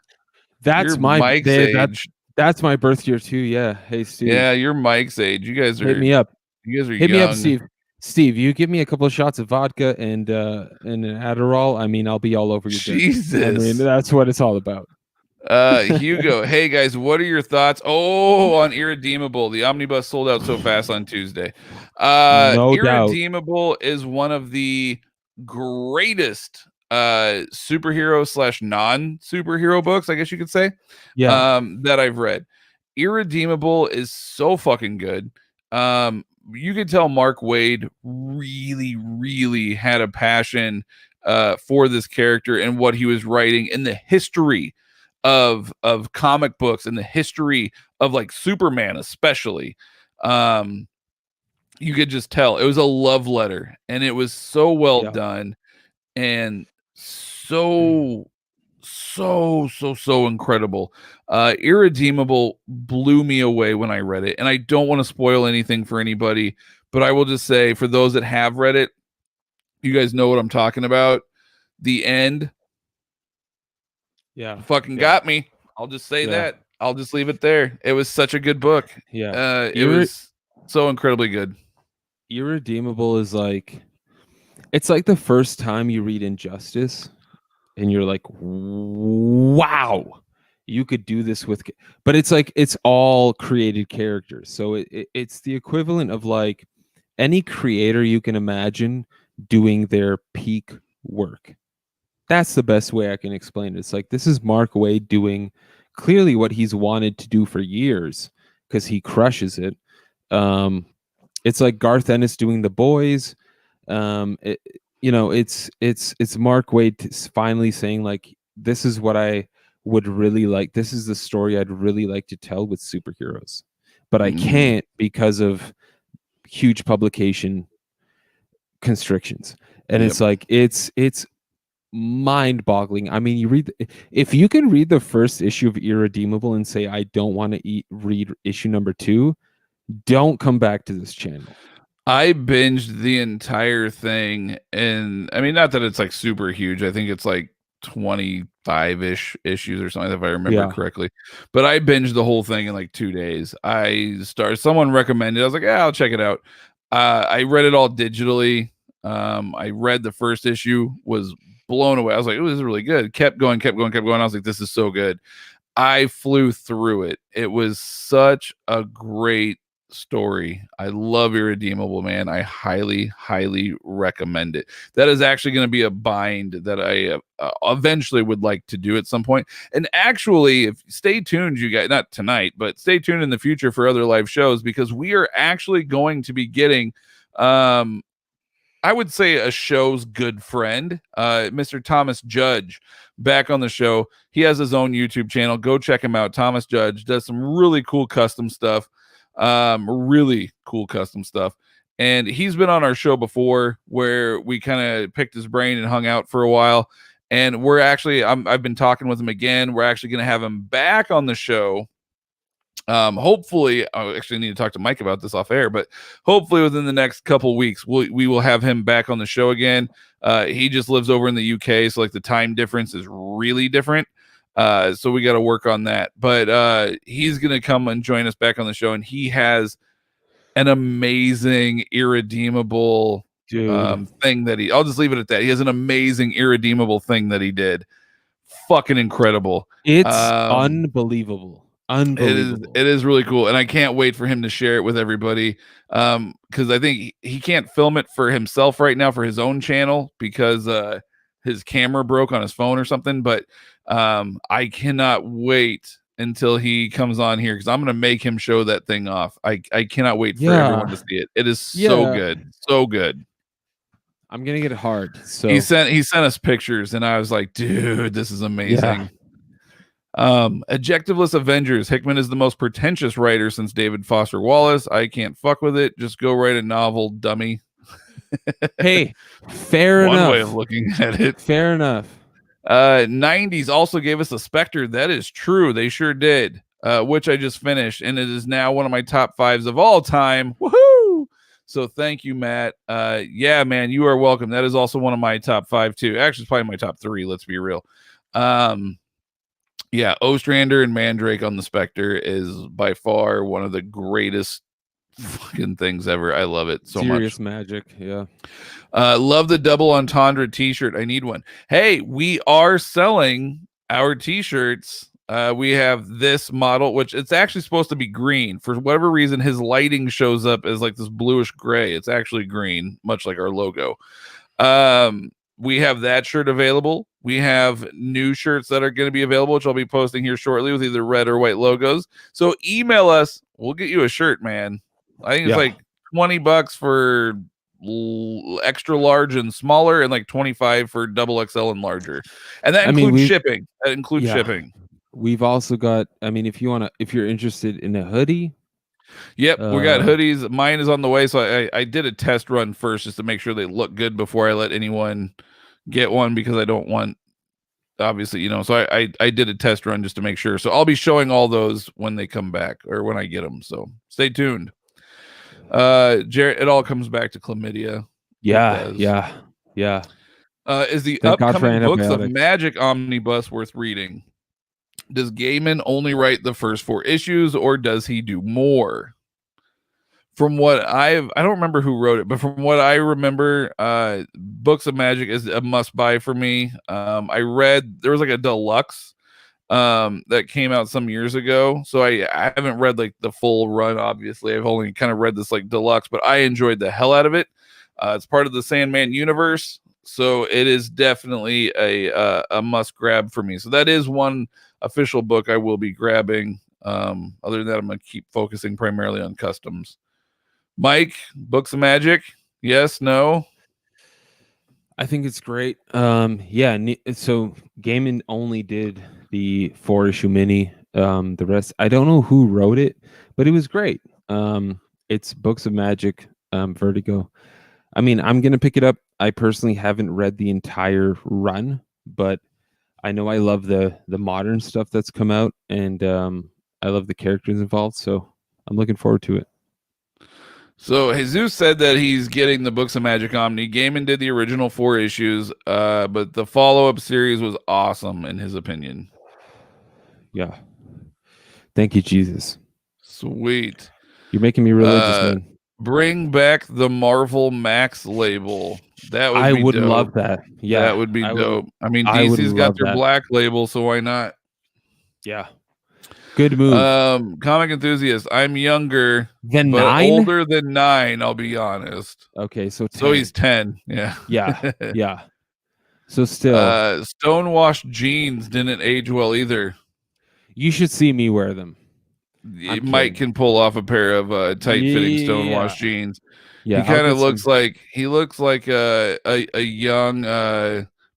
That's Mike's age. That's my birth year too. Yeah. Hey, Steve. Yeah, you're Mike's age. You guys are. Hit me up. You guys are Hit young. me up, Steve. Steve, you give me a couple of shots of vodka and an Adderall. I mean, I'll be all over your Jesus. dick. I mean, that's what it's all about. Hugo, hey guys, what are your thoughts? Oh, on Irredeemable. The omnibus sold out so fast on Tuesday. No doubt. Irredeemable is one of the greatest superhero / non-superhero books, I guess you could say. Yeah. That I've read. Irredeemable is so fucking good. You could tell Mark Waid really, really had a passion for this character and what he was writing in the history of comic books and the history of like Superman, especially. You could just tell it was a love letter, and it was so well done, and so incredible. Irredeemable blew me away when I read it, and I don't want to spoil anything for anybody, but I will just say, for those that have read it, you guys know what I'm talking about. The end fucking got me. I'll just say that. I'll just leave it there. It was such a good book. It was so incredibly good. Irredeemable is like, it's like the first time you read Injustice and you're like, wow, you could do this with, but it's like, it's all created characters. So it's the equivalent of like any creator you can imagine doing their peak work. That's the best way I can explain it. It's like, this is Mark Waid doing clearly what he's wanted to do for years, because he crushes it. It's like Garth Ennis doing The Boys. It's Mark Waid finally saying like, this is what I would really like. This is the story I'd really like to tell with superheroes, but I can't because of huge publication constrictions. And it's like, it's mind-boggling. I mean, if you can read the first issue of Irredeemable and say, I don't want to read issue number 2, don't come back to this channel. I binged the entire thing, and I mean, not that it's like super huge. I think it's like 25-ish issues or something, if I remember correctly. But I binged the whole thing in like 2 days. Someone recommended. I was like, yeah, I'll check it out. I read it all digitally. I read the first issue, was blown away. I was like, oh, this is really good. Kept going. I was like, this is so good. I flew through it. It was such a great story. I love Irredeemable, man. I highly recommend it. That is actually going to be a bind that I eventually would like to do at some point. And actually, if stay tuned, you guys, not tonight, but stay tuned in the future for other live shows, because we are actually going to be getting I would say a show's good friend, Mr. Thomas Judge, back on the show. He has his own YouTube channel. Go check him out. Thomas Judge does some really cool custom stuff. And he's been on our show before, where we kind of picked his brain and hung out for a while. And we're actually, I've been talking with him again. We're actually going to have him back on the show. Hopefully, I actually need to talk to Mike about this off air, but hopefully within the next couple weeks, we will have him back on the show again. He just lives over in the UK, so like the time difference is really different. So we got to work on that, but he's going to come and join us back on the show, and he has an amazing Irredeemable thing that I'll just leave it at that. He has an amazing Irredeemable thing that he did. Fucking incredible. It's unbelievable. It is really cool, and I can't wait for him to share it with everybody, because I think he can't film it for himself right now for his own channel, because his camera broke on his phone or something. But I cannot wait until he comes on here, because I'm going to make him show that thing off. I cannot wait for everyone to see it. It is so good. I'm gonna get it hard. So he sent us pictures, and I was like, dude, this is amazing. Adjectiveless Avengers. Hickman is the most pretentious writer since David Foster Wallace. I can't fuck with it. Just go write a novel, dummy. Hey, fair enough. One way of looking at it. Fair enough. 90s also gave us a Spectre. That is true. They sure did. Which I just finished, and it is now one of my top 5s of all time. Woohoo! So thank you, Matt. Yeah, man, you are welcome. That is also one of my top 5 too. Actually, it's probably my top 3. Let's be real. Yeah, Ostrander and Mandrake on the Spectre is by far one of the greatest fucking things ever. I love it so Serious much. magic, yeah. Love the double entendre t-shirt. I need one. Hey, we are selling our t-shirts. We have this model, which it's actually supposed to be green. For whatever reason, his lighting shows up as like this bluish gray. It's actually green, much like our logo. We have that shirt available. We have new shirts that are going to be available, which I'll be posting here shortly with either red or white logos. So email us. We'll get you a shirt, man. I think it's like $20 for extra large and smaller, and like 25 for double XL and larger. And that includes shipping. That includes shipping. We've also got, I mean, if you're interested in a hoodie. Yep, we got hoodies. Mine is on the way, so I did a test run first just to make sure they look good before I let anyone get one, because I don't want, obviously, you know, so I did a test run just to make sure. So I'll be showing all those when they come back or when I get them. So stay tuned. Jared, it all comes back to chlamydia. Yeah. Is the upcoming Books of Magic omnibus worth reading? Does Gaiman only write the first 4 issues, or does he do more? From what I don't remember who wrote it, but from what I remember, Books of Magic is a must buy for me. I read, there was like a deluxe that came out some years ago, so I haven't read like the full run. Obviously, I've only kind of read this like deluxe, but I enjoyed the hell out of it. It's part of the Sandman universe, so it is definitely a must grab for me. So that is one official book I will be grabbing. Other than that, I'm gonna keep focusing primarily on customs. Mike, Books of Magic, yes, no? I think it's great. Yeah, so Gaiman only did the 4-issue mini. The rest, I don't know who wrote it, but it was great. It's Books of Magic, Vertigo. I mean, I'm gonna pick it up. I personally haven't read the entire run, but I know I love the modern stuff that's come out, and I love the characters involved, so I'm looking forward to it. So Jesus said that he's getting the Books of Magic Omni. Gaiman did the original 4 issues, but the follow-up series was awesome in his opinion. Yeah. Thank you, Jesus. Sweet. You're making me religious, man. Bring back the Marvel Max label. That would be would dope. Love that. Yeah. That would be dope. I mean, DC's got their black label, so why not? Yeah. Good move. Comic enthusiast. I'm younger than but 9, older than 9. I'll be honest. Okay, so 10. So he's 10. Yeah. Yeah. So still, stonewashed jeans didn't age well either. You should see me wear them. Mike can pull off a pair of tight-fitting stonewashed jeans. Yeah, he kind of looks like a young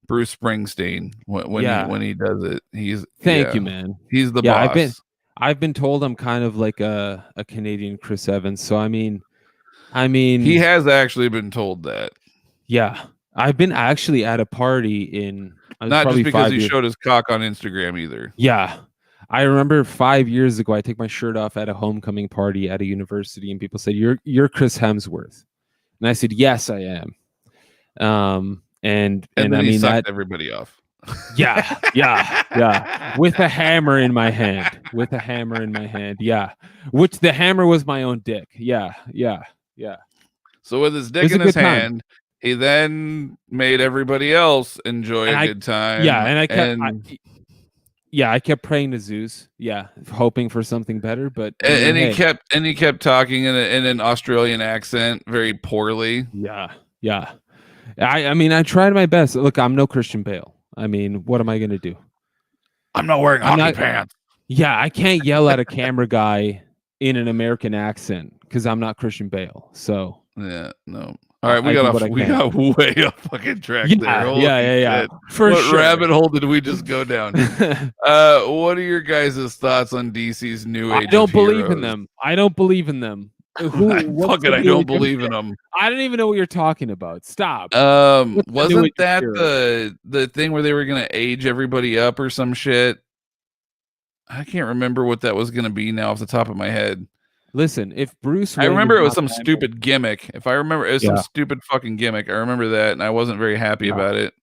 Bruce Springsteen when he does it. Thank you, man. He's the boss. I've been told I'm kind of like a Canadian Chris Evans. So I mean, he has actually been told that. Yeah, I've been actually at a party in not just because he showed his cock on Instagram either. Yeah, I remember 5 years ago, I took my shirt off at a homecoming party at a university, and people said, "You're Chris Hemsworth," and I said, "Yes, I am." And then I mean, sucked everybody off. Yeah. With a hammer in my hand. Yeah. Which the hammer was my own dick. Yeah. So with his dick in his hand, he then made everybody else enjoy a good time. Yeah, and I kept praying to Zeus. Yeah, hoping for something better. But he kept talking in an Australian accent very poorly. Yeah. I mean, I tried my best. Look, I'm no Christian Bale. I mean, what am I going to do? I'm not wearing hockey pants. Yeah, I can't yell at a camera guy in an American accent because I'm not Christian Bale. So yeah, no. All right, we got way off fucking track there. Yeah. What rabbit hole did we just go down? What are your guys' thoughts on DC's new age? I don't believe in them. I don't believe in them. I don't believe in them. I don't even know what you're talking about. Stop. Wasn't that the thing where they were gonna age everybody up or some shit? I can't remember what that was gonna be now off the top of my head. Listen, if Bruce, I remember it was some stupid gimmick. If I remember, it was some stupid fucking gimmick. I remember that, and I wasn't very happy about it.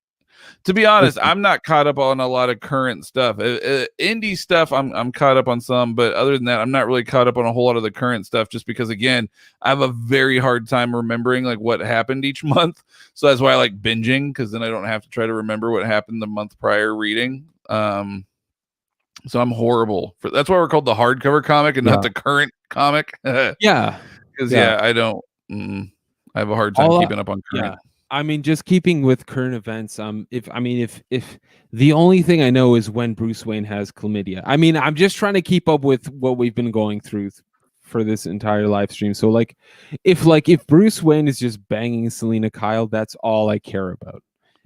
To be honest, I'm not caught up on a lot of current stuff. Indie stuff, I'm caught up on some, but other than that, I'm not really caught up on a whole lot of the current stuff. Just because, again, I have a very hard time remembering like what happened each month. So that's why I like binging, because then I don't have to try to remember what happened the month prior reading. So I'm horrible. That's why we're called the hardcover comic and not the current comic. Yeah, because I don't. I have a hard time keeping up on current. Yeah. I mean, just keeping with current events. If the only thing I know is when Bruce Wayne has chlamydia. I mean, I'm just trying to keep up with what we've been going through for this entire live stream. So if Bruce Wayne is just banging Selena Kyle, that's all I care about.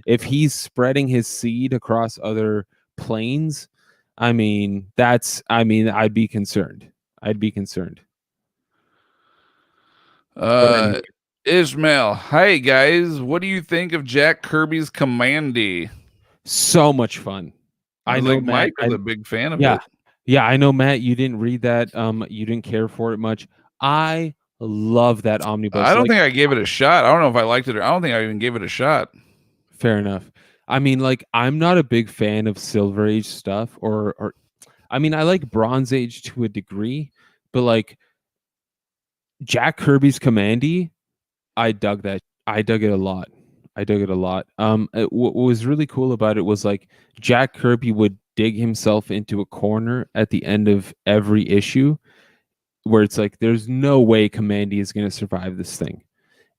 If he's spreading his seed across other planes, I'd be concerned. I'd be concerned. Anyway. Ishmael, hi guys. What do you think of Jack Kirby's Commandy? So much fun. I know Mike was a big fan of it. Yeah, I know, Matt, you didn't read that. You didn't care for it much. I love that omnibus. I don't think I gave it a shot. I don't know if I liked it or I don't think I even gave it a shot. Fair enough. I mean, I'm not a big fan of Silver Age stuff or I mean, I like Bronze Age to a degree, but Jack Kirby's Commandy, I dug that. I dug it a lot. What was really cool about it was Jack Kirby would dig himself into a corner at the end of every issue where it's there's no way Commandy is going to survive this thing.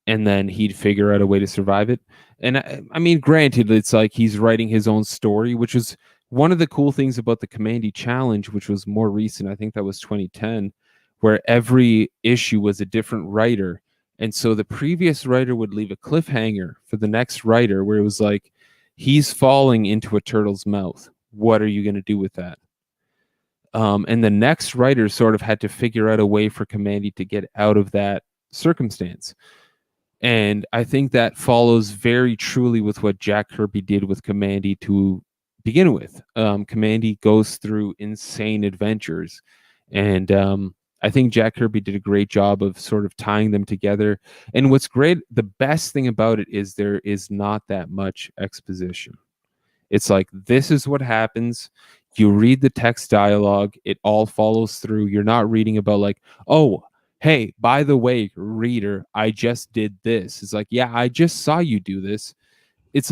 And then he'd figure out a way to survive it. And I mean, granted, it's he's writing his own story, which is one of the cool things about the Commandy Challenge, which was more recent. I think that was 2010, where every issue was a different writer. And so the previous writer would leave a cliffhanger for the next writer where it was he's falling into a turtle's mouth. What are you going to do with that? And the next writer sort of had to figure out a way for Commandy to get out of that circumstance. And I think that follows very truly with what Jack Kirby did with Commandy to begin with. Commandy goes through insane adventures. And I think Jack Kirby did a great job of sort of tying them together. And what's great, the best thing about it is there is not that much exposition. It's this is what happens. You read the text dialogue. It all follows through. You're not reading about oh, hey, by the way, reader, I just did this. It's yeah, I just saw you do this. It's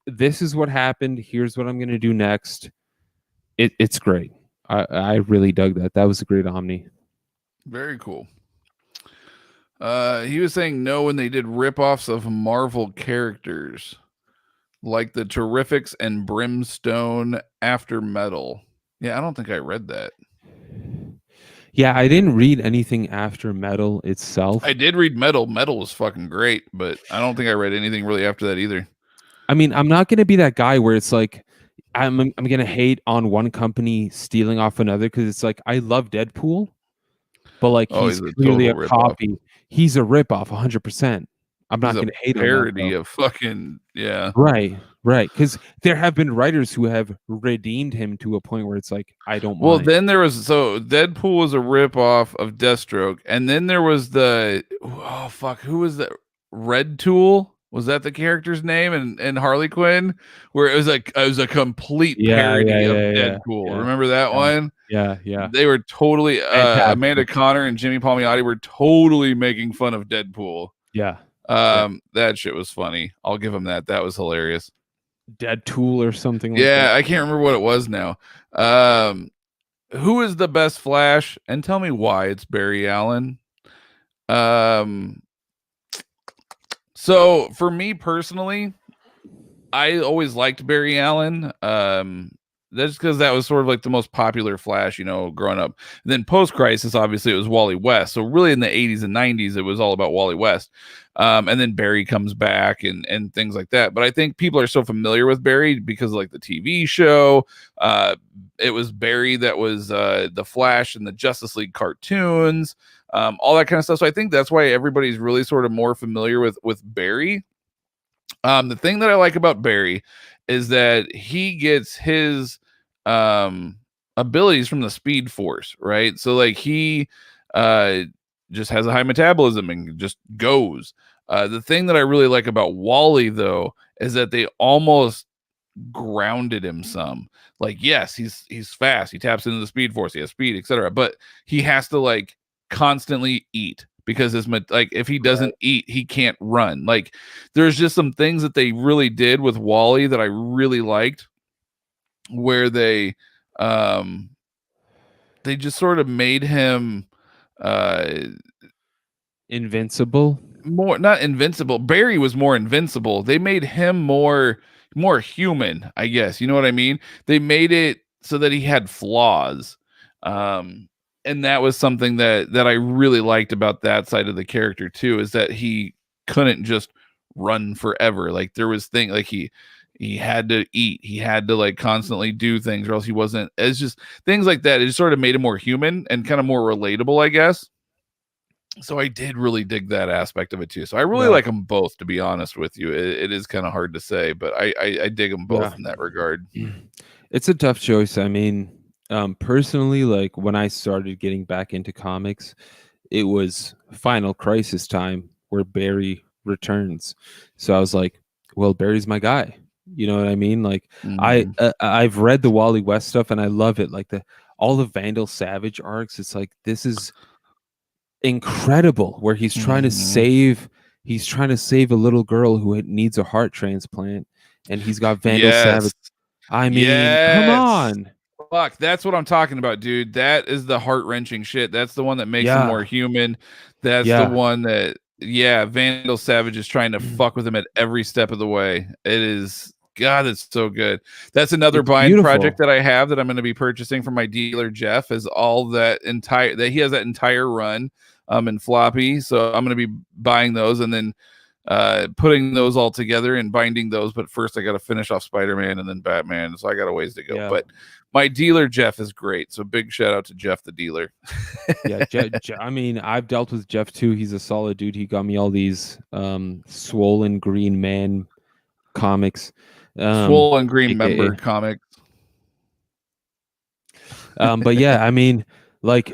this is what happened. Here's what I'm going to do next. It's great. I really dug that. That was a great Omni. Very cool. He was saying no when they did ripoffs of Marvel characters, like the Terrifics and Brimstone After Metal. Yeah, I don't think I read that. Yeah, I didn't read anything after Metal itself. I did read Metal. Metal was fucking great, but I don't think I read anything really after that either. I mean, I'm not going to be that guy where it's I'm going to hate on one company stealing off another, because it's I love Deadpool, but he's clearly a copy. He's a ripoff 100%. I'm not going to hate on that. Parody of fucking, yeah. Right. Because there have been writers who have redeemed him to a point where it's I don't mind. Well, then there was, Deadpool was a ripoff of Deathstroke, and then there was who was that? Red Tool? Was that the character's name in Harley Quinn? Where it was a complete parody of Deadpool. Yeah. Remember that one? Yeah. They were totally Amanda Connor and Jimmy Palmiotti were totally making fun of Deadpool. Yeah. That shit was funny. I'll give him that. That was hilarious. Dead Tool or something like that. Yeah, I can't remember what it was now. Who is the best Flash? And tell me why it's Barry Allen. So for me personally, I always liked Barry Allen. That's because that was sort of the most popular Flash, growing up. And then post-Crisis, obviously, it was Wally West. So really in the 80s and 90s, it was all about Wally West. And then Barry comes back and things like that. But I think people are so familiar with Barry because of the TV show. It was Barry that was the Flash and the Justice League cartoons, all that kind of stuff. So I think that's why everybody's really sort of more familiar with Barry. The thing that I like about Barry is that he gets his abilities from the Speed Force, right? So he just has a high metabolism and just goes. The thing that I really like about Wally, though, is that they almost grounded him some. Like, yes, he's fast, he taps into the speed force, he has speed, etc., but he has to like constantly eat, because like if he doesn't eat, he can't run. Like, there's just some things that they really did with Wally that I really liked, where they just sort of made him invincible. More, not invincible. Barry was more invincible. They made him more human, I guess. You know what I mean? They made it so that he had flaws. And that was something that I really liked about that side of the character too, is that he couldn't just run forever. Like, there was thing like he had to eat, he had to like constantly do things, or else he wasn't. It's just things like that. It just sort of made him more human and kind of more relatable, I guess. So I did really dig that aspect of it too. So I really like them both, to be honest with you. It is kind of hard to say, but I dig them both in that regard. It's a tough choice. I mean, personally, like when I started getting back into comics, it was Final Crisis time where Barry returns. So I was like, well, Barry's my guy. You know what I mean? Like, I've read the Wally West stuff and I love it. Like all the Vandal Savage arcs. It's like, this is incredible, where he's trying to save a little girl who needs a heart transplant, and he's got Vandal Savage. I mean, come on. Fuck, that's what I'm talking about, dude. That is the heart-wrenching shit. That's the one that makes him more human. That's the one that, Vandal Savage is trying to fuck with him at every step of the way. It is, God, it's so good. That's another bind project that I have that I'm going to be purchasing from my dealer Jeff, is all that he has that entire run in floppy. So I'm going to be buying those and then putting those all together and binding those. But first I got to finish off Spider-Man and then Batman. So I got a ways to go. But my dealer Jeff is great. So big shout out to Jeff, the dealer. I mean, I've dealt with Jeff too. He's a solid dude. He got me all these Swollen Green Man comics. Swollen Green member comics. But yeah, I mean, like,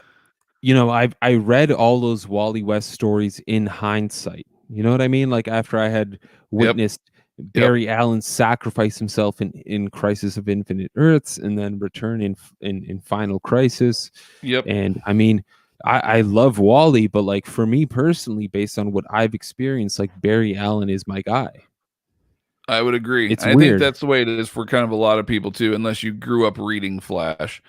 you know, I read all those Wally West stories in hindsight. You know what I mean? Like, after I had witnessed Barry Allen sacrifice himself in Crisis of Infinite Earths, and then return in Final Crisis. And I mean, I love Wally, but like, for me personally, based on what I've experienced, like, Barry Allen is my guy. I would agree. It's I weird. think that's the way it is for kind of a lot of people too, unless you grew up reading Flash.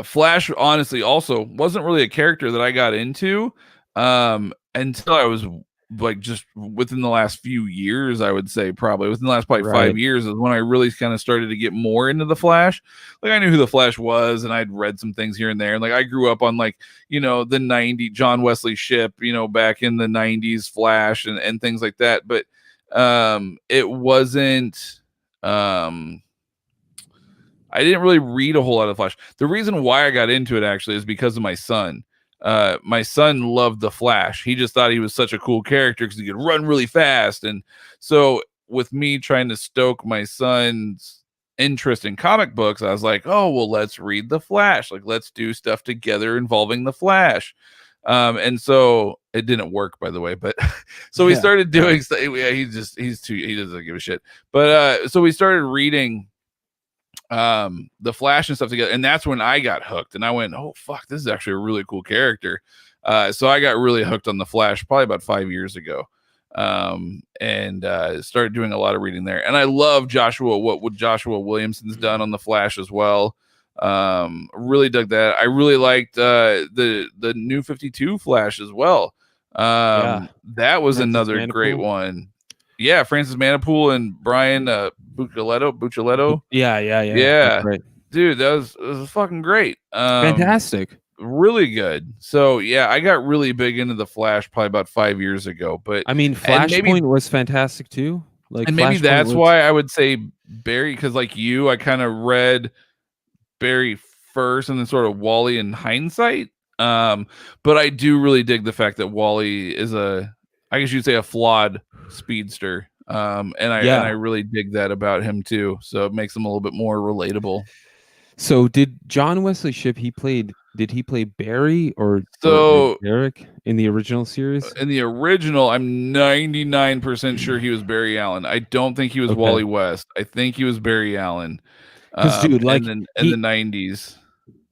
Flash, honestly, also wasn't really a character that I got into until I was like just within the last few years. I would say probably within the last 5 years is when I really kind of started to get more into the Flash. Like, I knew who the Flash was, and I'd read some things here and there. And like, I grew up on, like, you know, the 90 John Wesley Shipp, you know, back in the 90s Flash and things like that. But it wasn't I didn't really read a whole lot of Flash. The reason why I got into it actually is because of my son. My son loved the Flash. He just thought he was such a cool character because he could run really fast. And so with me trying to stoke my son's interest in comic books, I was like, oh, well, let's read the Flash. Like, let's do stuff together involving the Flash. And so it didn't work, by the way, but so we started doing stuff. He doesn't give a shit. But so we started reading the Flash and stuff together, and that's when I got hooked, and I went, oh fuck, this is actually a really cool character. So I got really hooked on the Flash probably about 5 years ago, and started doing a lot of reading there. And I love what Joshua Williamson's done on the Flash as well. Really dug that. I really liked the New 52 Flash as well. That was Francis another Manipool. Great one. Yeah, Francis Manipool and Brian Buccellato. Yeah. Dude, that was fucking great. Fantastic. Really good. So yeah, I got really big into the Flash probably about 5 years ago. But I mean, Flashpoint was fantastic too. Like, and maybe that's why I would say Barry, because like you, I kind of read Barry first and then sort of Wally in hindsight. But I do really dig the fact that Wally is I guess you'd say a flawed speedster. And I really dig that about him too. So it makes him a little bit more relatable. So did John Wesley Shipp, did he play Barry or So Eric in the original series? in the original, I'm 99% sure he was Barry Allen. I don't think he was Okay. Wally West. I think he was Barry Allen. Because dude, like in the 90s.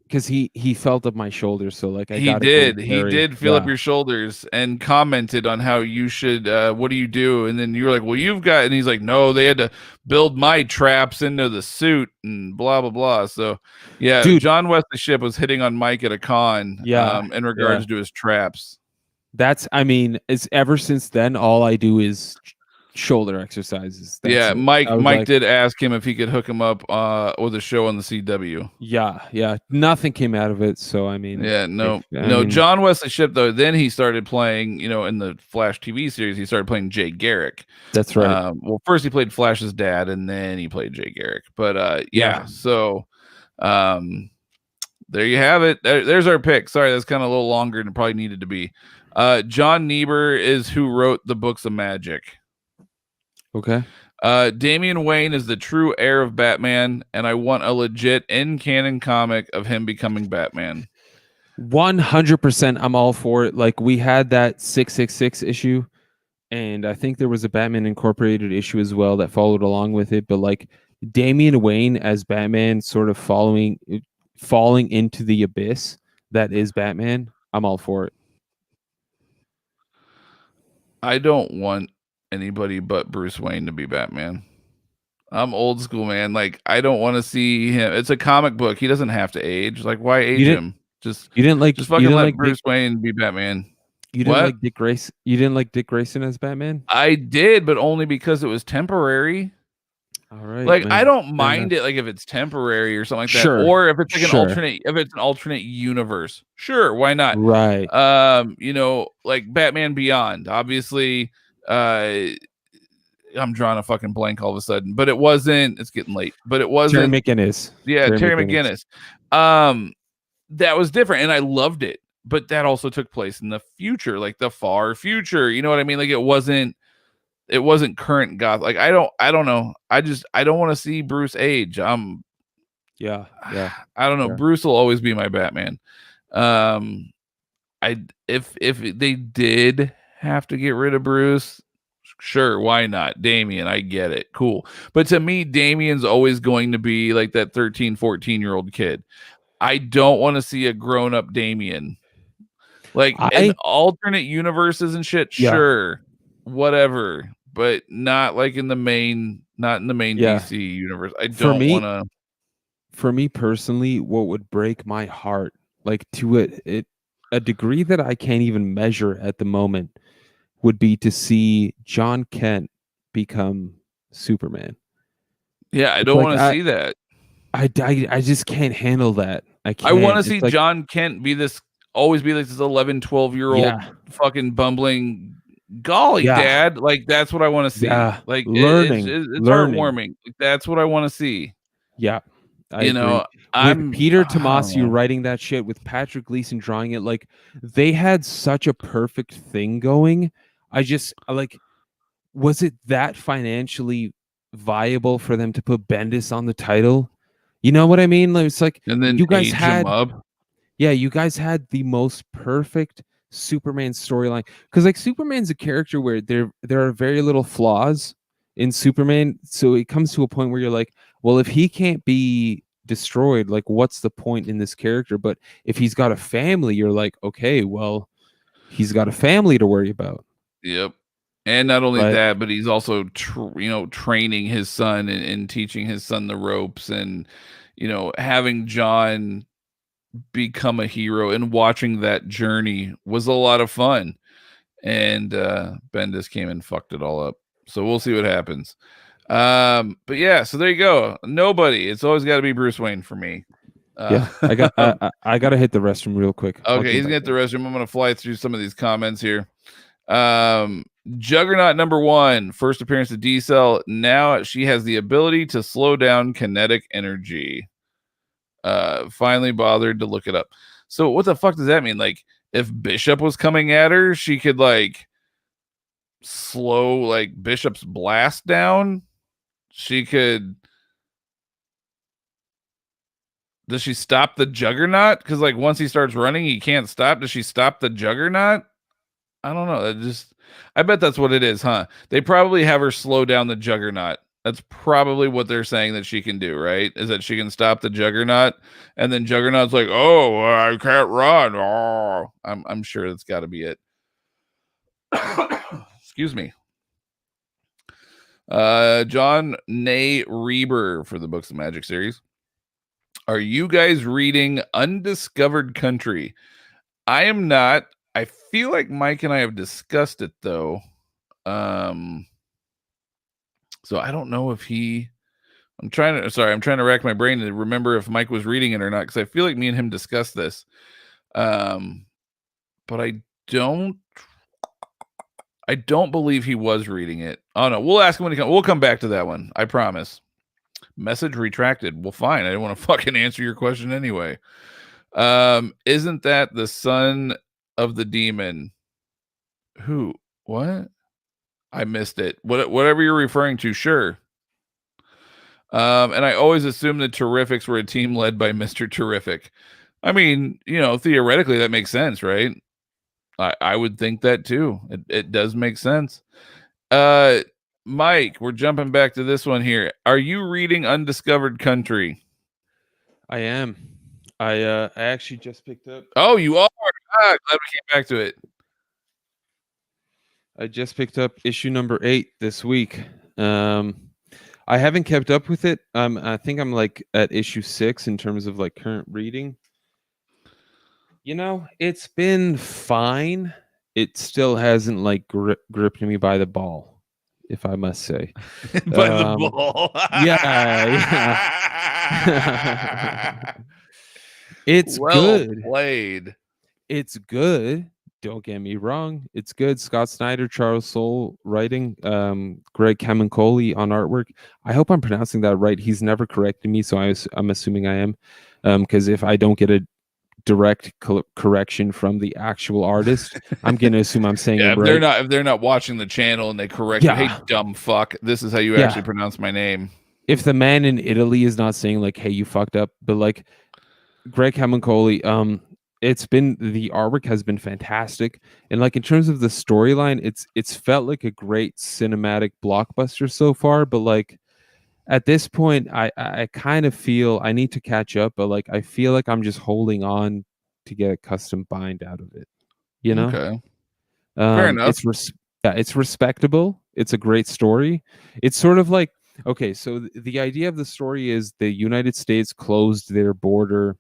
because he felt up my shoulder, so like I He gotta go with did. He Barry. did feel up your shoulders and commented on how you should. What do you do? And then you were like, "Well, you've got." And he's like, "No, they had to build my traps into the suit and blah blah blah." So, yeah, Dude, John Wesley Shipp was hitting on Mike at a con. In regards to his traps. That's. I mean, it's ever since then. All I do is shoulder exercises. That's it. Mike did ask him if he could hook him up with a show on the CW. Yeah. Nothing came out of it. So I mean, John Wesley Shipp though. Then he started playing, in the Flash TV series. He started playing Jay Garrick. That's right. Well, first he played Flash's dad, and then he played Jay Garrick. But so there you have it. There's our pick. Sorry, that's kind of a little longer than it probably needed to be. John Niebuhr is who wrote the books of magic. Okay. Damian Wayne is the true heir of Batman, and I want a legit in-canon comic of him becoming Batman. 100%, I'm all for it. Like we had that 666 issue, and I think there was a Batman Incorporated issue as well that followed along with it. But like Damian Wayne as Batman, sort of falling into the abyss that is Batman, I'm all for it. I don't want anybody but Bruce Wayne to be Batman. I'm old school, man. Like, I don't want to see him. It's a comic book. He doesn't have to age. Like, why age him? Just fucking let Bruce Wayne be Batman. You didn't like Dick Grayson? You didn't like Dick Grayson as Batman? I did, but only because it was temporary. All right. Like, man. I don't mind it, like if it's temporary or something like that, or if it's like an alternate universe. Sure, why not? Right. Like Batman Beyond. Obviously, I'm drawing a fucking blank all of a sudden, but it wasn't. It's getting late, but it wasn't. Terry McGinnis. Yeah, Terry McGinnis. That was different, and I loved it. But that also took place in the future, like the far future. You know what I mean? Like it wasn't current goth. Like I don't know. I don't want to see Bruce age. Yeah. I don't know. Yeah. Bruce will always be my Batman. If they did have to get rid of Bruce, sure, why not? Damian, I get it. Cool. But to me, Damian's always going to be like that 13, 14-year-old kid. I don't want to see a grown-up Damian. Like in alternate universes and shit, sure. Whatever. But not like in the main DC universe. I don't want to. For me personally, what would break my heart, like to a degree that I can't even measure at the moment, would be to see John Kent become Superman. Yeah, I don't want to see that. I just can't handle that. I want to see John Kent always be like this 11, 12-year-old fucking bumbling golly dad. Like that's what I want to see. Like learning, it's heartwarming. Like, that's what I want to see. Yeah. I'm Peter Tomasi writing that shit with Patrick Gleason drawing it. Like they had such a perfect thing going. I just was it that financially viable for them to put Bendis on the title? You know what I mean? It's like, and then you guys had you guys had the most perfect Superman storyline, because like Superman's a character where there are very little flaws in Superman, so it comes to a point where you're like, well, if he can't be destroyed, like what's the point in this character? But if he's got a family, you're like, okay, well, he's got a family to worry about. Yep. And not only that, but he's also training his son and teaching his son the ropes, and having John become a hero and watching that journey was a lot of fun. And Bendis came and fucked it all up. So we'll see what happens. But yeah, so there you go. Nobody. It's always got to be Bruce Wayne for me. I got to hit the restroom real quick. Okay, he's gonna hit the restroom. I'm gonna fly through some of these comments here. Juggernaut #1, first appearance of D-Cell. Now she has the ability to slow down kinetic energy. Finally bothered to look it up. So what the fuck does that mean? Like if Bishop was coming at her, she could like slow like Bishop's blast down. She could Does she stop the Juggernaut? Because like once he starts running, he can't stop. Does she stop the Juggernaut? I don't know. I bet that's what it is, huh? They probably have her slow down the Juggernaut. That's probably what they're saying that she can do, right? Is that she can stop the Juggernaut, and then Juggernaut's like, "Oh, I can't run." Oh, I'm sure that's got to be it. Excuse me. John Nay Reber for the Books of Magic series. Are you guys reading Undiscovered Country? I am not. I feel like Mike and I have discussed it though. So I don't know if I'm trying to rack my brain to remember if Mike was reading it or not, because I feel like me and him discussed this. But I don't believe he was reading it. Oh no, we'll ask him when he comes. We'll come back to that one. I promise. Message retracted. Well, fine. I didn't want to fucking answer your question anyway. Isn't that the son of the demon? Who? What? I missed it. Whatever you're referring to, sure. And I always assumed the Terrifics were a team led by Mr. Terrific. I mean, theoretically that makes sense, right? I would think that too. It does make sense. Mike, we're jumping back to this one here. Are you reading Undiscovered Country? I am. I actually just picked up. Oh, you are? Glad we came back to it. I just picked up issue number 8 this week. I haven't kept up with it. I think I'm like at issue 6 in terms of like current reading. It's been fine. It still hasn't like gripped me by the ball, if I must say. By the ball. Yeah. It's good. Played. It's good. Don't get me wrong. It's good. Scott Snyder, Charles Soule writing, Greg Camuncoli on artwork. I hope I'm pronouncing that right. He's never corrected me, so I'm assuming I am. Because if I don't get a direct correction from the actual artist, I'm going to assume I'm saying it right. If they're not watching the channel and they correct you, hey, dumb fuck, this is how you actually pronounce my name. If the man in Italy is not saying like, hey, you fucked up, but like Greg Camuncoli, the artwork has been fantastic, and like in terms of the storyline, it's felt like a great cinematic blockbuster so far. But like at this point, I kind of feel I need to catch up, but like I feel like I'm just holding on to get a custom bind out of it. Okay. Fair enough. It's respectable. It's a great story. It's sort of like, okay, so the idea of the story is the United States closed their border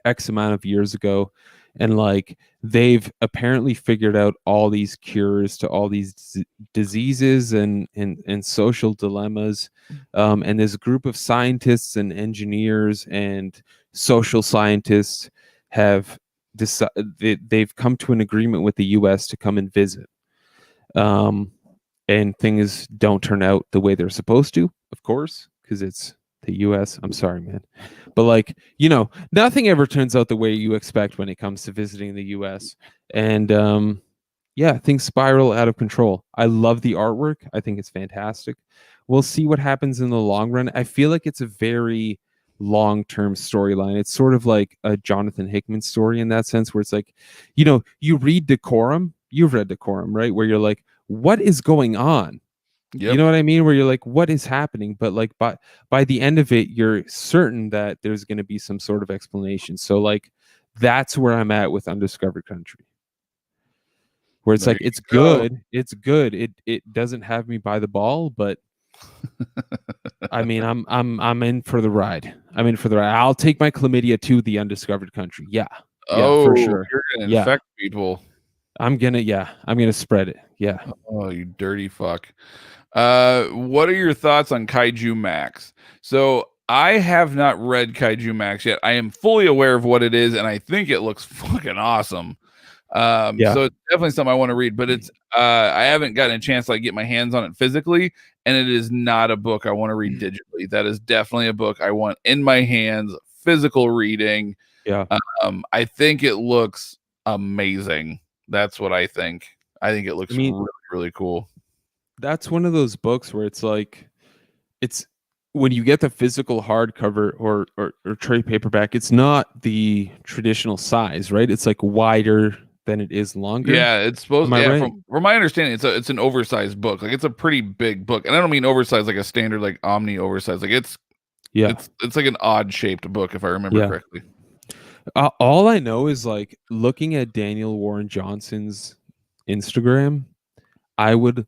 X amount of years ago, and like they've apparently figured out all these cures to all these diseases and social dilemmas, and there's a group of scientists and engineers and social scientists have decided they've come to an agreement with the US to come and visit, and things don't turn out the way they're supposed to, of course, because it's the US. I'm sorry, man. But like, nothing ever turns out the way you expect when it comes to visiting the US. And things spiral out of control. I love the artwork. I think it's fantastic. We'll see what happens in the long run. I feel like it's a very long-term storyline. It's sort of like a Jonathan Hickman story in that sense, where it's like, you read Decorum. You've read Decorum, right? Where you're like, what is going on? Yep. You know what I mean? Where you're like, what is happening? But like by the end of it, you're certain that there's going to be some sort of explanation. So like that's where I'm at with Undiscovered Country. Where it's like it's good. It doesn't have me by the ball, but I mean I'm in for the ride. I'll take my chlamydia to the Undiscovered Country. Yeah. Oh, for sure. You're gonna infect people. I'm gonna spread it. Yeah. Oh, you dirty fuck. What are your thoughts on Kaiju Max? So I have not read Kaiju Max yet. I am fully aware of what it is, and I think it looks fucking awesome. So it's definitely something I want to read, but it's I haven't gotten a chance to like get my hands on it physically, and it is not a book I want to read digitally. That is definitely a book I want in my hands, physical reading. Yeah. I think it looks amazing. That's what I think. I think it looks really, really cool. That's one of those books where it's like, it's when you get the physical hardcover or trade paperback, it's not the traditional size, right? It's like wider than it is longer. Yeah, it's supposed. Am I Yeah, right? from my understanding, it's an oversized book. Like it's a pretty big book, and I don't mean oversized like a standard like Omni oversized. Like it's like an odd shaped book if I remember correctly. All I know is like looking at Daniel Warren Johnson's Instagram, I would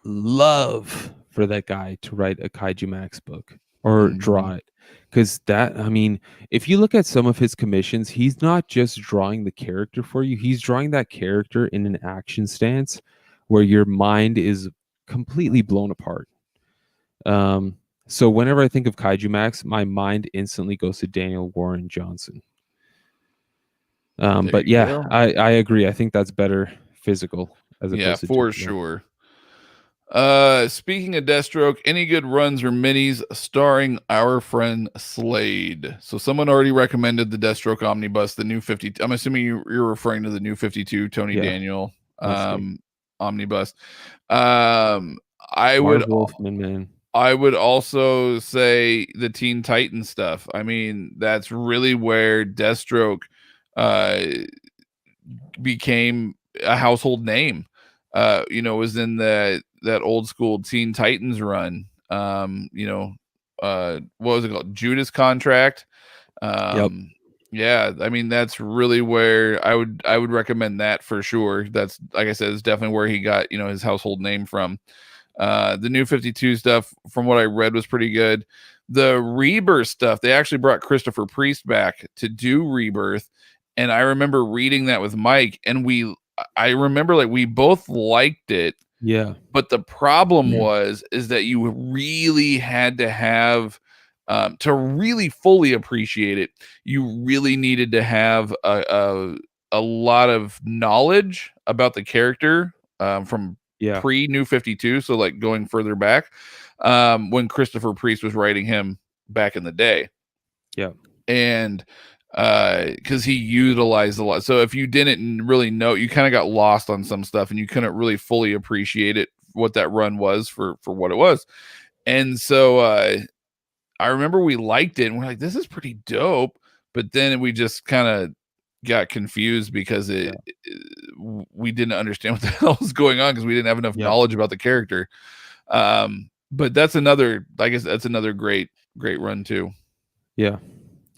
love for that guy to write a Kaiju Max book or draw it. Because that, I mean, if you look at some of his commissions, he's not just drawing the character for you, he's drawing that character in an action stance where your mind is completely blown apart. So whenever I think of Kaiju Max, my mind instantly goes to Daniel Warren Johnson. But yeah, I agree. I think that's better physical as opposed to for sure. Speaking of Deathstroke, any good runs or minis starring our friend Slade? So someone already recommended the Deathstroke Omnibus, the new 50. I'm assuming you're referring to the new 52 Tony Daniel Omnibus. I would Wolfman, man. I would also say the Teen Titans stuff. I mean, that's really where Deathstroke became a household name. Was in that old school Teen Titans run. What was it called? Judas Contract. Yeah, I mean that's really where I would recommend that for sure. That's, like I said, it's definitely where he got his household name from. The new 52 stuff, from what I read, was pretty good. The Rebirth stuff, they actually brought Christopher Priest back to do Rebirth, and I remember reading that with Mike, and I remember like we both liked it. Yeah. But the problem is that you really had to have to really fully appreciate it, you really needed to have a lot of knowledge about the character from pre New 52, so like going further back, when Christopher Priest was writing him back in the day. And because he utilized a lot, so if you didn't really know, you kind of got lost on some stuff and you couldn't really fully appreciate it, what that run was for what it was. And so I remember we liked it and we're like, this is pretty dope, but then we just kind of got confused because we didn't understand what the hell was going on because we didn't have enough knowledge about the character. But that's another, I guess that's another great run too.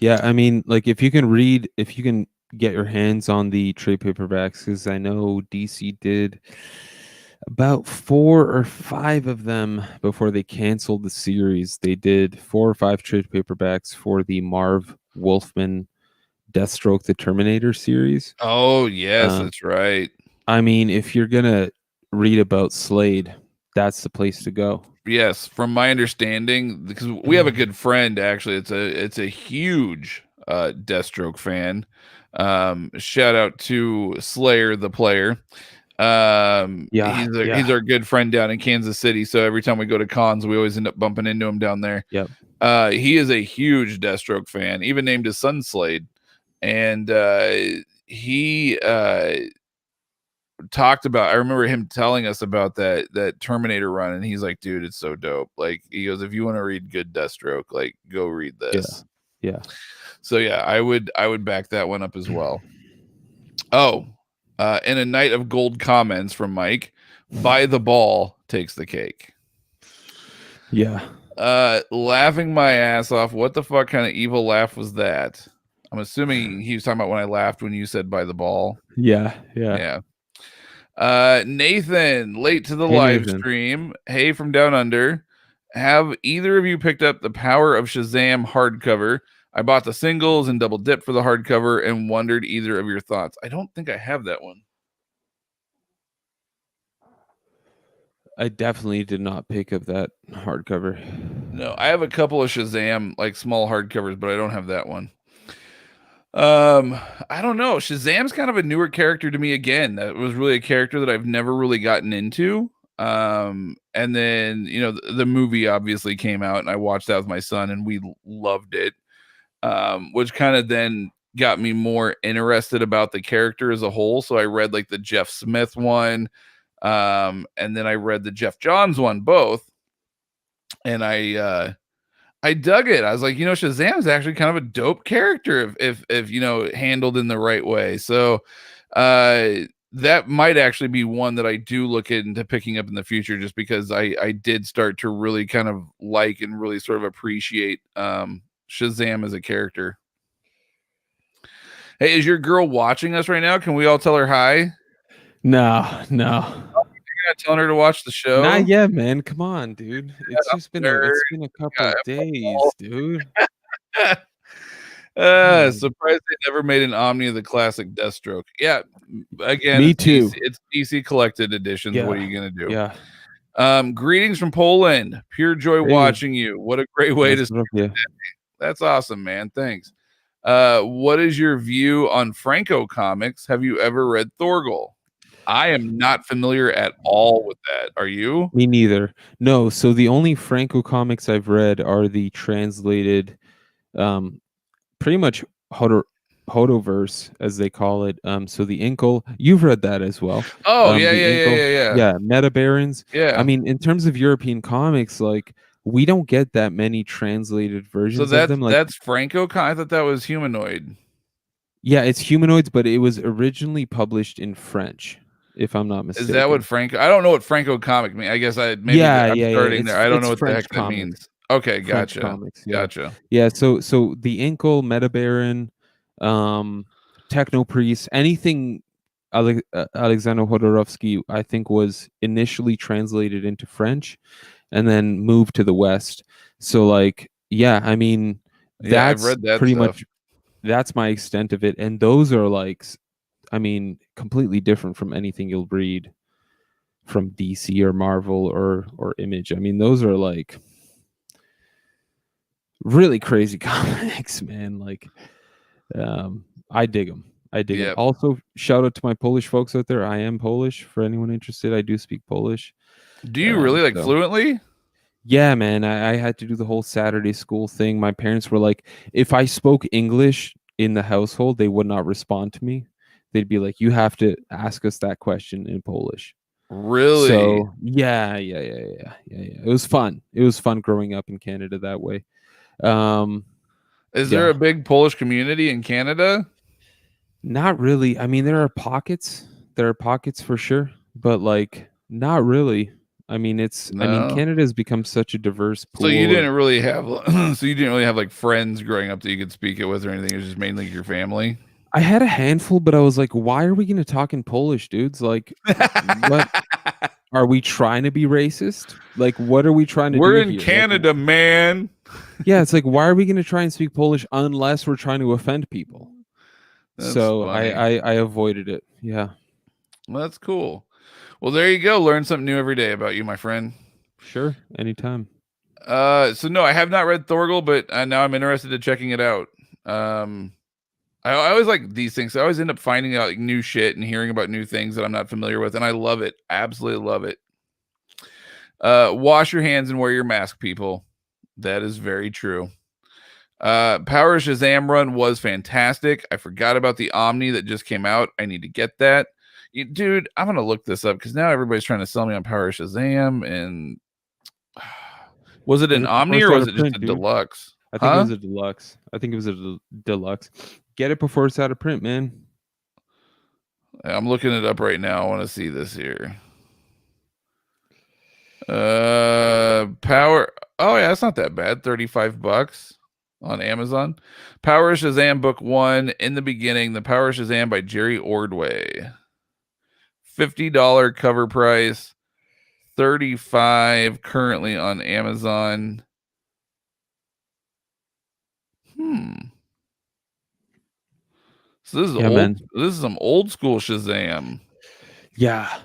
Yeah, I mean, like if you can get your hands on the trade paperbacks, because I know DC did about 4 or 5 of them before they canceled the series. They did 4 or 5 trade paperbacks for the Marv Wolfman Deathstroke the Terminator series. Oh yes, that's right. I mean, if you're gonna read about Slade, that's the place to go. Yes, from my understanding, because we have a good friend, actually, it's a huge Deathstroke fan. Shout out to Slayer the player. He's our good friend down in Kansas City, so every time we go to cons, we always end up bumping into him down there. He is a huge Deathstroke fan, even named his son Slade. And he talked about, I remember him telling us about that Terminator run, and he's like, dude, it's so dope. Like, he goes, if you want to read good Deathstroke, like, go read this. So yeah, I would back that one up as well. And a night of gold comments from Mike. By the ball takes the cake. Laughing my ass off. What the fuck kind of evil laugh was that? I'm assuming he was talking about when I laughed when you said by the ball. Nathan, late to the live stream. Hey, from down under. Have either of you picked up the Power of Shazam hardcover? I bought the singles and double dipped for the hardcover and wondered either of your thoughts. I don't think I have that one. I definitely did not pick up that hardcover. No, I have a couple of Shazam, like small hardcovers, but I don't have that one. I don't know. Shazam's kind of a newer character to me again. That was really a character that I've never really gotten into. And then, the movie obviously came out and I watched that with my son and we loved it. Which kind of then got me more interested about the character as a whole. So I read like the Jeff Smith one. And then I read the Jeff Johns one, both. and I dug it. I was like, Shazam is actually kind of a dope character if handled in the right way. So that might actually be one that I do look into picking up in the future, just because I did start to really kind of like and really sort of appreciate Shazam as a character. Hey, is your girl watching us right now? Can we all tell her hi? No. You're not telling her to watch the show? Not yet, man. Come on, dude. It's just been a couple of days, dude. Surprised they never made an Omni of the classic Deathstroke. Yeah, again, me too. It's DC collected editions. Yeah. What are you gonna do? Yeah. Greetings from Poland. Pure joy watching you. What a great way to start the day. That's awesome, man. Thanks. What is your view on Franco comics? Have you ever read Thorgal? I am not familiar at all with that. Are you? Me neither. No. So the only Franco comics I've read are the translated, pretty much Hodoverse, as they call it. So the Inkle, you've read that as well. Oh, yeah. Meta Barons. Yeah. I mean, in terms of European comics, like, we don't get that many translated versions of them. Like, that's Franco. I thought that was Humanoid. Yeah, it's Humanoids, but it was originally published in French, if I'm not mistaken. Is that what Franco? I don't know what Franco comic means. I guess I'm starting there. I don't know what the heck that means. Okay, gotcha. Comics, Gotcha. Yeah, so the Inkle, Meta Baron, Techno Priest, anything Alexander Hodorowski, I think, was initially translated into French and then moved to the West. So, like, yeah, I mean, that's I've read that pretty stuff. much, that's my extent of it. And those are, like, I mean, completely different from anything you'll read from DC or Marvel or Image. I mean, those are, like, really crazy comics, man. Like, I dig them. Them. Also, shout out to my Polish folks out there. I am Polish. For anyone interested, I do speak Polish. Do you really fluently? Yeah, man. I had to do the whole Saturday school thing. My parents were like, if I spoke English in the household, they would not respond to me. They'd be like, you have to ask us that question in Polish. Really? So yeah. It was fun. It was fun growing up in Canada that way. Is there a big Polish community in Canada? Not really. I mean, there are pockets. There are pockets for sure, but, like, not really. I mean, Canada has become such a diverse pool. So you didn't really have like friends growing up that you could speak it with or anything. It was just mainly your family. I had a handful, but I was like, why are we going to talk in Polish, dudes? Like, what? Are we trying to be racist? Like, what are we trying to do? We're in Canada, like, man. Yeah, it's like, why are we going to try and speak Polish unless we're trying to offend people? That's so funny. I avoided it. Yeah. Well, that's cool. Well, there you go. Learn something new every day about you, my friend. Sure. Anytime. So no, I have not read Thorgal, but now I'm interested in checking it out. I always like these things. I always end up finding out, like, new shit and hearing about new things that I'm not familiar with, and I love it. Absolutely love it. Wash your hands and wear your mask, people. That is very true. Power Shazam run was fantastic. I forgot about the Omni that just came out. I need to get that. Dude, I'm going to look this up because now everybody's trying to sell me on Power Shazam. And was it an Omni or was it just a deluxe? I think it was a deluxe. I think it was a deluxe. Get it before it's out of print, man. I'm looking it up right now. I want to see this here. Power. Oh yeah, it's not that bad. $35 on Amazon. Power Shazam Book 1, In the Beginning, The Power Shazam by Jerry Ordway. $50 cover price. $35 currently on Amazon. So this is old. This is some old school Shazam. Yeah.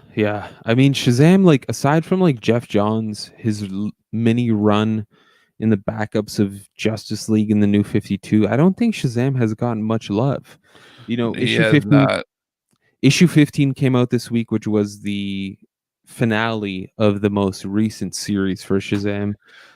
I mean, Shazam, like, aside from, like, Jeff Johns, his mini run in the backups of Justice League in the New 52, I don't think Shazam has gotten much love. Issue 15 came out this week, which was the finale of the most recent series for Shazam.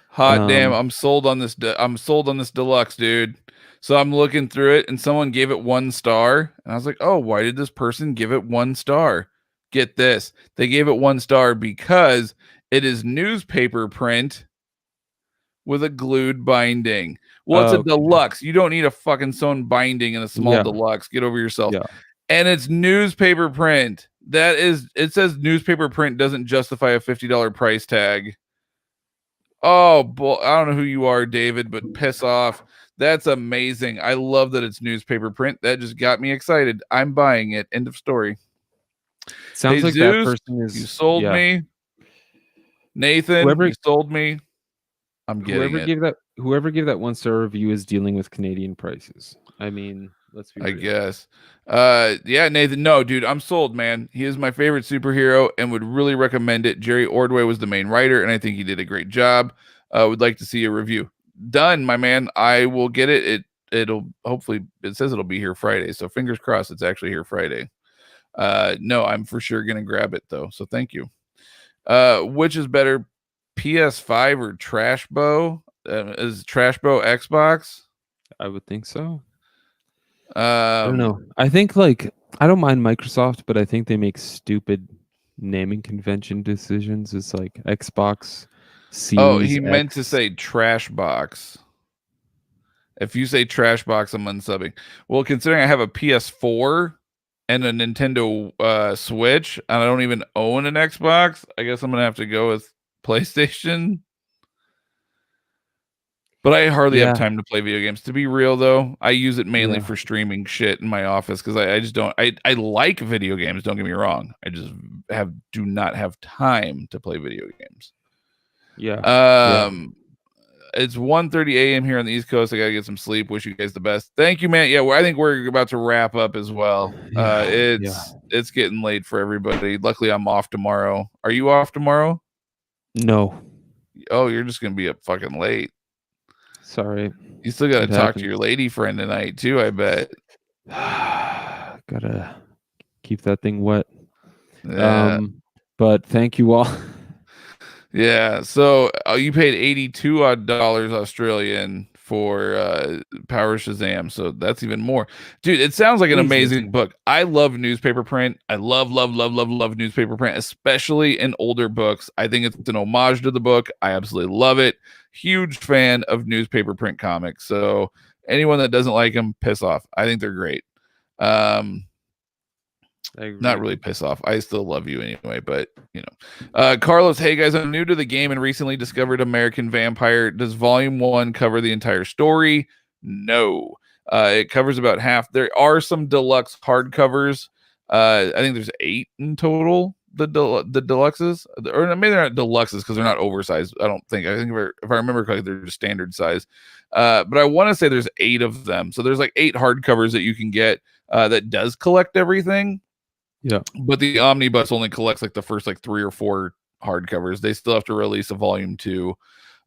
Hot damn, I'm sold on this. I'm sold on this deluxe, dude. So I'm looking through it and someone gave it 1 star. And I was like, oh, why did this person give it 1 star? Get this. They gave it 1 star because it is newspaper print with a glued binding. Well, it's a deluxe. You don't need a fucking sewn binding in a small deluxe. Get over yourself. Yeah. And it's newspaper print. It says newspaper print doesn't justify a $50 price tag. Oh, I don't know who you are, David, but piss off. That's amazing. I love that it's newspaper print. That just got me excited. I'm buying it. End of story. Sounds like that person is. You sold me. Nathan, you sold me. I'm getting it. Whoever gave that 1-star review is dealing with Canadian prices. I mean, let's be real. I guess. Yeah, Nathan. No, dude, I'm sold, man. He is my favorite superhero and would really recommend it. Jerry Ordway was the main writer, and I think he did a great job. Would like to see a review. Done, my man. I will get it. It'll hopefully, it says it'll be here Friday, so fingers crossed it's actually here Friday. No, I'm for sure gonna grab it though. So thank you. Which is better, PS5 or Trashbo? Is Trashbo Xbox? I would think so. I don't know. I think I don't mind Microsoft, but I think they make stupid naming convention decisions. It's like Xbox Series he meant X. to say Trash Box. If you say Trash Box, I'm unsubbing. Well, considering I have a PS4 and a Nintendo Switch, and I don't even own an Xbox, I guess I'm gonna have to go with PlayStation. But I hardly have time to play video games. To be real, though, I use it mainly for streaming shit in my office because I just don't. I like video games. Don't get me wrong. I just do not have time to play video games. Yeah. It's 1:30 a.m. here on the East Coast. I gotta get some sleep. Wish you guys the best. Thank you, man. Yeah, I think we're about to wrap up as well. It's getting late for everybody. Luckily, I'm off tomorrow. Are you off tomorrow? No. Oh, you're just gonna be up fucking late. Sorry. You still got to talk to your lady friend tonight, too, I bet. Gotta keep that thing wet. Yeah. But thank you all. Yeah. So you paid $82 Australian for Power Shazam. So that's even more. Dude, it sounds like an amazing book. I love newspaper print. I love newspaper print, especially in older books. I think it's an homage to the book. I absolutely love it. Huge fan of newspaper print comics. So anyone that doesn't like them, piss off. I think they're great. Not really piss off. I still love you anyway, but Carlos, hey guys, I'm new to the game and recently discovered American Vampire. Does volume 1 cover the entire story? No. It covers about half. There are some deluxe hardcovers. I think there's 8 in total. The deluxes, or maybe they're not deluxes because they're not oversized. I don't think. I think if I remember correctly, they're just standard size. But I want to say there's 8 of them. So there's like 8 hardcovers that you can get that does collect everything. Yeah. But the Omnibus only collects like the first 3 or 4 hardcovers. They still have to release a volume 2.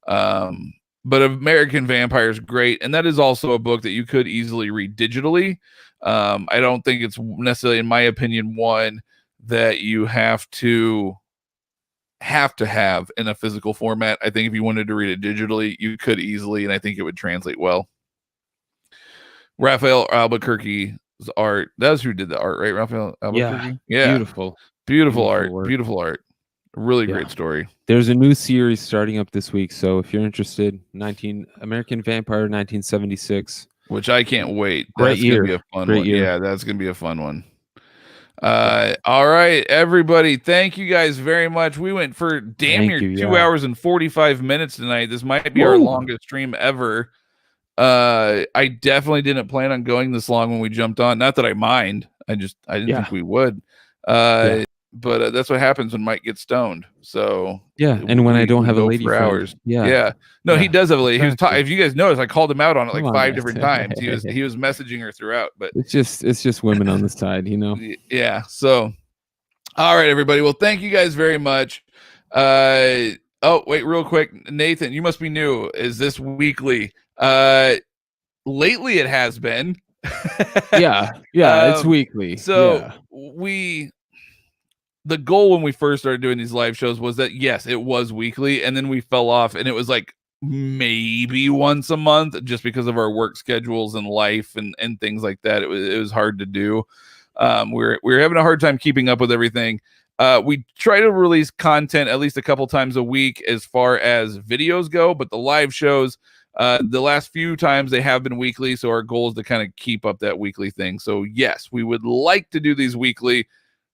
But American Vampire is great, and that is also a book that you could easily read digitally. I don't think it's necessarily, in my opinion, one that you have to have in a physical format. I think if you wanted to read it digitally, you could easily, and I think it would translate well. Raphael Albuquerque's art. That's who did the art, right? Raphael Albuquerque? Yeah. Beautiful art. Really great story. There's a new series starting up this week, so if you're interested, American Vampire 1976. Which I can't wait. That's gonna be a fun one. Yeah, that's gonna be a fun one. All right, everybody, thank you guys very much. We went for damn near 2 hours and 45 minutes tonight. This might be our longest stream ever. I definitely didn't plan on going this long when we jumped on. Not that I mind. I didn't think we would. But that's what happens when Mike gets stoned. So and when I don't have a lady for friend. hours. No, he does have a lady. He was if you guys notice, I called him out on it like 5 different times. He was messaging her throughout, but it's just women on the side, Yeah. So, all right, everybody. Well, thank you guys very much. Oh, wait, real quick, Nathan, you must be new. Is this weekly? Lately, it has been. It's weekly. So the goal when we first started doing these live shows was that, yes, it was weekly, and then we fell off, and it was like maybe once a month just because of our work schedules and life and things like that. It was hard to do. We were having a hard time keeping up with everything. We try to release content at least a couple times a week as far as videos go, but the live shows, the last few times they have been weekly. So our goal is to kind of keep up that weekly thing. So yes, we would like to do these weekly,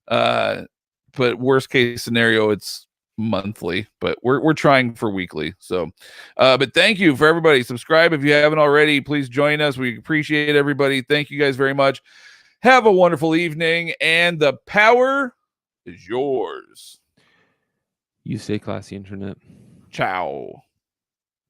but worst case scenario, it's monthly, but we're trying for weekly. So but thank you for everybody. Subscribe if you haven't already. Please join us. We appreciate everybody. Thank you guys very much. Have a wonderful evening, and the power is yours. You stay classy, internet. Ciao.